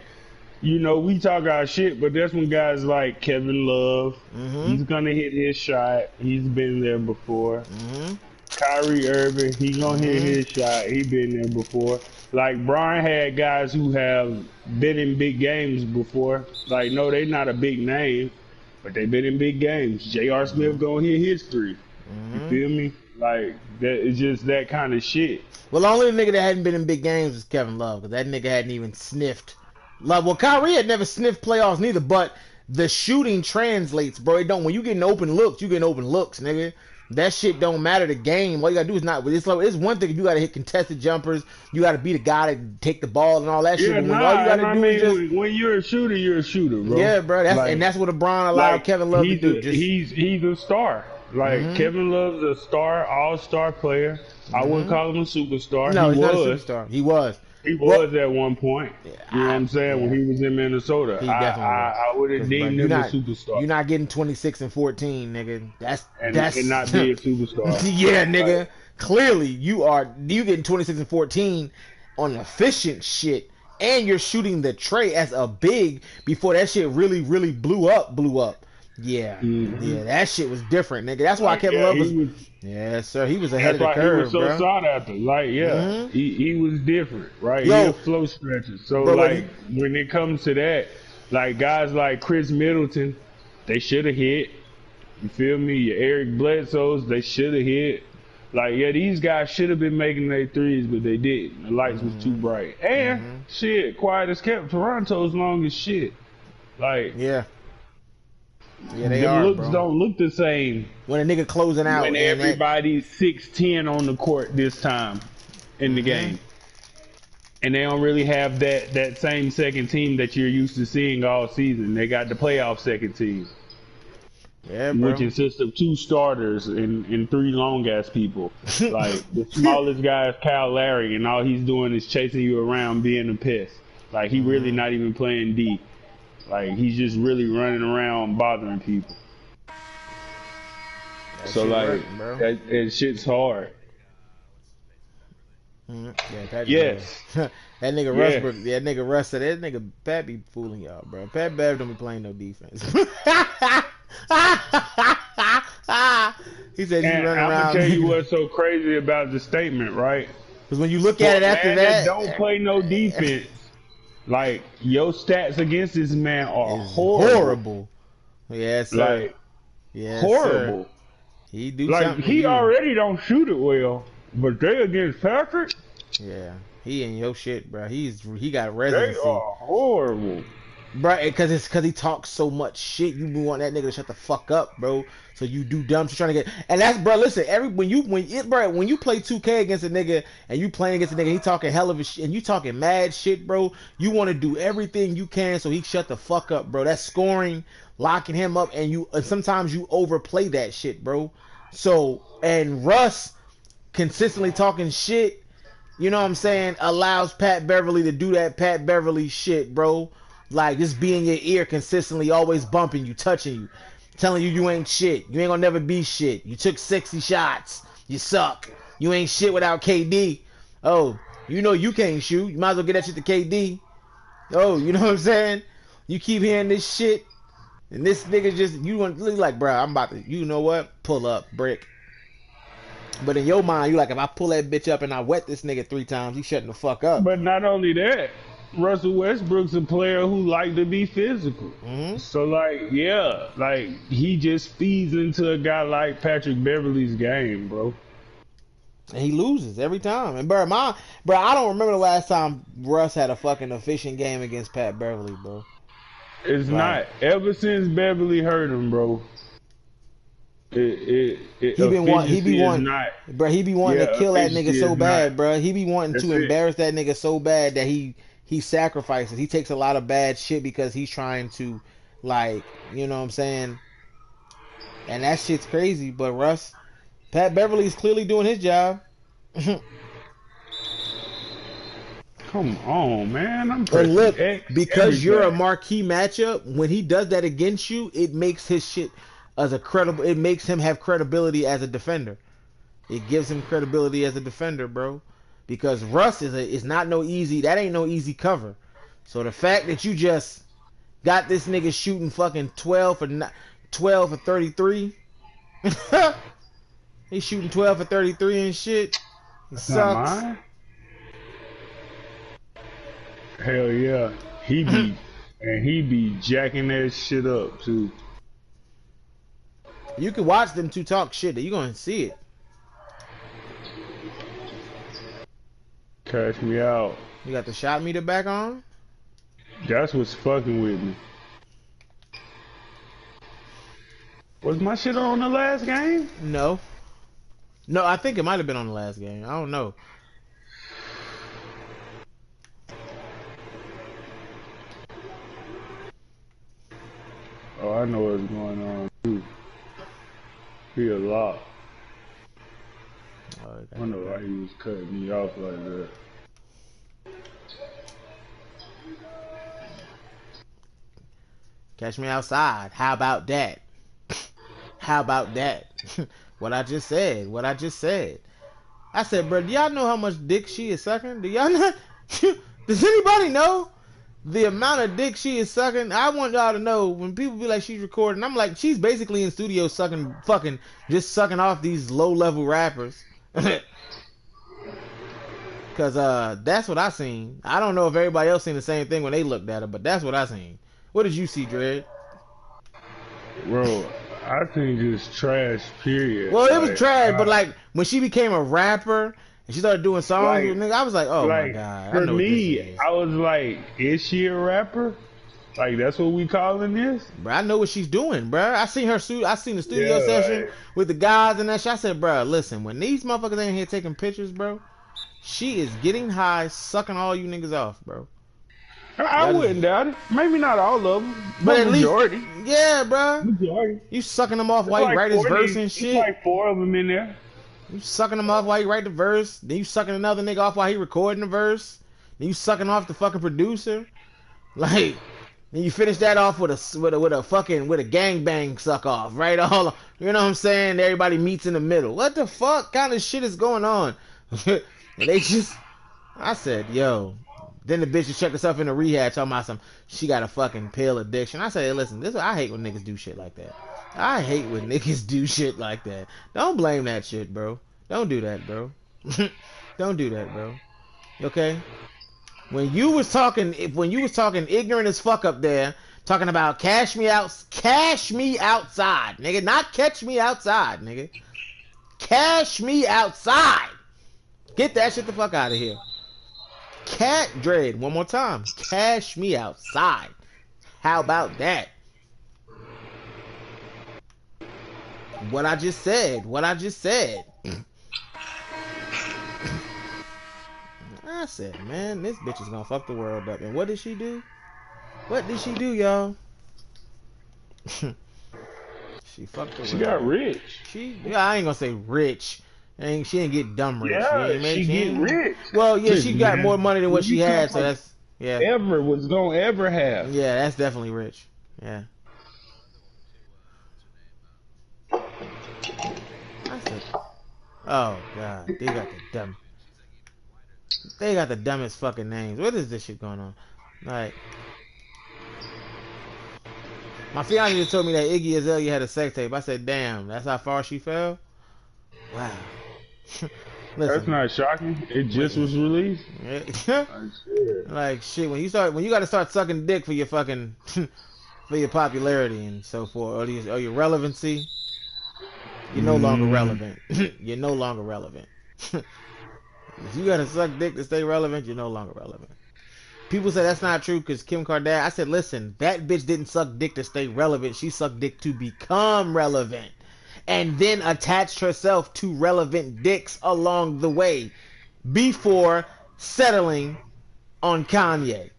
you know, we talk our shit, but that's when guys like Kevin Love, Mm-hmm. he's gonna hit his shot. He's been there before. Mm-hmm. Kyrie Irving, he gonna hit Mm-hmm. his shot. He been there before. Like Brian had guys who have been in big games before. Like no, they not a big name, but they been in big games. J.R. Smith gonna hit his three. You Mm-hmm. feel me? Like that it's just that kind of shit. Well, the only nigga that hadn't been in big games was Kevin Love, because that nigga hadn't even sniffed. Love. Well, Kyrie had never sniffed playoffs neither, but the shooting translates, bro. It don't. When you getting open looks, you getting open looks, nigga. That shit don't matter. The game, all you gotta do is not. It's one thing if you gotta hit contested jumpers, you gotta be the guy to take the ball and all that shit. Yeah, But when all you and gotta I do is just mean when you're a shooter, bro. yeah, bro. Like, That's what LeBron allowed Kevin Love to do. He's a star. Like Kevin Love's a star, all-star player. I wouldn't call him a superstar. No, he he's was. not a superstar. He was. He was at one point. You know what I'm saying? Yeah. When he was in Minnesota, He definitely was. I would have deemed him a superstar. You're not getting 26 and 14, nigga. That's and not be a superstar. yeah, nigga. Like, Clearly, you getting 26 and 14 on efficient shit, and you're shooting the tray as a big before that shit really blew up. Yeah, yeah, that shit was different, nigga. That's why Kevin Love was. Yeah, sir, he was ahead of the that's why curve, he was so bro. sought after. Like, yeah, he was different, right? Yo. He a flow stretcher. So, Bro, like, when it comes to that, like, guys like Chris Middleton, they should have hit. You feel me? Your Eric Bledsoes, they should have hit. Like, yeah, these guys should have been making their threes, but they didn't. The lights was too bright. And, shit, quiet as kept. Toronto's long as shit. Like, Yeah, they the are, looks bro. don't look the same When a nigga closing out, when and everybody's 6'10" on the court this time in the game. And they don't really have that same second team that you're used to seeing all season. They got the playoff second team, yeah, bro. which consists of 2 starters and 3 long ass people. Like the smallest guy is Kyle Larry, and all he's doing is chasing you around being a piss. Like he really not even playing D. Like he's just really running around bothering people. That So shit like working, bro. that shit's hard. Yeah, Pat Yes. that nigga Yes. Russberg, that nigga Russ, that nigga Pat be fooling y'all, bro. Pat Bev don't be playing no defense. He said he's And running I'm around. gonna tell you what's so crazy about the statement, right? Because when you look at it after Man that, don't play no defense. Like your stats against this man are it's horrible. horrible. Yes, sir. Like Yes, horrible. Sir. He do Like something. he to you. already don't shoot it well, but they against Patrick, Yeah, he in your shit, bro. He got they residency. are horrible. Bro, because he talks so much shit. You want that nigga to shut the fuck up, bro. So you do dumb shit trying to get. And that's, bro. Listen, when you play 2K against a nigga and you playing against a nigga, he talking hell of a shit and you talking mad shit, bro. You want to do everything you can so he shut the fuck up, bro. That's scoring, locking him up, and sometimes you overplay that shit, bro. So and Russ consistently talking shit. You know what I'm saying? Allows Pat Beverly to do that Pat Beverly shit, bro. Like, just be in your ear consistently, always bumping you, touching you, telling you ain't shit. You ain't gonna never be shit. You took 60 shots. You suck. You ain't shit without KD. Oh, you know you can't shoot. You might as well get that shit to KD. Oh, you know what I'm saying? You keep hearing this shit, and this nigga just, you want to look like, bro, I'm about to, you know what? Pull up, brick. But in your mind, you like, if I pull that bitch up and I wet this nigga 3 times, he shutting the fuck up. But not only that, Russell Westbrook's a player who like to be physical. Mm-hmm. So like, yeah, like he just feeds into a guy like Patrick Beverly's game, bro. And he loses every time. And bro, I don't remember the last time Russ had a fucking efficient game against Pat Beverly, bro. It's Right. not ever since Beverly hurt him, bro. He be wanting, not. bro. He be wanting to kill that nigga efficiency so is bad, not. bro. He be wanting That's to it. embarrass that nigga so bad that he sacrifices. He takes a lot of bad shit because he's trying to, like, you know what I'm saying. And that shit's crazy. But Pat Beverly's clearly doing his job. Come on, man. I'm And pressing look, X because you're a everything. marquee matchup, when he does that against you, it makes his shit as a credible. It makes him have credibility as a defender. It gives him credibility as a defender, bro. Because Russ is not no easy. That ain't no easy cover. So the fact that you just got this nigga shooting fucking 12 for 33, he's shooting 12 for 33 and shit. He That's not sucks. mine. Hell yeah. He be jacking that shit up too. You can watch them two talk shit. You gonna see it. Cash me out. You got the shot meter back on. That's what's fucking with me. Was my shit on the last game? No, I think it might have been on the last game. I don't know. Oh, I know what's going on too. He a lot. Oh, I wonder why he was cutting me off like that. Catch me outside. How about that? How about that? What I just said. I said, bro, do y'all know how much dick she is sucking? Do y'all not? Does anybody know the amount of dick she is sucking? I want y'all to know when people be like she's recording. I'm like, she's basically in studio just sucking off these low level rappers. Cause that's what I seen. I don't know if everybody else seen the same thing when they looked at her, but that's what I seen. What did you see, Dredd? Bro, I think it's trash, period. Well, it was Like, trash, but like when she became a rapper and she started doing songs Like- with niggas, I was like, oh my like, god. I for know what this me, is. I was like, is she a rapper? Like, that's what we calling this? Bro, I know what she's doing, bro. I seen the studio Yeah, session like- with the guys and that shit. I said, bro, listen, when these motherfuckers ain't here taking pictures, bro, she is getting high, sucking all you niggas off, bro. I wouldn't doubt it. Maybe not all of them, But but at majority. least, yeah, bro. Majority. You sucking them off It's while you like write his 40 verse and it's shit. like 4 of them in there. You sucking them off while you write the verse. Then you sucking another nigga off while he recording the verse. Then you sucking off the fucking producer. Like, then you finish that off with a gangbang suck off, right? All, you know what I'm saying? Everybody meets in the middle. What the fuck kind of shit is going on? They just, I said, yo. Then the bitch just checked herself into rehab talking about she got a fucking pill addiction. I said, hey, listen, I hate when niggas do shit like that. I hate when niggas do shit like that. Don't blame that shit, bro. Don't do that, bro. Don't do that, bro. Okay? When you was talking ignorant as fuck up there, talking about cash me outside, nigga. Not catch me outside, nigga. Cash me outside. Get that shit the fuck out of here. Cat Dread, one more time. Cash me outside. How about that? What I just said. I said, man, this bitch is gonna fuck the world up. And what did she do? What did she do, y'all? She fucked the world. She got rich. I ain't gonna say rich. She didn't get dumb rich. Yeah, she get rich. Well, yeah, she got Man, more money than what she you had, talking so that's yeah. Ever was gonna ever have. Yeah, that's definitely rich. Yeah. I said, oh god, they got the dumbest fucking names. What is this shit going on? Like, my fiance just told me that Iggy Azalea had a sex tape. I said, damn, that's how far she fell? Wow. That's Listen, not shocking. It just was released. like shit. When you got to start sucking dick for your fucking for your popularity and so forth, or your relevancy, you're no longer relevant. You're no longer relevant. If you got to suck dick to stay relevant, you're no longer relevant. People say that's not true because Kim Kardashian. I said, listen, that bitch didn't suck dick to stay relevant. She sucked dick to become relevant, and then attached herself to relevant dicks along the way before settling on Kanye,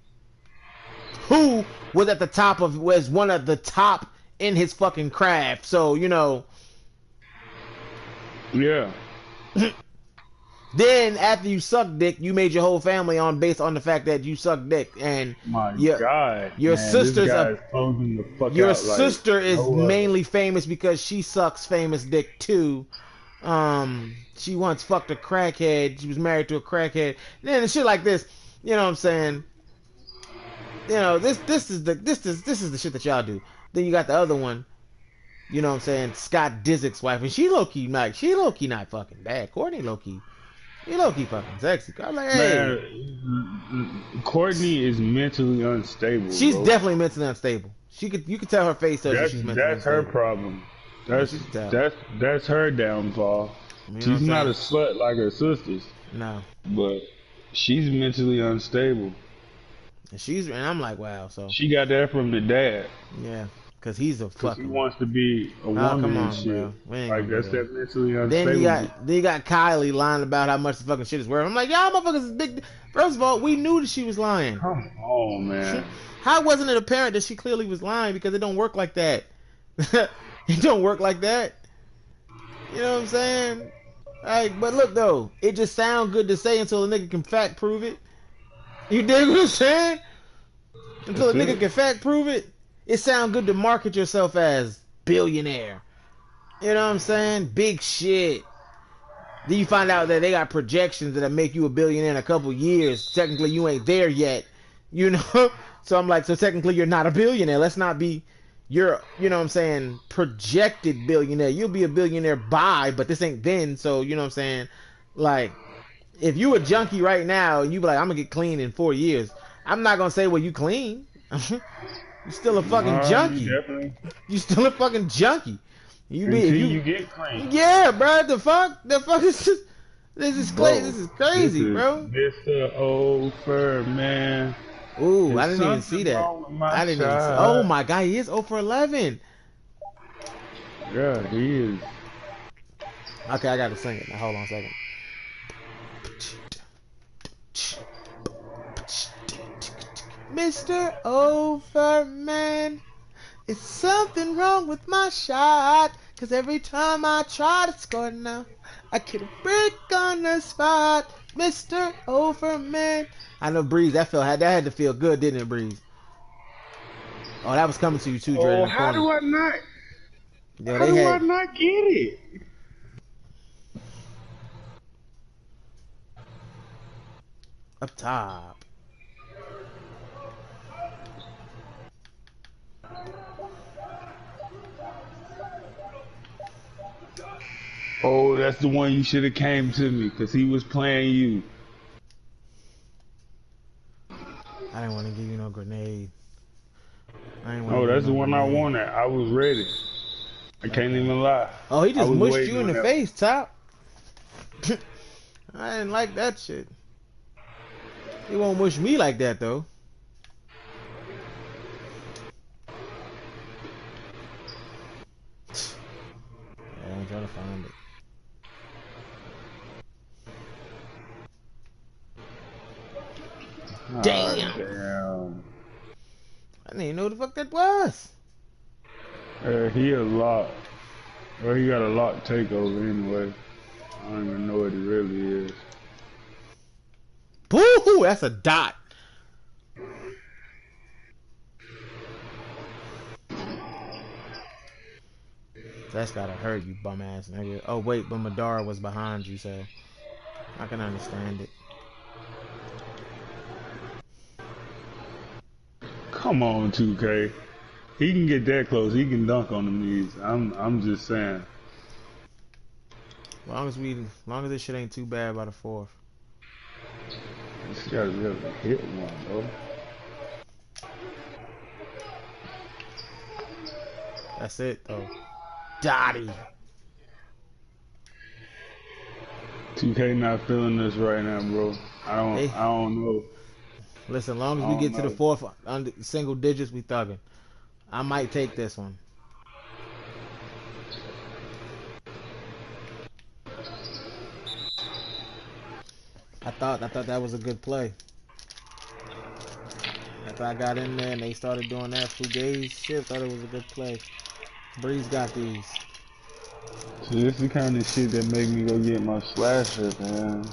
who was at the top of was one of the top in his fucking craft. So Yeah. Then after you suck dick, you made your whole family on based on the fact that you suck dick, and My your God, your man, sister's this guy's closing the fuck your out like sister is no other. mainly famous because she sucks famous dick too. She once fucked a crackhead. She was married to a crackhead. Then shit like this, you know what I'm saying? This is the shit that y'all do. Then you got the other one, you know what I'm saying? Scott Disick's wife, and she low key not fucking bad. Courtney low key. You low key fucking sexy. I'm like, hey. Man, Courtney is mentally unstable. She's bro. definitely mentally unstable. You could tell her face tells you she's mentally That's her unstable. problem. Yeah, That's her downfall. You know She's what not I'm a slut like her sisters, No. but she's mentally unstable. And I'm like, wow, so She got that from the dad. yeah. Cause he's a Cause he fucking wants to be a Oh, woman come on, and shit. bro. We ain't Like gonna that's do that mentally unstable. Then you got Kylie lying about how much the fucking shit is worth. I'm like, y'all motherfuckers is big. First of all, we knew that she was lying. Come on, man. How wasn't it apparent that she clearly was lying? Because it don't work like that. It don't work like that. You know what I'm saying? Like, but look though, it just sounds good to say until a nigga can fact prove it. You dig what I'm saying? Until a nigga can fact prove it, it sounds good to market yourself as billionaire. You know what I'm saying? Big shit. Then you find out that they got projections that'll make you a billionaire in a couple years. Technically, you ain't there yet. You know? So I'm like, so technically you're not a billionaire. Let's not be you know what I'm saying, projected billionaire. You'll be a billionaire by, but this ain't then. So, you know what I'm saying? Like, if you a junkie right now and you be like, I'm gonna get clean in 4 years, I'm not gonna say, well, you clean. You're still a fucking junkie. You still a fucking junkie. You get clean. Yeah, bro. The fuck is this is crazy. This is crazy, bro. Mr. Over, man. Ooh, I didn't even see that. I didn't even see. Oh my god, he is 0 for 11. Yeah, he is. Okay, I gotta sing it. Now, hold on a second. Mr. Overman, it's something wrong with my shot. Cause every time I try to score now, I get a brick on the spot. Mr. Overman. I know, Breeze, that had to feel good, didn't it, Breeze? Oh, that was coming to you too, Dre. Oh, how do I not? Yo, how do I not get it? Up top. Oh, that's the one you should have came to me, because he was playing you. I didn't want to give you no grenade. Oh, that's the one I wanted. I was ready. I can't even lie. Oh, he just mushed you in the face, Top. I didn't like that shit. He won't mush me like that, though. Yeah, I'm trying to find it. Damn. Damn. I didn't even know what the fuck that was. He a lock. Well, he got a lock takeover anyway. I don't even know what he really is. Boo-hoo, that's a dot. That's gotta hurt you, bum ass nigga. Oh wait, but Madara was behind you, so I can understand it. Come on, 2K. He can get that close. He can dunk on them knees. I'm just saying. Long as this shit ain't too bad by the fourth. This gotta be able to hit one, bro. That's it though. Dottie. 2K not feeling this right now, bro. Hey, I don't know. listen, long I as we don't get to the know. fourth under single digits, we thugging. I might take this one. I thought that was a good play. After I got in there and they started doing that fugazi shit, thought it was a good play. Breeze got these. So this is the kind of shit that make me go get my slasher, man.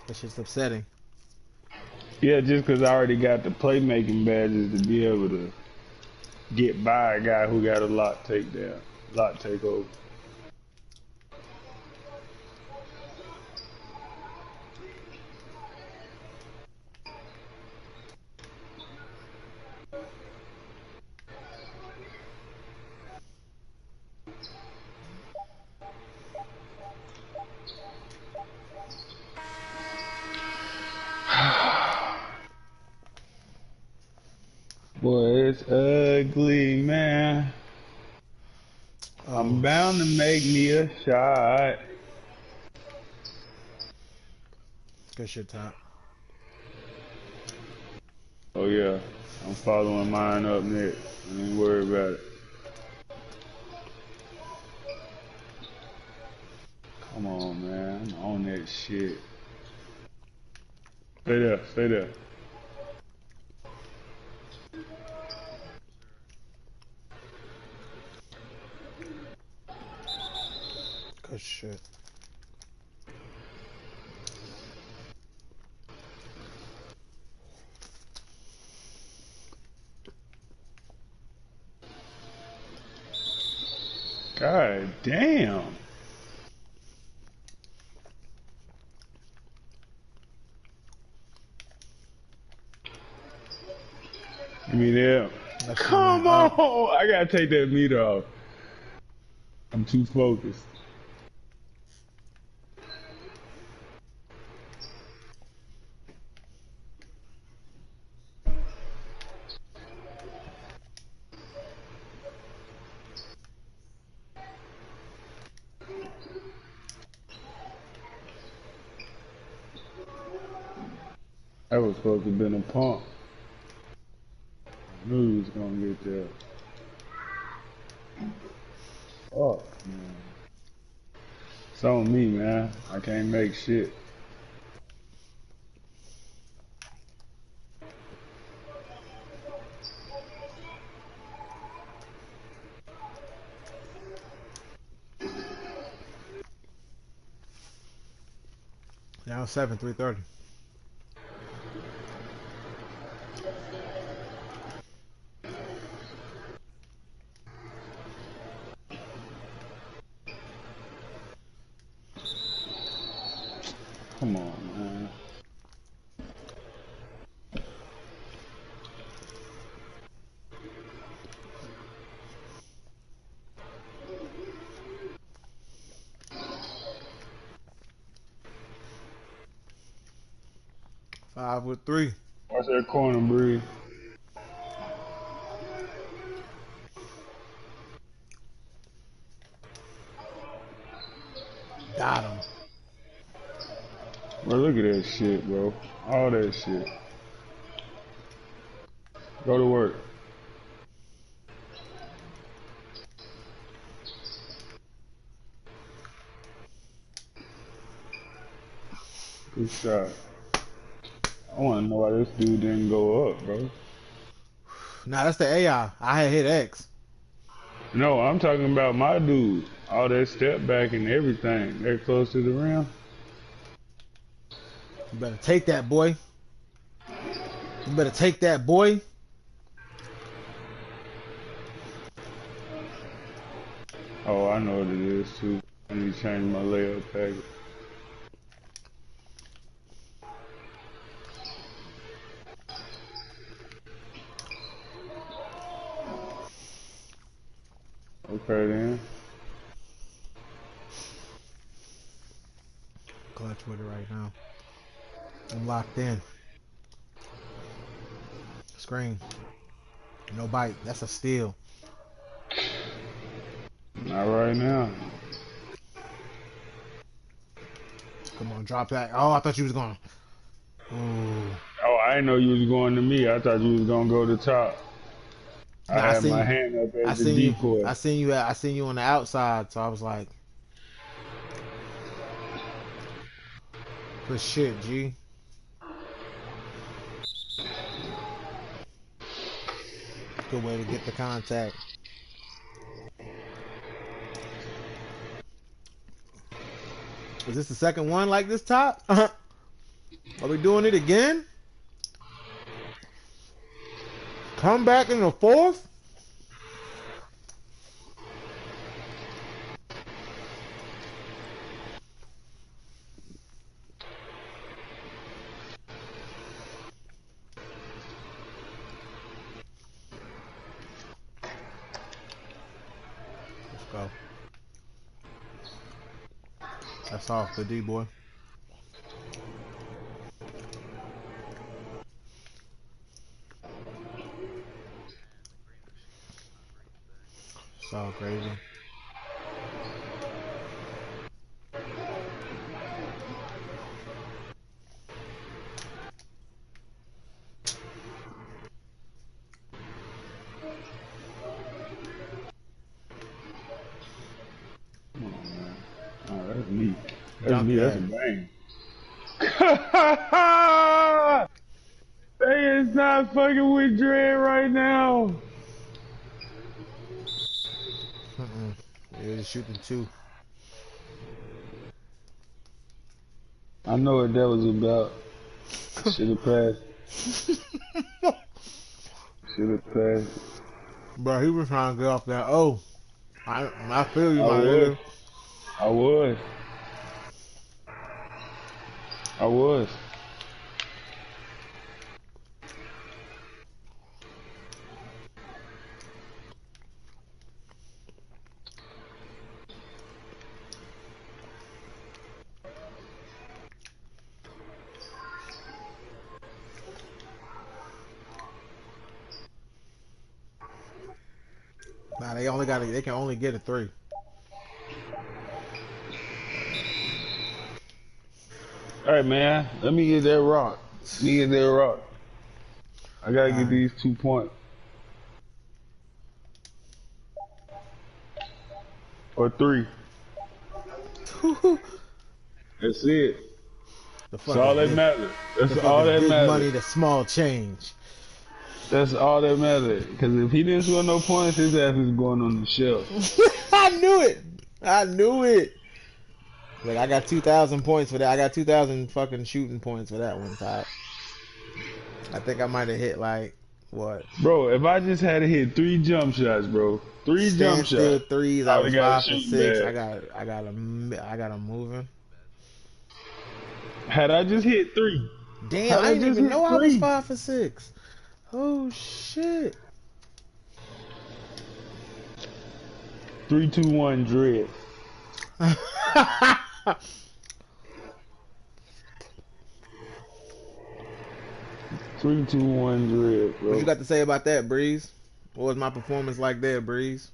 It's just upsetting. Yeah, just because I already got the playmaking badges to be able to get by a guy who got a lot takeover. Boy, it's ugly, man. I'm bound to make me a shot. Good shit, Top. Oh yeah, I'm following mine up next. I ain't worried about it. Come on, man. I'm on that shit. Stay there, stay there. Good shit. God damn. Give me that. That shit went Come up. on! I gotta take that meter off. I'm too focused. That was supposed to have been a pump. I knew he was gonna get there. Oh, man. It's on me, man. I can't make shit. Now 7, 3:30. Come on, man. Five with 3. Watch that corner, Bree. Got him. Bro, look at that shit, bro. All that shit. Go to work. Good shot. I want to know why this dude didn't go up, bro. Nah, that's the AI. I had hit X. No, I'm talking about my dude. All that step back and everything. They're close to the rim. You better take that, boy. You better take that, boy. Oh, I know what it is, too. I need to change my layup package. Okay, then. much with it right now. I'm locked in. Screen. No bite. That's a steal. Not right now. Come on, drop that. Oh, I thought you was going. Ooh. Oh, I didn't know you was going to me. I thought you was gonna go to top. I Nah, had my hand up I as the seen you. decoy. I seen you on the outside, so I was like, good shit, G. Good way to get the contact. Is this the second one like this top? Are we doing it again? Come back in the fourth? Let's go. That's off. Good D, boy. It's all crazy. Oh, that's me. That's Dunk me. That's a that. bang. They is not fucking with Dread right now. You're just shooting two. I know what that was about. Should have passed. Should have passed. Bro, he was trying to get off that. Oh, I feel you, I my was. nigga. I was. I was. Nah, they can only get a 3. Alright, man. Let me get that rock. Let me get that rock. I gotta get these 2 points. Or 3. That's it. That's all that matters. That's all that big matters. money, the small change. That's all that matters. Because if he didn't score no points, his ass is going on the shelf. I knew it. I knew it. Like, I got 2,000 points for that. I got 2,000 fucking shooting points for that one top. I think I might have hit like what? Bro, if I just had to hit 3 jump shots, bro. 3 jump Standstill shots. threes. I was 5 for 6. Bad. I got them moving. Had I just hit 3. Damn, I didn't even know I was 5 for 6. Oh shit. 3, 2, 1, Dread. 3, 2, 1, Dread, bro. What you got to say about that, Breeze? What was my performance like there, Breeze?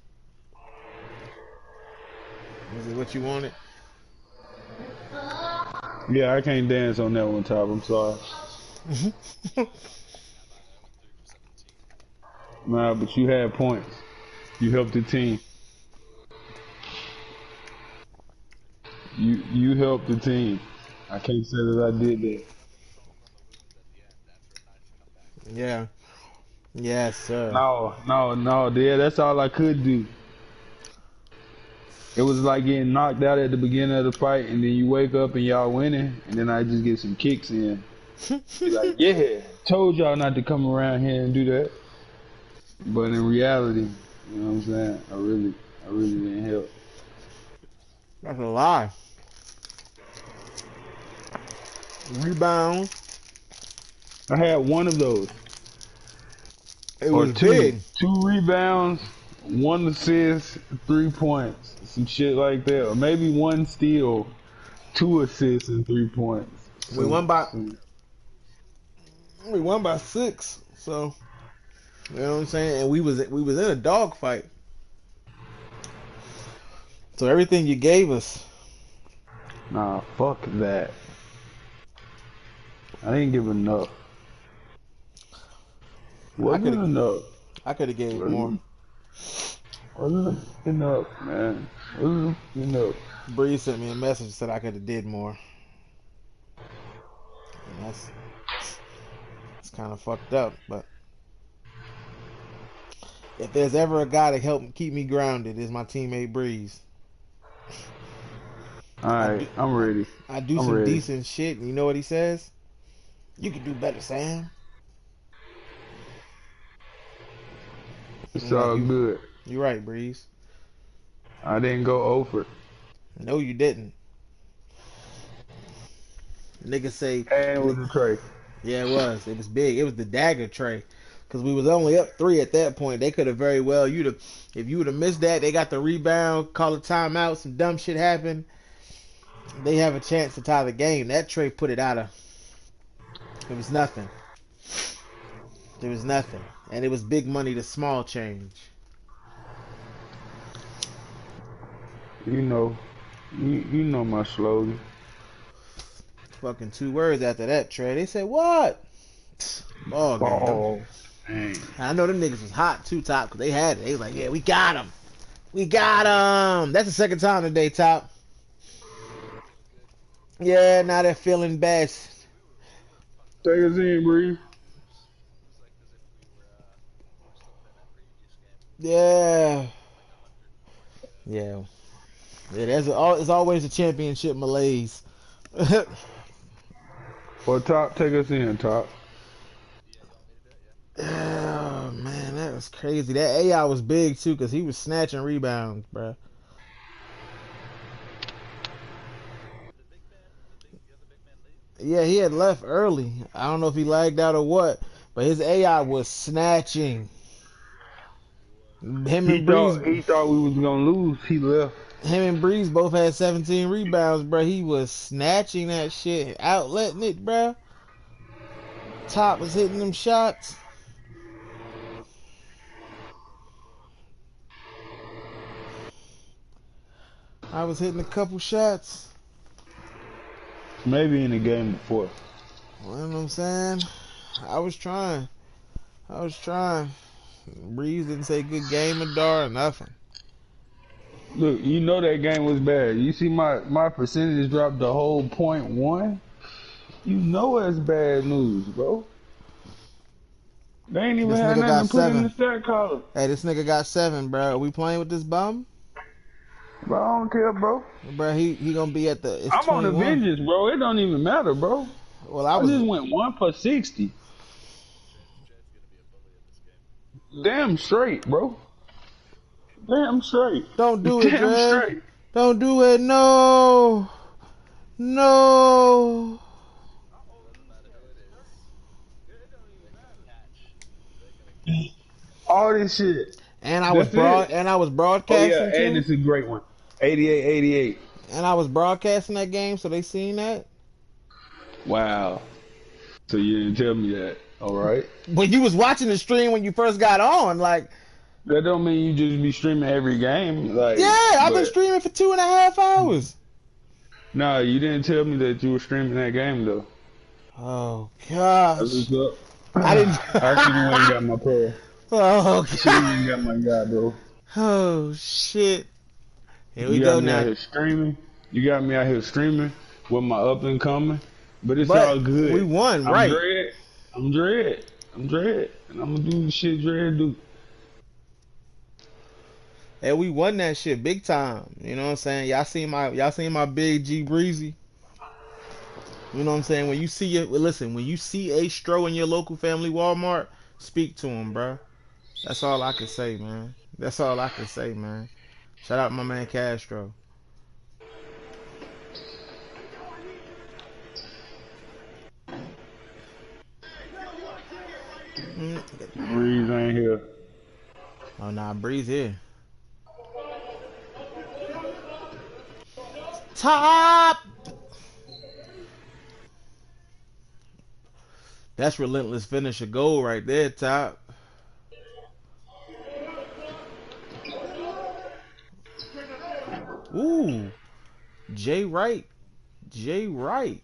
Was it what you wanted? Yeah, I can't dance on that one, Top. I'm sorry. Nah, but you had points. You helped the team. You helped the team. I can't say that I did that. Yeah. Yes, sir. No. Yeah, that's all I could do. It was like getting knocked out at the beginning of the fight, and then you wake up and y'all winning, and then I just get some kicks in. Be like, yeah, told y'all not to come around here and do that. But in reality, you know what I'm saying? I really didn't help. That's a lie. Rebound. I had one of those. It Or was two. big. 2 rebounds, 1 assist, 3 points. Some shit like that. Or maybe 1 steal 2 assists and 3 points. We So, won by so we won by 6. So you know what I'm saying? And we was in a dog fight. So everything you gave us, nah, fuck that. I didn't give enough. I could Wasn't enough. have gave more. Wasn't, wasn't enough, man. Wasn't enough. Bree sent me a message that said I could have did more. And it's kind of fucked up, but if there's ever a guy to help keep me grounded, is my teammate Breeze. Alright, I'm ready. I do I'm some ready. decent shit, and you know what he says? You can do better, Sam. It's I'm like, all good. You're right, Breeze. I didn't go over. No, you didn't. Niggas say, And it was a tray. yeah, it was. It was big. It was the dagger tray. Because we was only up 3 at that point. They could have very well, if you would have missed that, they got the rebound, call a timeout, some dumb shit happened. They have a chance to tie the game. That tray put it out of. It was nothing. There was nothing. And it was big money to small change. You know my slogan. Fucking 2 words after that trade. They said, what? Ball game. Oh, dang. I know them niggas was hot too, Top, because they had it. They was like, yeah, we got him. We got him. That's the second time today, Top. Yeah, now they're feeling best. Take us in, Bree. Yeah. Yeah. Yeah, there's always a championship malaise. Well, Top, take us in, Top. Oh, man, that was crazy. That AI was big, too, because he was snatching rebounds, bro. Yeah, he had left early. I don't know if he lagged out or what, but his AI was snatching. He thought we was gonna lose. He left. Him and Breeze both had 17 rebounds, bro. He was snatching that shit, outletting it, bro. Top was hitting them shots. I was hitting a couple shots. Maybe in the game before. You know what I'm saying? I was trying. Breeze didn't say good game of Dar or nothing. Look, you know that game was bad. You see my percentage dropped the whole .1. You know that's bad news, bro. They ain't even This had nigga got nothing to put 7. in the stat column. Hey, this nigga got 7, bro. Are we playing with this bum? Bro, I don't care, bro. Bro, he gonna be at the. It's I'm 21. on the vengeance, bro. It don't even matter, bro. Well, I just went 1 for 60. Damn straight, bro. Damn straight. Don't do it, Damn Dre. straight. Don't do it. No. No. All this shit. And I was Oh broadcasting yeah, and too. it's a great one. 88-88. And I was broadcasting that game, so they seen that. Wow. So you didn't tell me that. All right. But you was watching the stream when you first got on, like. That don't mean you just be streaming every game. Like, Yeah, I've been streaming for 2.5 hours. No, you didn't tell me that you were streaming that game though. Oh gosh. That's what's up. I didn't. I actually went and got my prayer. Oh I should have got my guy, bro. Oh shit. Here we You go got me out now. here streaming. You got me out here streaming with my up and coming. But it's But all good. we won, I'm right? I'm Dread. And I'm gonna do the shit Dread do. And we won that shit big time. You know what I'm saying? Y'all seen my big G Breezy? You know what I'm saying? When you see it, listen, when you see a Stro in your local family Walmart, speak to him, bro. That's all I can say, man. That's all I can say, man. Shout out my man Castro. Breeze ain't here. Oh nah, Breeze here. Top That's relentless finisher goal right there, top. Ooh, Jay Wright. Jay Wright.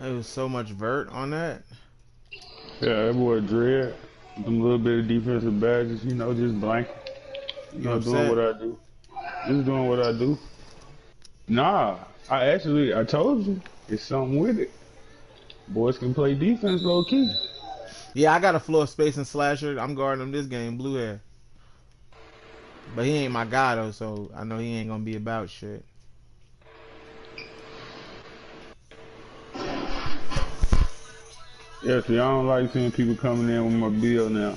There was so much vert on that. Yeah, that boy Dread. Some little bit of defensive badges, you know, just blank. You You know, doing upset? what I do. Just doing what I do. Nah, I told you, it's something with it. Boys can play defense low key. Yeah, I got a floor spacing slasher. I'm guarding him this game, blue hair. But he ain't my guy though, so I know he ain't gonna be about shit. Yeah, see, I don't like seeing people coming in with my bill now.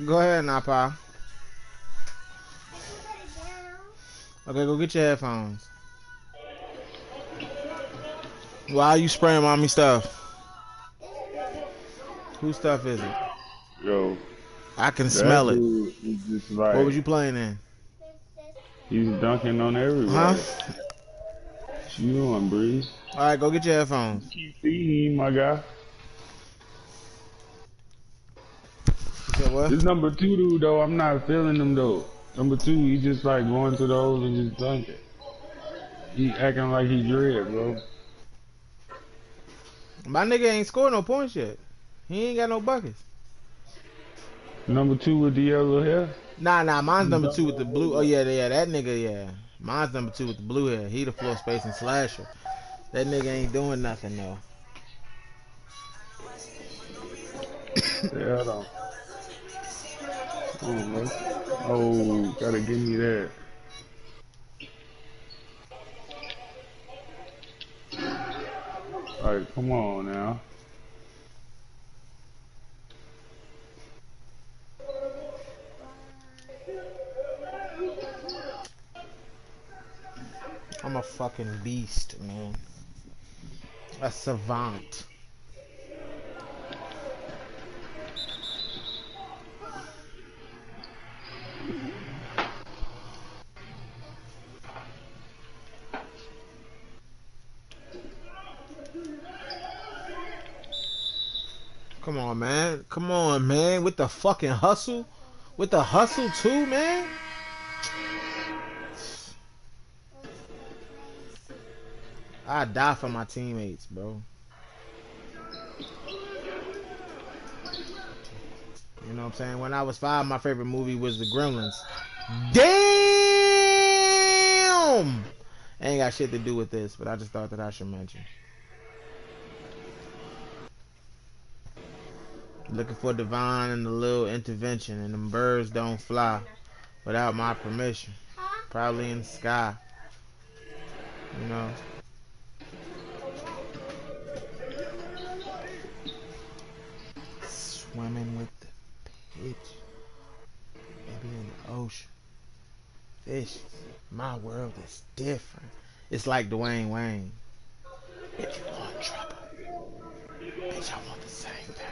Go ahead, Napa. Put it down. Okay, go get your headphones. Why are you spraying mommy stuff? Whose stuff is it? Yo, I can that smell it. dude is just What like, was you playing in? he's dunking on Huh? everybody. What you doing, Breeze? Alright, go get your headphones. Keep feeding, my guy. You said what? This number two dude, though, I'm not feeling him, though. Number two, he just like going to those and just dunking. He acting like he dread, bro. My nigga ain't scored no points yet. He ain't got no buckets. Number two with the yellow hair. Nah, mine's He number two dunking with the on blue. Oh everybody. yeah, that nigga, yeah. Mine's number two with the blue hair. He the floor spacing slasher. That nigga ain't doing nothing though. Yeah, hold on. Come on, bro. Oh, gotta give me that. Alright, come on now. I'm a fucking beast, man. A savant. Come on, man. Come on, man. With the fucking hustle. With the hustle too, man. I die for my teammates, bro. You know what I'm saying? When I was 5, my favorite movie was The Gremlins. Damn! Ain't got shit to do with this, but I just thought that I should mention. Looking for divine and a little intervention, and them birds don't fly without my permission. Probably in the sky, you know. Swimming with the pitch, maybe in the ocean. Fish, my world is different. It's like Dwayne Wayne. If you want trouble, bitch, I want the same thing.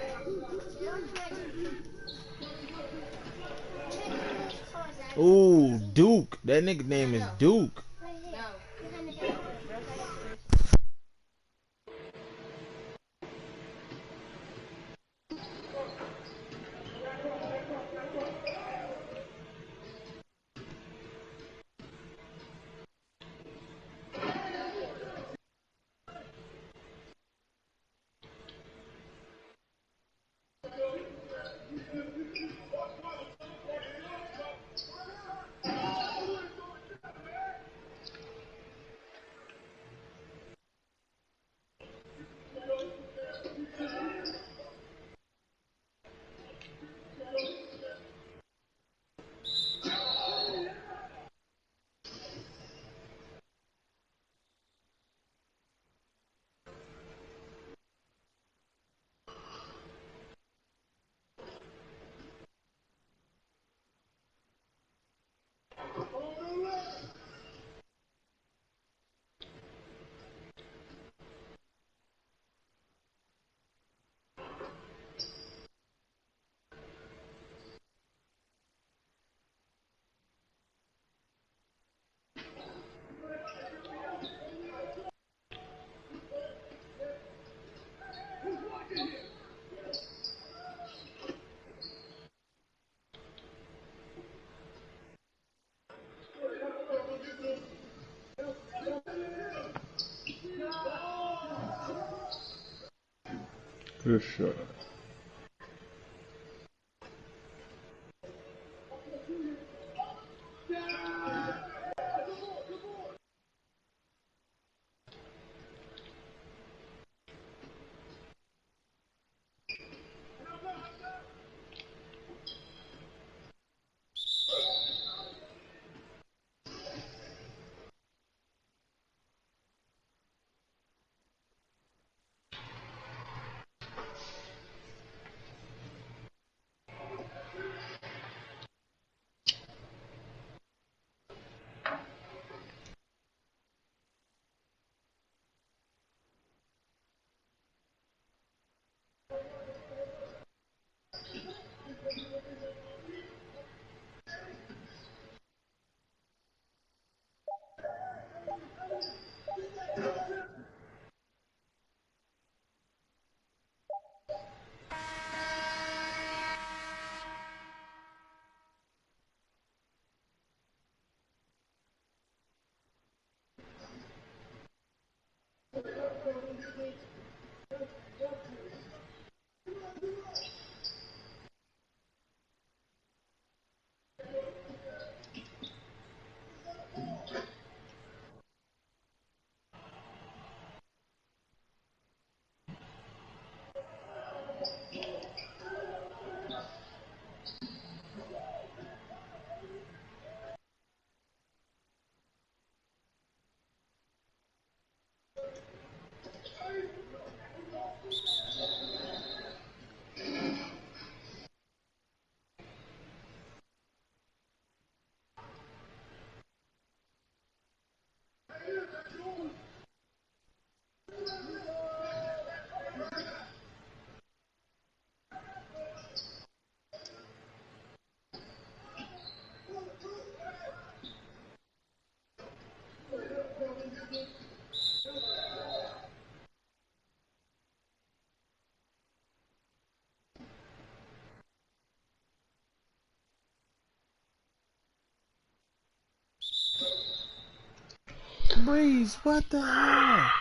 Ooh, Duke. That nigga name is Duke. For sure. Breeze, what the hell?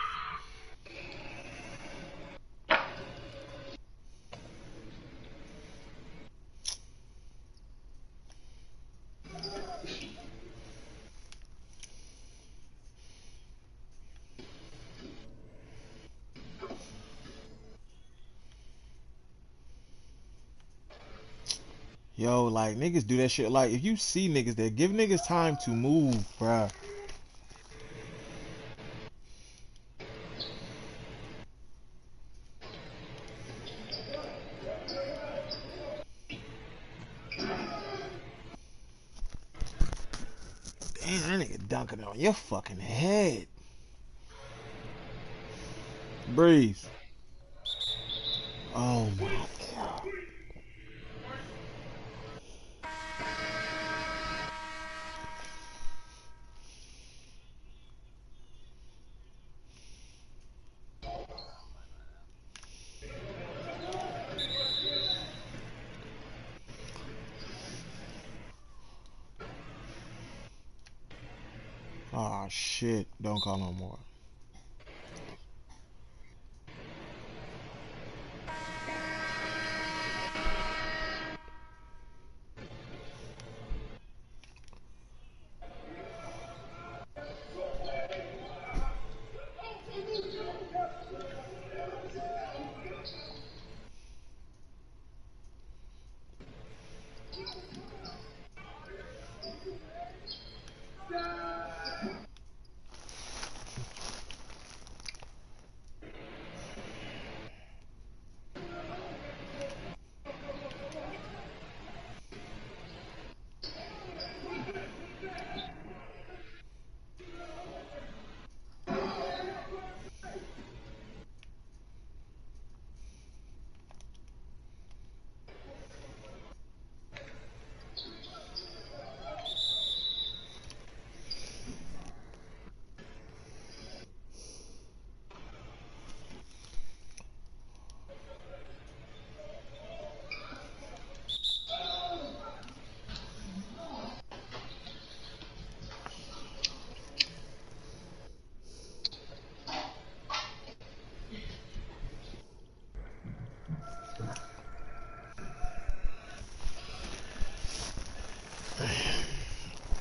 Yo, like niggas do that shit. Like if you see niggas there, give niggas time to move, bruh. Damn, that nigga dunking on your fucking head. Breeze. Oh my god. Oh shit. Don't call no more.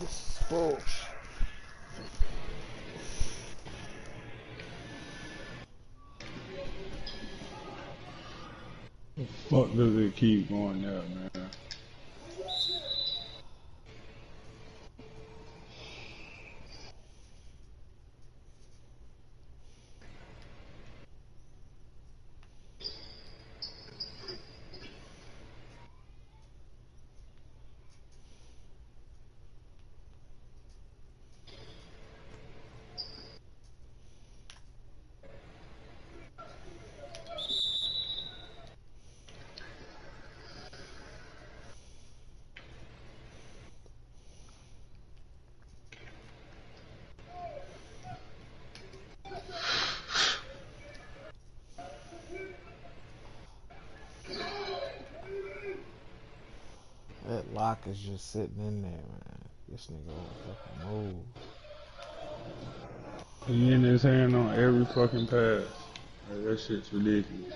This is full. Fuck does it keep going there, man? That lock is just sitting in there, man. This nigga won't fucking move. He in his hand on every fucking pass. Like, that shit's ridiculous.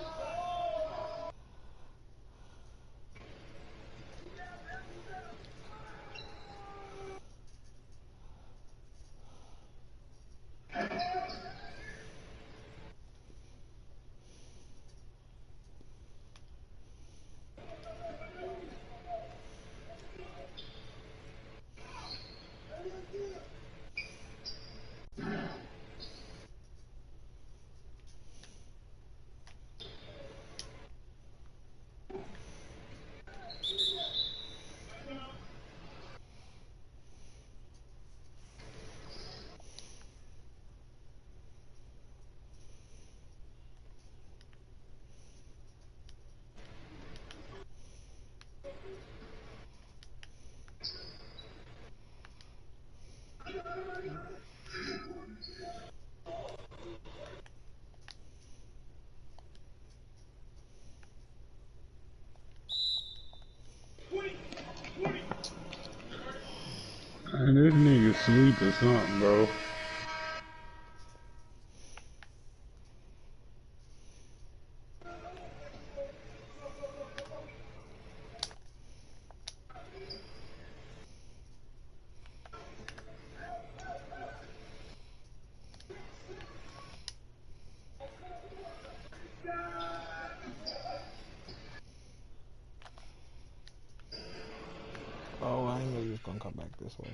Man, this nigga sleep or something, bro. Oh, I knew he was gonna come back this way.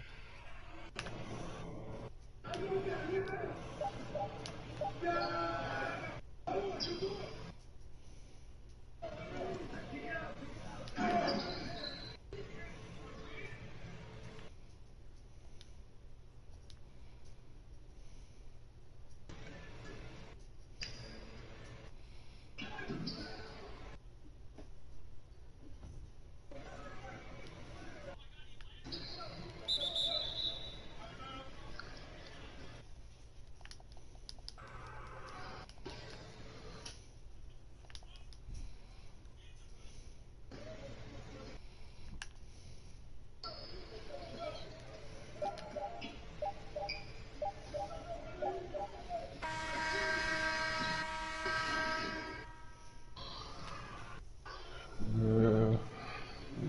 Yeah,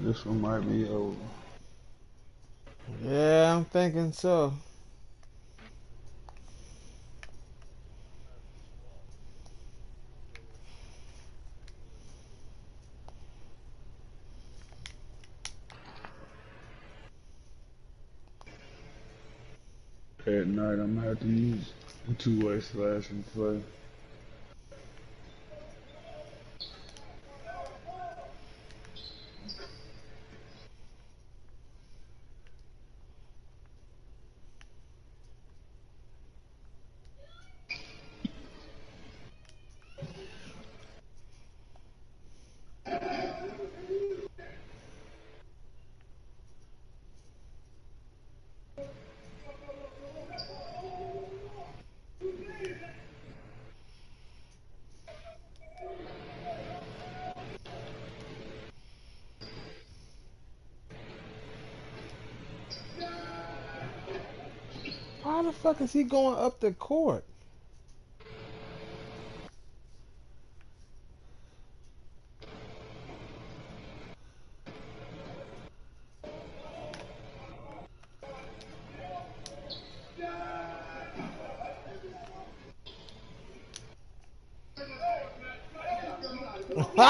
this one might be over. Yeah, I'm thinking so. At night, I'm gonna have to use a two-way slash and play. Why the fuck is he going up the court? Look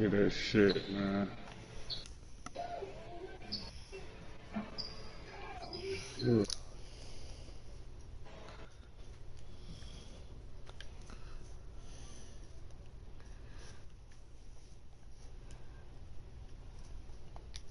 at that shit, man. Ugh.